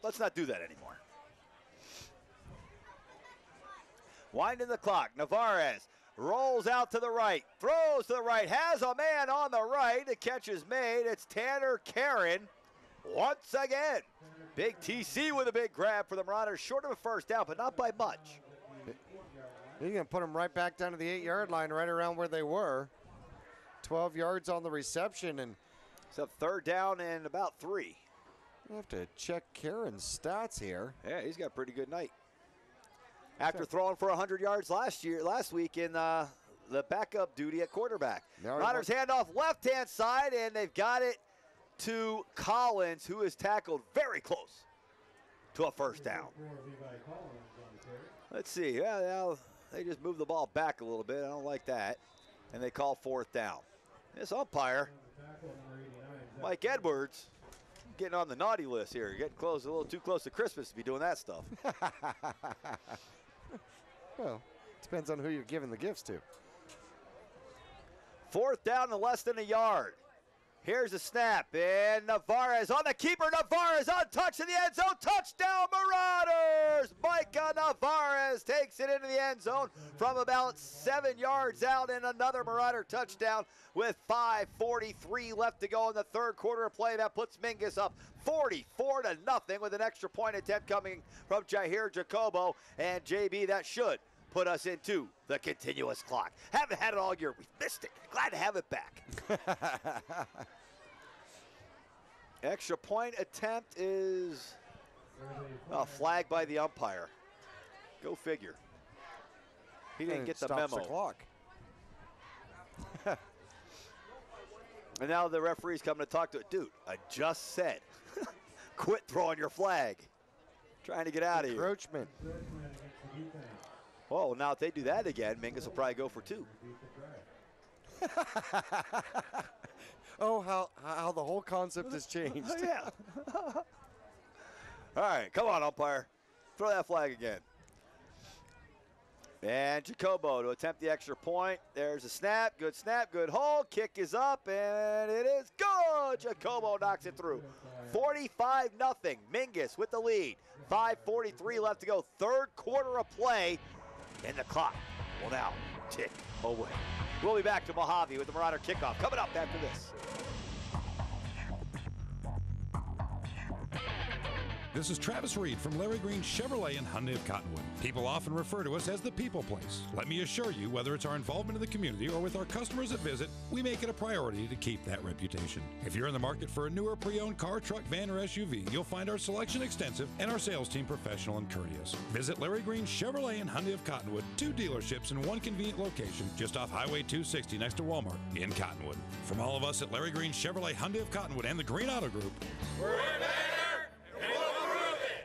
Let's not do that anymore. Winding the clock. Navarez rolls out to the right, throws to the right, has a man on the right. The catch is made. It's Tanner Karen once again. Big TC with a big grab for the Marauders. Short of a first down, but not by much. You're going to put them right back down to the 8-yard line, right around where they were. 12 yards on the reception. And so third down and about 3. I have to check Karen's stats here. Yeah, he's got a pretty good night. After throwing for 100 yards last week in the backup duty at quarterback. Marauders handoff left-hand side, and they've got it to Collins, who is tackled very close to a first down. Let's see. Yeah, now they just moved the ball back a little bit. I don't like that. And they call fourth down. This umpire, Mike Edwards, getting on the naughty list here. Getting close, a little too close to Christmas to be doing that stuff. Well, depends on who you're giving the gifts to. Fourth down and less than a yard. Here's a snap, and Navarez on the keeper. Navarez untouched in the end zone. Touchdown, Marauders! Micah Navarez takes it into the end zone from about 7 yards out, and another Marauder touchdown with 5:43 left to go in the third quarter of play. That puts Mingus up 44-0 with an extra point attempt coming from Jair Jacobo. And JB, that should put us into the continuous clock. Haven't had it all year. We've missed it. Glad to have it back. Extra point attempt is flagged by the umpire. Go figure. He didn't get the memo. The clock. And now the referee's coming to talk to it. Dude, I just said, quit throwing your flag. Trying to get out of here. Encroachment. Oh, now if they do that again, Mingus will probably go for 2. Oh, how the whole concept has changed. Yeah. All right, come on, umpire. Throw that flag again. And Jacobo to attempt the extra point. There's a snap, good hold. Kick is up, and it is good. Jacobo knocks it through. 45-0. Mingus with the lead. 5:43 left to go. Third quarter of play. And the clock will now tick away. We'll be back to Mohave with the Marauder kickoff coming up after this. This is Travis Reed from Larry Green Chevrolet and Hyundai of Cottonwood. People often refer to us as the people place. Let me assure you, whether it's our involvement in the community or with our customers that visit, we make it a priority to keep that reputation. If you're in the market for a newer pre-owned car, truck, van, or SUV, you'll find our selection extensive and our sales team professional and courteous. Visit Larry Green Chevrolet and Hyundai of Cottonwood, 2 dealerships in 1 convenient location just off Highway 260 next to Walmart in Cottonwood. From all of us at Larry Green Chevrolet, Hyundai of Cottonwood, and the Green Auto Group, we're better, and we'll prove it.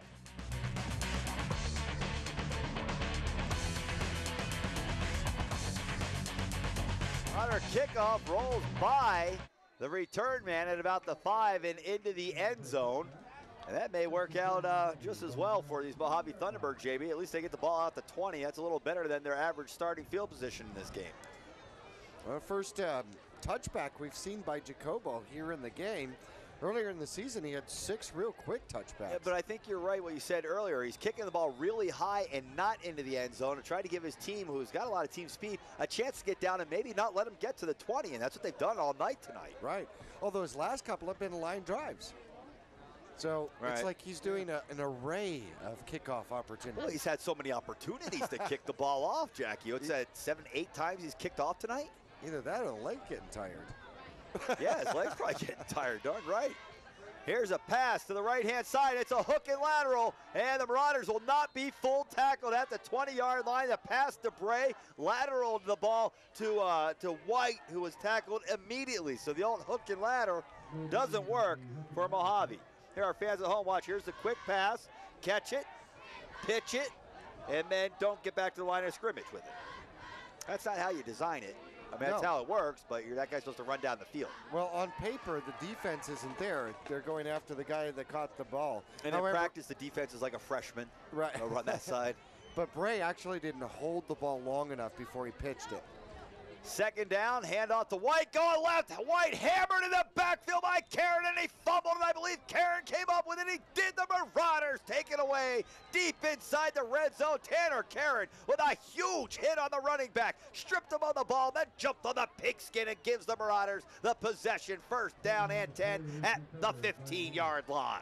Marauder kickoff rolls by the return man at about the 5 and into the end zone. And that may work out just as well for these Mohave Thunderbirds, JB. At least they get the ball out to 20. That's a little better than their average starting field position in this game. Well, first touchback we've seen by Jacobo here in the game. Earlier in the season, he had 6 real quick touchbacks. Yeah, but I think you're right what you said earlier. He's kicking the ball really high and not into the end zone and try to give his team, who's got a lot of team speed, a chance to get down and maybe not let him get to the 20, and that's what they've done all night tonight. Right. Although his last couple have been line drives. So it's like he's doing an array of kickoff opportunities. Well, he's had so many opportunities to kick the ball off, Jackie. What's that, 7, 8 times he's kicked off tonight? Either that or the leg getting tired. Yeah, his leg's probably getting tired, darn right. Here's a pass to the right-hand side. It's a hook and lateral, and the Marauders will not be full tackled at the 20-yard line. The pass to Bray, lateral the ball to White, who was tackled immediately. So the old hook and lateral doesn't work for Mohave. Here are fans at home watch. Here's the quick pass. Catch it, pitch it, and then don't get back to the line of scrimmage with it. That's not how you design it. I mean, that's how it works, but that guy's supposed to run down the field. Well, on paper, the defense isn't there. They're going after the guy that caught the ball. And in practice, the defense is like a freshman. Right. They'll run that side. But Bray actually didn't hold the ball long enough before he pitched it. Second down, handoff to White, going left. White hammered in the backfield by Karen, and he fumbled, and I believe Karen came up with it. He did. The Marauders take it away deep inside the red zone. Tanner Karen with a huge hit on the running back. Stripped him on the ball, then jumped on the pigskin and gives the Marauders the possession. First down and 10 at the 15-yard line.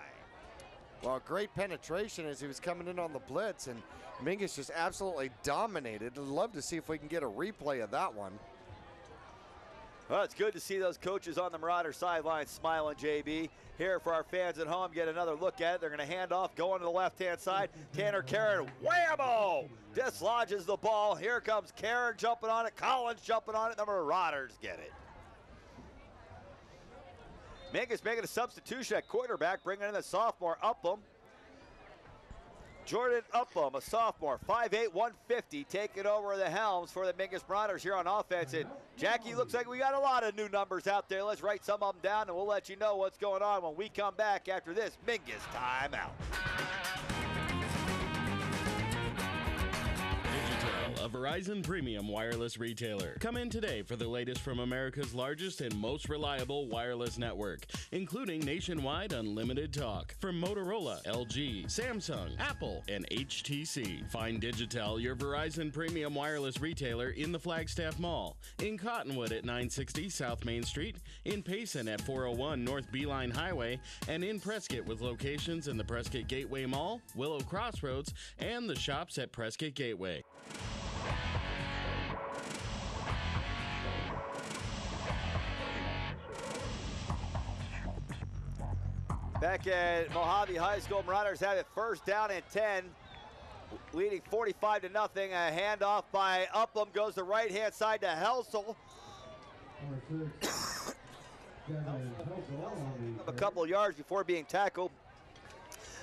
Well, great penetration as he was coming in on the blitz, and Mingus just absolutely dominated. I'd love to see if we can get a replay of that one. Well, it's good to see those coaches on the Marauder sideline smiling, JB. Here for our fans at home, get another look at it. They're going to hand off, going to the left-hand side. Tanner Karen, whammo! Dislodges the ball. Here comes Karen jumping on it. Collins jumping on it. The Marauders get it. Mingus making a substitution at quarterback, bringing in the sophomore Upham. Jordan Upham, a sophomore, 5'8", 150, taking over the helms for the Mingus Marauders here on offense. And Jackie, looks like we got a lot of new numbers out there. Let's write some of them down, and we'll let you know what's going on when we come back after this Mingus timeout. A Verizon premium wireless retailer. Come in today for the latest from America's largest and most reliable wireless network, including nationwide unlimited talk from Motorola, LG, Samsung, Apple, and HTC. Find Digitel, your Verizon premium wireless retailer, in the Flagstaff Mall, in Cottonwood at 960 South Main Street, in Payson at 401 North Beeline Highway, and in Prescott with locations in the Prescott Gateway Mall, Willow Crossroads, and the shops at Prescott Gateway. Back at Mohave High School, Marauders have it first down and 10, leading 45-0. A handoff by Upham goes the right-hand side to Helsel. A couple of yards before being tackled.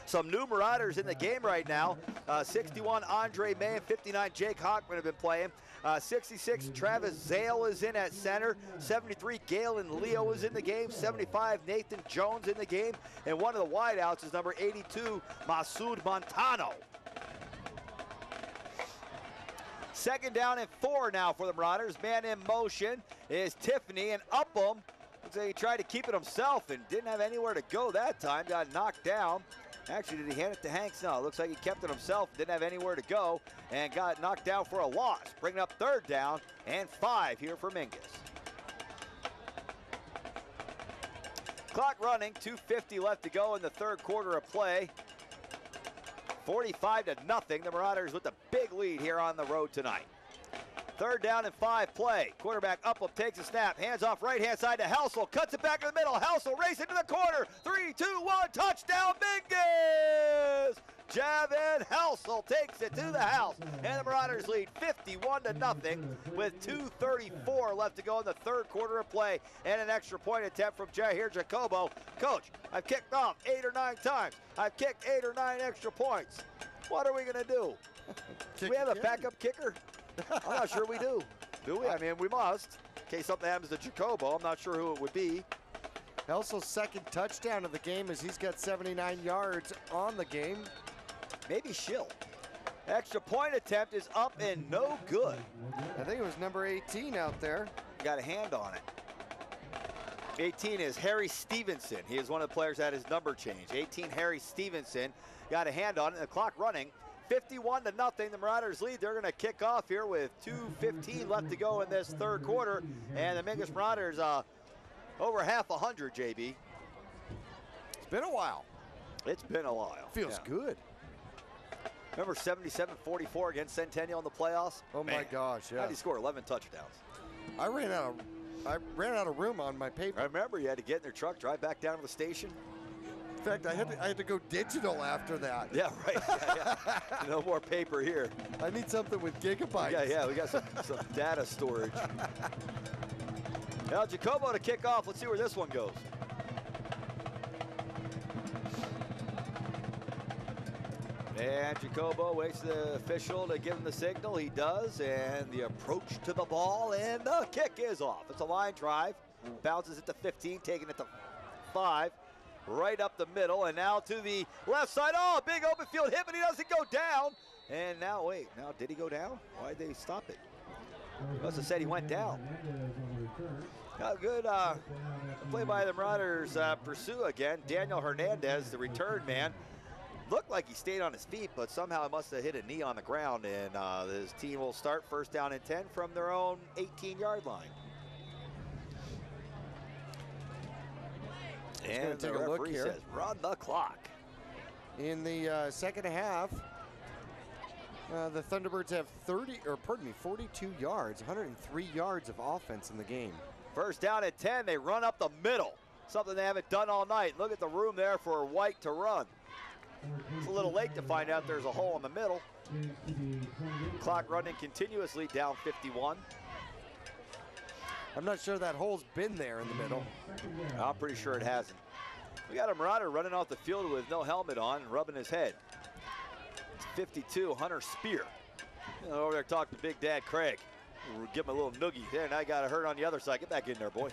Some new Marauders in the game right now. 61, Andre May, and 59, Jake Hockman have been playing. 66, Travis Zale is in at center. 73, Galen Leo is in the game. 75, Nathan Jones in the game. And one of the wideouts is number 82, Masoud Montano. Second down and 4 now for the Marauders. Man in motion is Tiffany, and Upham looks like he tried to keep it himself and didn't have anywhere to go that time. Got knocked down. Actually, did he hand it to Hanks? No, it looks like he kept it himself, didn't have anywhere to go, and got knocked down for a loss. Bringing up third down and 5 here for Mingus. Clock running, 2:50 left to go in the third quarter of play. 45-0, the Marauders with a big lead here on the road tonight. Third down and 5 play. Quarterback Upham takes a snap. Hands off right-hand side to Helsel. Cuts it back in the middle. Helsel racing to the corner. 3, 2, 1. Touchdown, Mingus! Javin Helsel takes it to the house. And the Marauders lead 51-0 with 2:34 left to go in the third quarter of play. And an extra point attempt from Jair Jacobo. Coach, I've kicked off 8 or 9 times. I've kicked 8 or 9 extra points. What are we going to do? Do we have a backup kicker? I'm not sure we do. Do we? I mean, we must. In case something happens to Jacobo, I'm not sure who it would be. Elsell's second touchdown of the game as he's got 79 yards on the game. Maybe Schill. Extra point attempt is up and no good. I think it was number 18 out there. Got a hand on it. 18 is Harry Stevenson. He is one of the players that his number changed. 18, Harry Stevenson, got a hand on it. The clock running. 51-0. The Marauders lead. They're going to kick off here with 2:15 left to go in this third quarter. And the Mingus Marauders over half 100, JB. It's been a while. It's been a while. Feels good. Remember 77-44 against Centennial in the playoffs? Oh, my gosh, yeah. How did he score 11 touchdowns? I ran out of room on my paper. I remember you had to get in their truck, drive back down to the station. In fact, I had to go digital after that. Yeah, right. Yeah. No more paper here. I need something with gigabytes. Yeah, we got some data storage. Now, Jacobo to kick off. Let's see where this one goes. And Jacobo waits the official to give him the signal. He does, and the approach to the ball, and the kick is off. It's a line drive. Bounces it to 15, taking it to 5. Right up the middle, and now to the left side. Oh, big open field hit, but he doesn't go down. And now, wait, now did he go down? Why did they stop it? Must have said he went down. Good play by the Marauders. Pursue again. Daniel Hernandez, the return man. Looked like he stayed on his feet, but somehow he must have hit a knee on the ground, and his team will start first down and 10 from their own 18-yard line. And the referee says, run the clock. In the second half, the Thunderbirds have 42 yards, 103 yards of offense in the game. First down at 10, they run up the middle. Something they haven't done all night. Look at the room there for White to run. It's a little late to find out there's a hole in the middle. Clock running continuously, down 51. I'm not sure that hole's been there in the middle. I'm pretty sure it hasn't. We got a Marauder running off the field with no helmet on and rubbing his head. It's 52, Hunter Spear. Over there talking to Big Dad Craig. We'll give him a little noogie there, and I got a hurt on the other side. Get back in there, boy.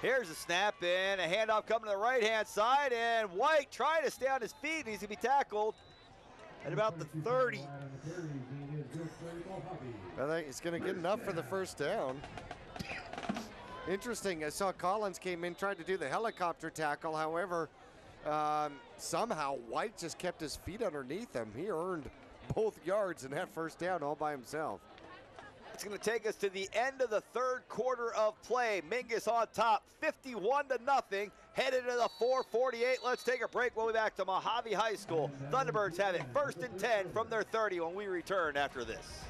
Here's a snap and a handoff coming to the right-hand side, and White trying to stay on his feet. He's going to be tackled at about the 30. I think it's going to get enough for the first down. Interesting, I saw Collins came in, tried to do the helicopter tackle. However, somehow White just kept his feet underneath him. He earned both yards in that first down all by himself. It's going to take us to the end of the third quarter of play. Mingus on top, 51-0, headed to the 4:48. Let's take a break. We'll be back to Mohave High School. Thunderbirds have it first and 10 from their 30 when we return after this.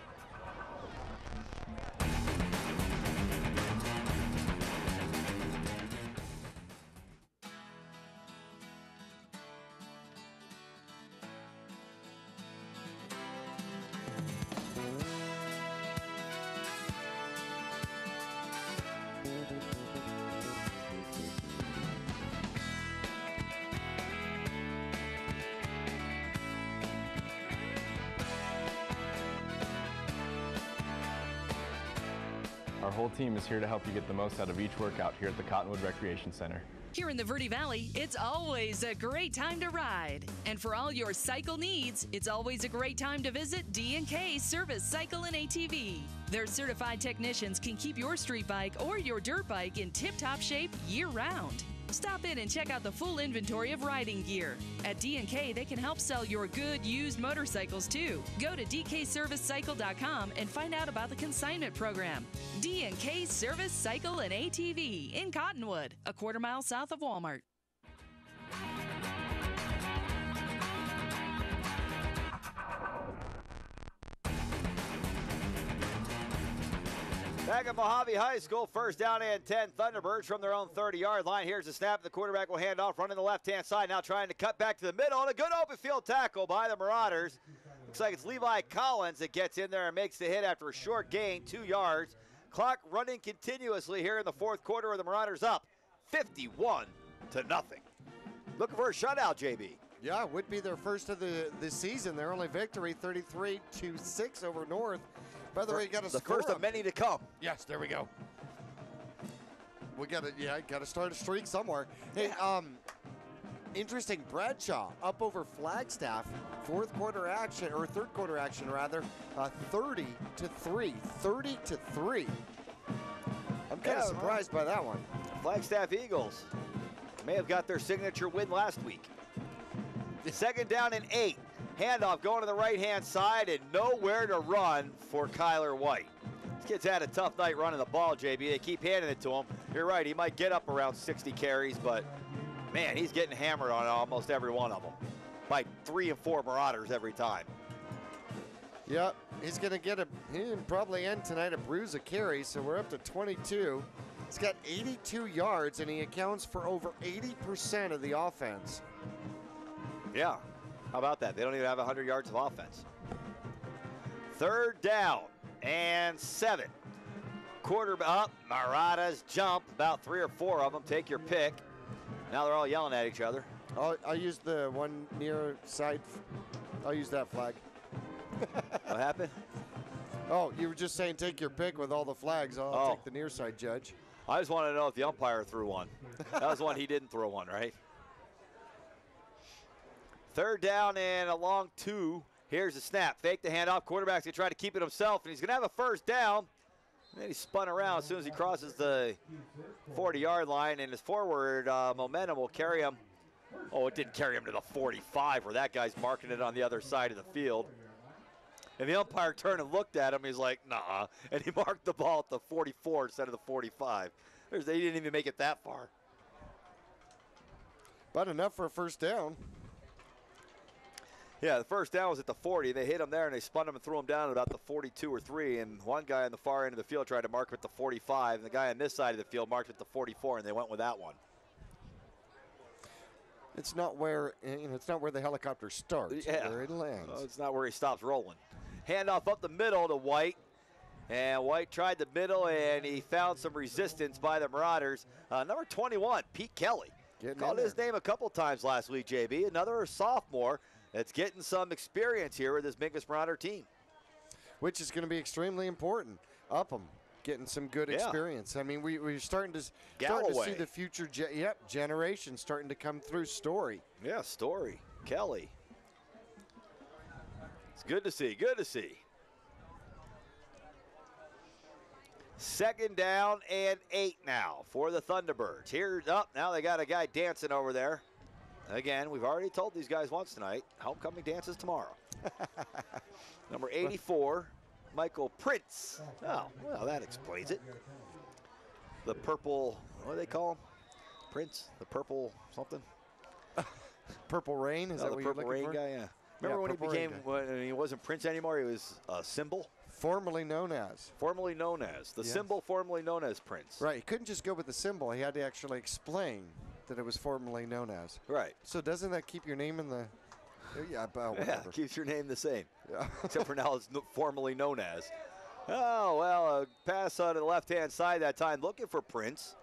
Our whole team is here to help you get the most out of each workout here at the Cottonwood Recreation Center. Here in the Verde Valley, it's always a great time to ride. And for all your cycle needs, it's always a great time to visit D&K Service Cycle and ATV. Their certified technicians can keep your street bike or your dirt bike in tip-top shape year-round. Stop in and check out the full inventory of riding gear. At D&K, they can help sell your good used motorcycles too. Go to dkservicecycle.com and find out about the consignment program. D&K Service Cycle and ATV in Cottonwood, a quarter mile south of Walmart. Back at Mohave High School, first down and 10. Thunderbirds from their own 30-yard line. Here's the snap. The quarterback will hand off, running the left-hand side. Now trying to cut back to the middle. And a good open field tackle by the Marauders. Looks like it's Levi Collins that gets in there and makes the hit after a short gain, 2 yards. Clock running continuously here in the fourth quarter with the Marauders up 51-0. Looking for a shutout, JB. Yeah, it would be their first of the season. Their only victory, 33-6 over North. By the way, you got to score the first of many to come. Yes, there we go. we got to start a streak somewhere. Hey, interesting. Bradshaw up over Flagstaff, third quarter action, rather, 30-3, 30-3. I'm kind of surprised by that one. Flagstaff Eagles may have got their signature win last week. Second down and 8. Handoff going to the right-hand side and nowhere to run for Kyler White. This kid's had a tough night running the ball, JB. They keep handing it to him. You're right, he might get up around 60 carries, but, man, he's getting hammered on almost every one of them by 3 and 4 Marauders every time. Yep, he's going to he'll probably end tonight a bruise of carries, so we're up to 22. He's got 82 yards, and he accounts for over 80% of the offense. Yeah, how about that? They don't even have 100 yards of offense. Third down and 7. Quarterback up, Marauders jump, about 3 or 4 of them. Take your pick. Now they're all yelling at each other. I'll use the one near side. I'll use that flag. What happened? Oh, you were just saying take your pick with all the flags. I'll take the near side judge. I just wanted to know if the umpire threw one. That was one he didn't throw one, right? Third down and a long 2. Here's the snap. Fake the handoff. Quarterback's going to try to keep it himself, and he's going to have a first down. And then he spun around as soon as he crosses the 40-yard line, and his forward momentum will carry him. Oh, it didn't carry him to the 45 where that guy's marking it on the other side of the field. And the umpire turned and looked at him. He's like, nah. And he marked the ball at the 44 instead of the 45. They didn't even make it that far. But enough for a first down. Yeah, the first down was at the 40. They hit him there, and they spun him and threw him down at about the 42 or 3. And one guy on the far end of the field tried to mark him at the 45, and the guy on this side of the field marked at the 44, and they went with that one. It's not where it's not where the helicopter starts. Yeah. Where it lands. Well, it's not where he stops rolling. Handoff up the middle to White. And White tried the middle, and he found some resistance by the Marauders. Number 21, Pete Kelly. Called his name a couple times last week, JB. Another sophomore that's getting some experience here with this Mingus Marauder team. Which is going to be extremely important. Upham getting some good experience. I mean, we're starting to see the future generation starting to come through. Story. Yeah, Story. Kelly. It's good to see. Good to see. Second down and 8 now for the Thunderbirds. Here's up. Now they got a guy dancing over there. Again, we've already told these guys once tonight, homecoming dances tomorrow. Number 84, Michael Prince. Oh, well, that explains it. The purple, what do they call him? Prince? The purple something? Purple Rain? Is that what you're looking for? The Purple Rain guy, yeah. Remember when he wasn't Prince anymore, he was a symbol? Formerly known as. Formerly known as. The symbol formerly known as Prince. Right. He couldn't just go with the symbol. He had to actually explain that it was formerly known as. Right. So doesn't that keep your name in the... Yeah, yeah, keeps your name the same. Yeah. Except for now it's formerly known as. Oh, well, a pass on the left-hand side that time looking for Prince,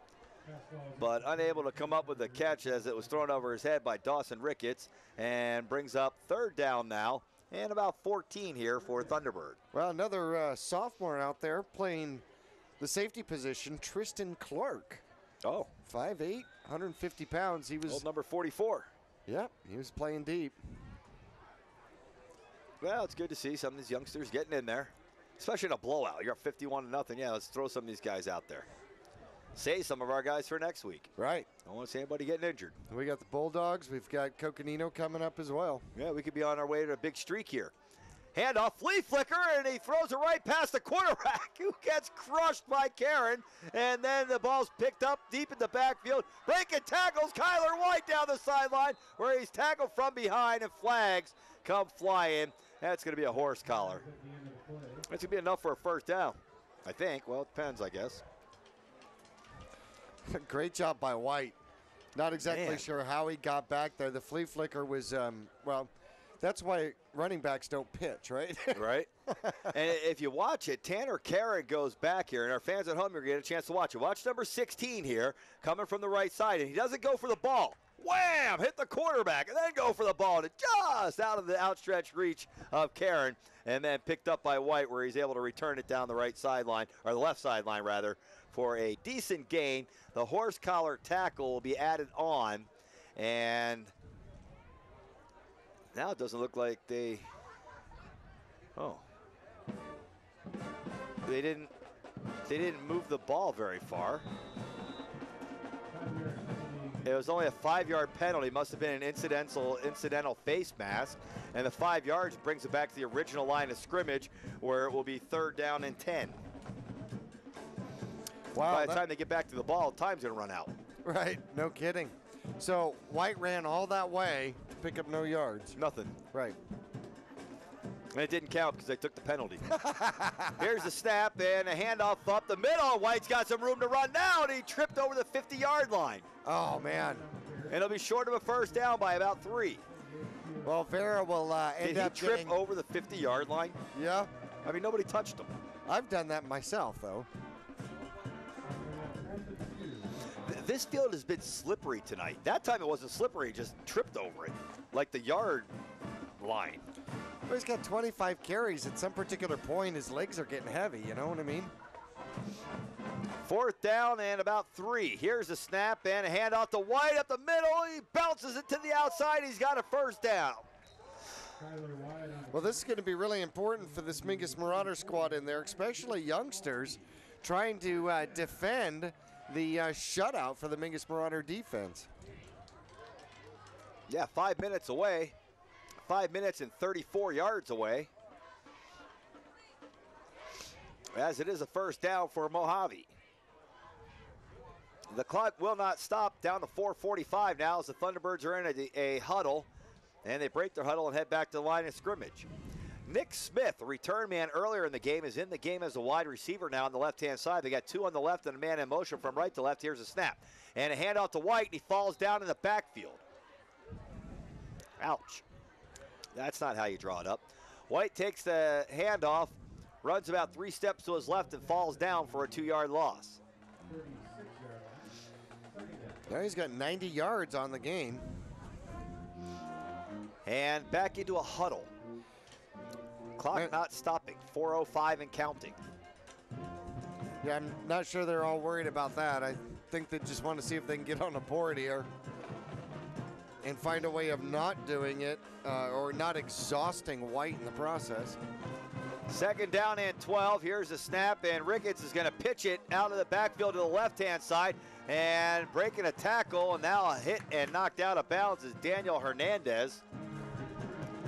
but unable to come up with a catch as it was thrown over his head by Dawson Ricketts, and brings up third down now and about 14 here for Thunderbird. Well, another sophomore out there playing the safety position, Tristan Clark. Oh. 5'8", 150 pounds. He was old number 44. Yep, he was playing deep. Well, it's good to see some of these youngsters getting in there, especially in a blowout. You're up 51-0. Yeah, let's throw some of these guys out there. Save some of our guys for next week. Right. Don't want to see anybody getting injured. We got the Bulldogs. We've got Coconino coming up as well. Yeah, we could be on our way to a big streak here. Handoff, flea flicker, and he throws it right past the quarterback, who gets crushed by Karen. And then the ball's picked up deep in the backfield. Breaking tackles Kyler White down the sideline, where he's tackled from behind, and flags come flying. That's going to be a horse collar. That's going to be enough for a first down, I think. Well, it depends, I guess. Great job by White. Not exactly sure how he got back there. The flea flicker was, well, that's why running backs don't pitch, right? Right. And if you watch it, Tanner Karen goes back here, and our fans at home, you're going to get a chance to watch it. Watch number 16 here, coming from the right side, and he doesn't go for the ball. Wham! Hit the quarterback, and then go for the ball to just out of the outstretched reach of Karen, and then picked up by White, where he's able to return it down the right sideline, or the left sideline, rather, for a decent gain. The horse collar tackle will be added on, and now it doesn't look like they didn't move the ball very far. It was only a 5-yard penalty. Must have been an incidental face mask. And the 5 yards brings it back to the original line of scrimmage where it will be 3rd down and 10. Wow. By the time they get back to the ball, time's going to run out. Right, no kidding. So White ran all that way to pick up no yards. Nothing. Right. And it didn't count because they took the penalty. Here's the snap and a handoff up the middle. White's got some room to run now, and he tripped over the 50-yard line. Oh, man. And it'll be short of a 1st down by about 3. Well, Vera will end up Did he trip over the 50-yard line? Yeah. I mean, nobody touched him. I've done that myself, though. This field has been slippery tonight. That time it wasn't slippery, he just tripped over it, like the yard line. Well, he's got 25 carries. At some particular point, his legs are getting heavy, you know what I mean? 4th down and about 3. Here's a snap and a handoff to White up the middle. He bounces it to the outside. He's got a 1st down. Well, this is going to be really important for this Mingus Marauder squad in there, especially youngsters trying to defend the shutout for the Mingus Marauder defense. Yeah, 5 minutes away. 5 minutes and 34 yards away. As it is a 1st down for Mohave. The clock will not stop down to 4:45 now as the Thunderbirds are in a huddle. And they break their huddle and head back to the line of scrimmage. Nick Smith, a return man earlier in the game, is in the game as a wide receiver now on the left-hand side. They got 2 on the left and a man in motion from right to left. Here's a snap. And a handoff to White, and he falls down in the backfield. Ouch. That's not how you draw it up. White takes the handoff, runs about 3 steps to his left, and falls down for a 2-yard loss. Now he's got 90 yards on the game. And back into a huddle. Clock not stopping. 4:05 and counting. Yeah, I'm not sure they're all worried about that. I think they just want to see if they can get on the board here and find a way of not doing it or not exhausting White in the process. 2nd down and 12. Here's a snap, and Ricketts is going to pitch it out of the backfield to the left-hand side and breaking a tackle, and now a hit and knocked out of bounds is Daniel Hernandez.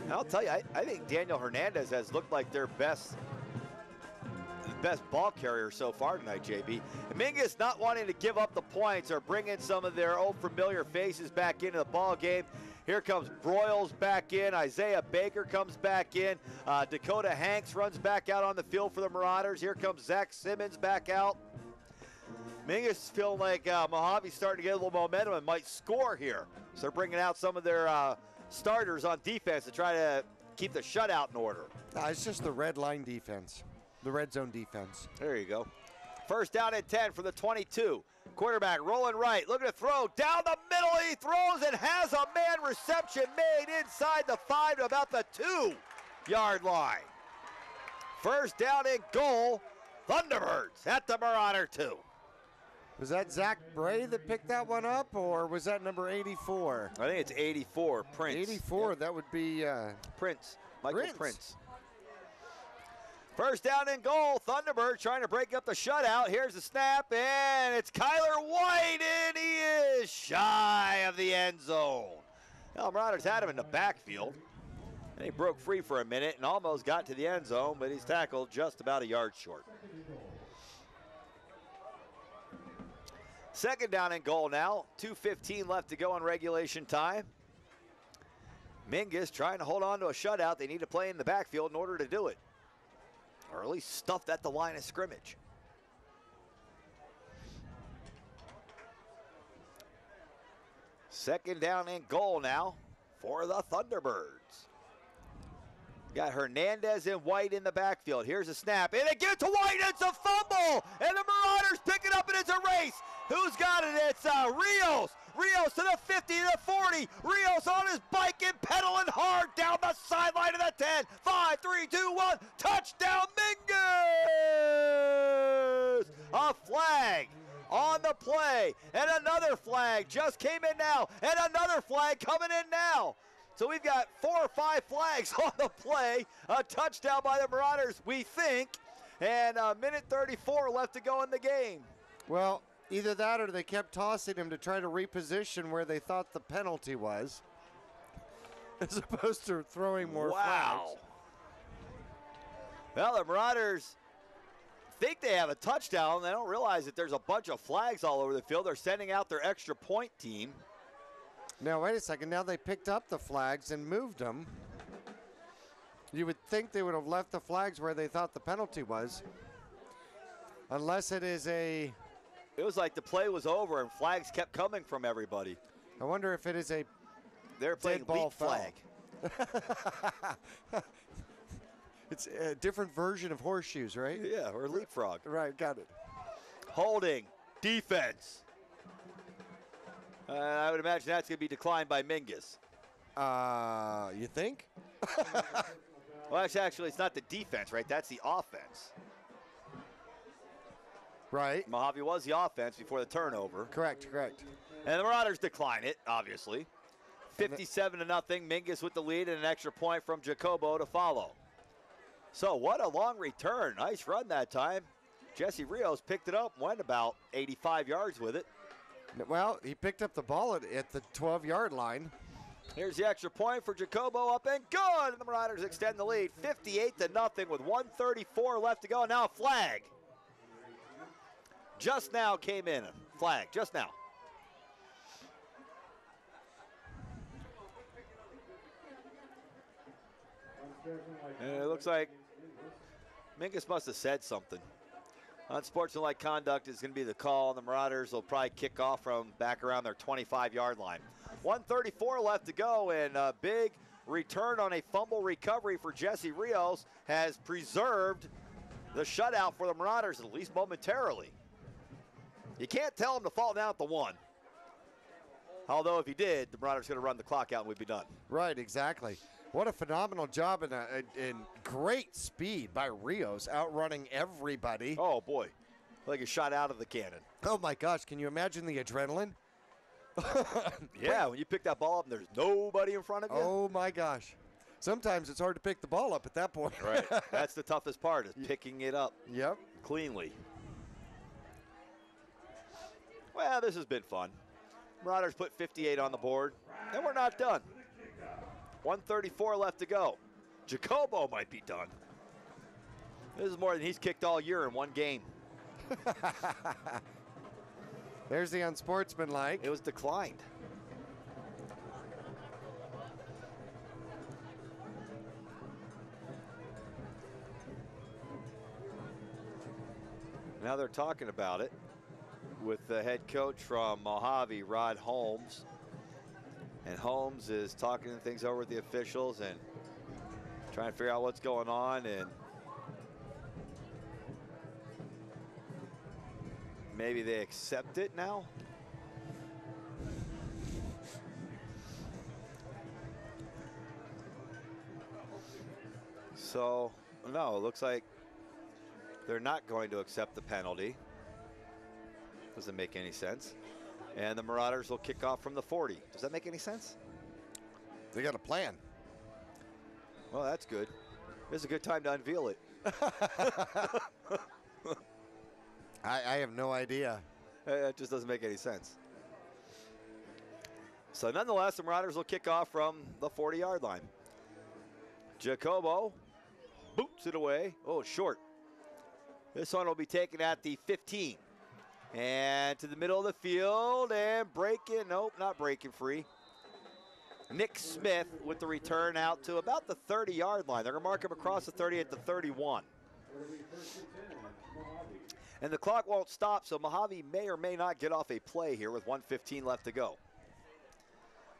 And I'll tell you, I think Daniel Hernandez has looked like their best ball carrier so far tonight, JB. Mingus not wanting to give up the points or bring in some of their old familiar faces back into the ball game. Here comes Broyles back in. Isaiah Baker comes back in. Dakota Hanks runs back out on the field for the Marauders. Here comes Zach Simmons back out. Mingus feeling like Mojave's starting to get a little momentum and might score here. So they're bringing out some of their starters on defense to try to keep the shutout in order. It's just the red line defense, the red zone defense. There you go. 1st down and 10 from the 22. Quarterback rolling right, looking to throw down the middle. He throws and has a man reception made inside the 5 to about the 2-yard line. 1st down and goal. Thunderbirds at the Marauder 2. Was that Zach Bray that picked that one up, or was that number 84? I think it's 84, Prince. 84, yep. That would be Prince, Michael Prince. 1st down and goal. Thunderbird trying to break up the shutout. Here's the snap, and it's Kyler White, and he is shy of the end zone. Well, Marauders had him in the backfield, and he broke free for a minute and almost got to the end zone, but he's tackled just about a yard short. 2nd down and goal now. 2:15 left to go in regulation time. Mingus trying to hold on to a shutout. They need to play in the backfield in order to do it, or at least stuffed at the line of scrimmage. Second down and goal now for the Thunderbirds. Got Hernandez and White in the backfield. Here's a snap, and they give it to White. It's a fumble, and the Marauders pick it up, and it's a race. Who's got it? It's Rios. Rios to the 50, to the 40. Rios on his bike and pedaling hard down the sideline of the 10. 5, 3, 2, 1. Touchdown, Mingus! A flag flag just came in now, and another flag coming in now. So we've got 4 or 5 flags on the play. A touchdown by the Marauders, we think, and a minute 34 left to go in the game. Well, either that or they kept tossing him to try to reposition where they thought the penalty was, as opposed to throwing more flags. Well, the Marauders think they have a touchdown. They don't realize that there's a bunch of flags all over the field. They're sending out their extra point team. Now, wait a second. Now they picked up the flags and moved them. You would think they would have left the flags where they thought the penalty was. Unless it is a... It was like the play was over and flags kept coming from everybody. I wonder if it is a... They're playing leap flag. It's a different version of horseshoes, right? Yeah, or leapfrog. Right, got it. Holding. Defense. I would imagine that's going to be declined by Mingus. You think? Well, actually, it's not the defense, right? That's the offense. Right. Mohave was the offense before the turnover. Correct. And the Marauders decline it, obviously. 57-0. Mingus with the lead and an extra point from Jacobo to follow. So what a long return. Nice run that time. Jesse Rios picked it up and went about 85 yards with it. Well, he picked up the ball at the 12-yard line. Here's the extra point for Jacobo, up and good. And the Marauders extend the lead 58-0 with 1:34 left to go. Now a flag. Just now came in. A flag, just now. And it looks like Mingus must have said something. Unsportsmanlike conduct is going to be the call, and the Marauders will probably kick off from back around their 25-yard line. 1:34 left to go, and a big return on a fumble recovery for Jesse Rios has preserved the shutout for the Marauders, at least momentarily. You can't tell him to fall down at the 1. Although if he did, the Marauders going to run the clock out and we'd be done. Right, exactly. What a phenomenal job and great speed by Rios, outrunning everybody. Oh, boy. Like a shot out of the cannon. Oh, my gosh. Can you imagine the adrenaline? Yeah, when you pick that ball up and there's nobody in front of you. Oh, my gosh. Sometimes it's hard to pick the ball up at that point. Right. That's the toughest part, is picking it up. Yep. Cleanly. Well, this has been fun. Marauders put 58 on the board, and we're not done. 1:34 left to go. Jacobo might be done. This is more than he's kicked all year in one game. There's the unsportsmanlike. It was declined. Now they're talking about it with the head coach from Mohave, Rod Holmes. And Holmes is talking things over with the officials and trying to figure out what's going on. And maybe they accept it now. So, no, it looks like they're not going to accept the penalty. Doesn't make any sense. And the Marauders will kick off from the 40. Does that make any sense? They got a plan. Well, that's good. This is a good time to unveil it. I have no idea. It just doesn't make any sense. So nonetheless, the Marauders will kick off from the 40-yard line. Jacobo boots it away. Oh, short. This one will be taken at the 15. And to the middle of the field and breaking. Nope, not breaking free. Nick Smith with the return out to about the 30-yard line. They're going to mark him across the 30 at the 31. And the clock won't stop, so Mohave may or may not get off a play here with 1:15 left to go.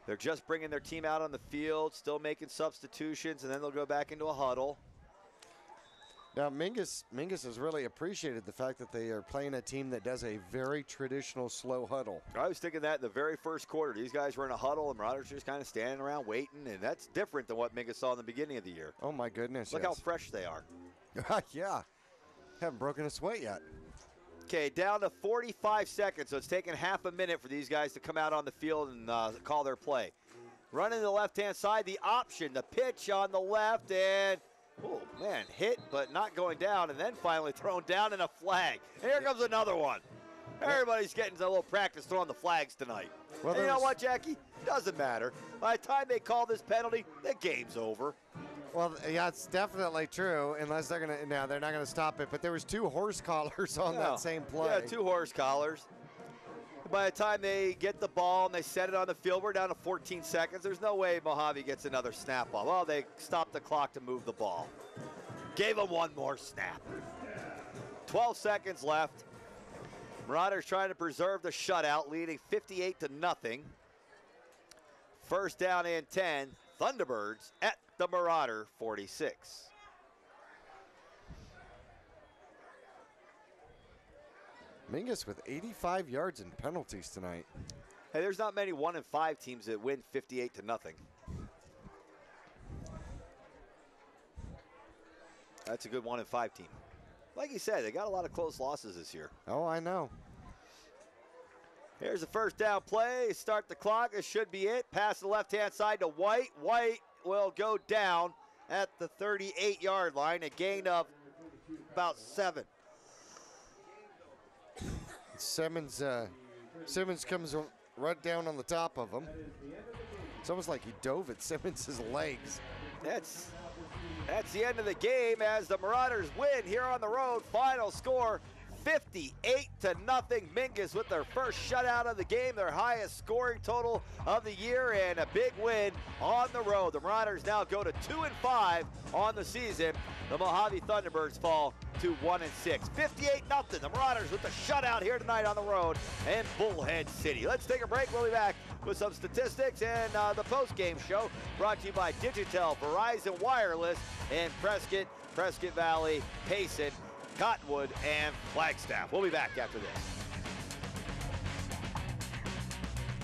They're just bringing their team out on the field, still making substitutions, and then they'll go back into a huddle. Now, Mingus has really appreciated the fact that they are playing a team that does a very traditional slow huddle. I was thinking that in the very first quarter. These guys were in a huddle, and Marauders just kind of standing around waiting, and that's different than what Mingus saw in the beginning of the year. Oh, my goodness. Look how fresh they are. Yeah. Haven't broken a sweat yet. Okay, down to 45 seconds, so it's taking half a minute for these guys to come out on the field and call their play. Running to the left-hand side, the option, the pitch on the left, and, oh, man, hit but not going down, and then finally thrown down in a flag. Here comes another one. Everybody's getting a little practice throwing the flags tonight. Well, and you know what, Jackie? Doesn't matter. By the time they call this penalty, the game's over. Well, yeah, it's definitely true, unless they're going to, no, they're not going to stop it. But there was 2 horse collars on that same play. Yeah, 2 horse collars. By the time they get the ball and they set it on the field, we're down to 14 seconds. There's no way Mohave gets another snap off. Well, they stopped the clock to move the ball. Gave them one more snap. 12 seconds left. Marauders trying to preserve the shutout, leading 58-0. First down and 10. Thunderbirds at the Marauder 46. Mingus with 85 yards and penalties tonight. Hey, there's not many 1-5 teams that win 58-0. That's a good 1-5 team. Like you said, they got a lot of close losses this year. Oh, I know. Here's the first down play. Start the clock. This should be it. Pass to the left-hand side to White. White will go down at the 38-yard line. A gain of about 7. Simmons comes right down on the top of him. It's almost like he dove at Simmons' legs. That's the end of the game as the Marauders win here on the road. Final score 58-0. Mingus with their first shutout of the game, their highest scoring total of the year, and a big win on the road. The Marauders now go to 2-5 on the season. The Mohave Thunderbirds fall to 1-6. 58-0. The Marauders with the shutout here tonight on the road in Bullhead City. Let's take a break. We'll be back with some statistics and the post-game show brought to you by Digitel, Verizon Wireless in Prescott Valley, Payson, Cottonwood, and Flagstaff. We'll be back after this.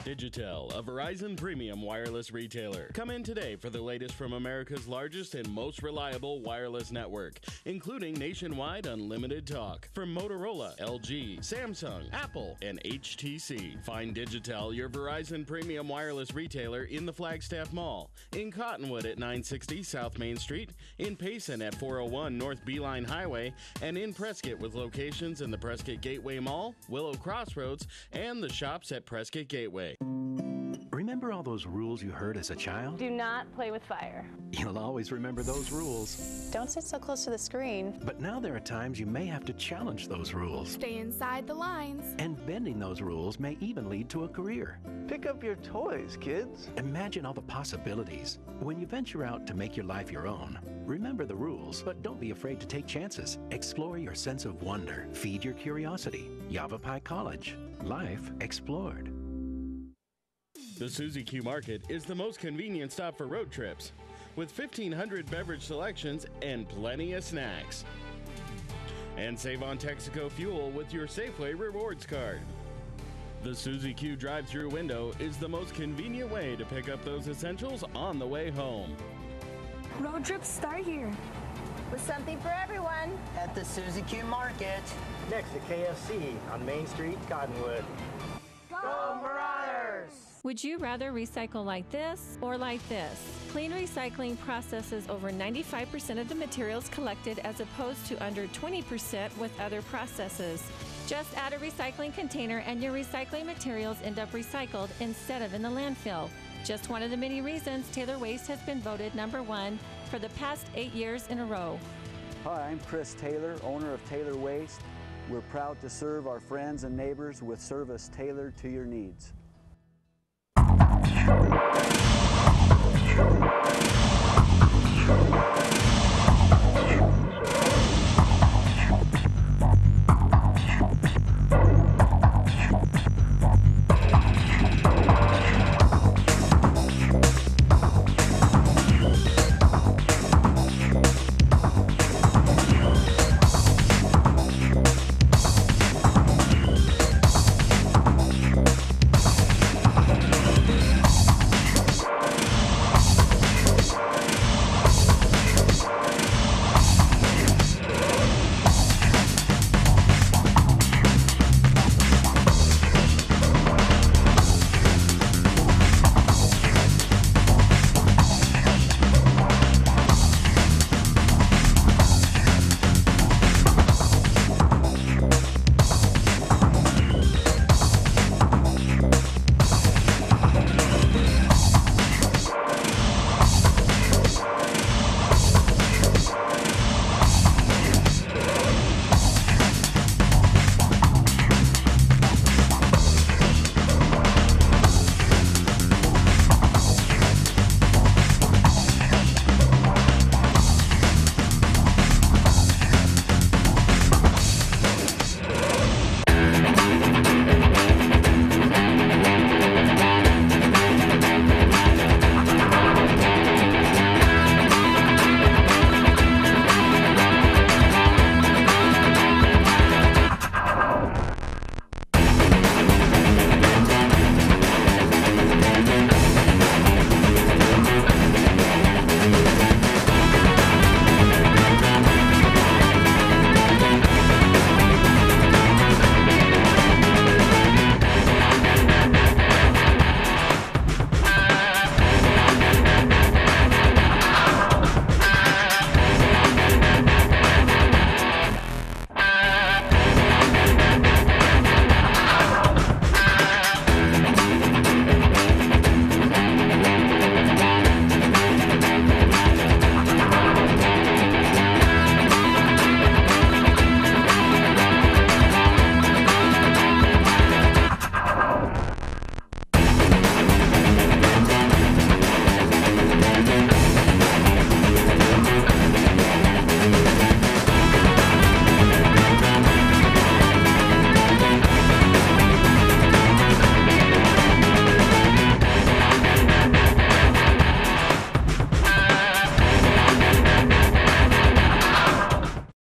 Digitel, a Verizon premium wireless retailer. Come in today for the latest from America's largest and most reliable wireless network, including nationwide unlimited talk from Motorola, LG, Samsung, Apple, and HTC. Find Digitel, your Verizon premium wireless retailer, in the Flagstaff Mall, in Cottonwood at 960 South Main Street, in Payson at 401 North Beeline Highway, and in Prescott with locations in the Prescott Gateway Mall, Willow Crossroads, and the shops at Prescott Gateway. Remember all those rules you heard as a child? Do not play with fire. You'll always remember those rules. Don't sit so close to the screen. But now there are times you may have to challenge those rules. Stay inside the lines. And bending those rules may even lead to a career. Pick up your toys, kids. Imagine all the possibilities. When you venture out to make your life your own, remember the rules, but don't be afraid to take chances. Explore your sense of wonder. Feed your curiosity. Yavapai College. Life explored. The Suzy Q Market is the most convenient stop for road trips, with 1,500 beverage selections and plenty of snacks. And save on Texaco fuel with your Safeway Rewards card. The Suzy Q drive-thru window is the most convenient way to pick up those essentials on the way home. Road trips start here. With something for everyone. At the Suzy Q Market. Next to KFC on Main Street, Cottonwood. Go Marauders! Would you rather recycle like this or like this? Clean Recycling processes over 95% of the materials collected as opposed to under 20% with other processes. Just add a recycling container and your recycling materials end up recycled instead of in the landfill. Just one of the many reasons Taylor Waste has been voted #1 for the past 8 years in a row. Hi, I'm Chris Taylor, owner of Taylor Waste. We're proud to serve our friends and neighbors with service tailored to your needs.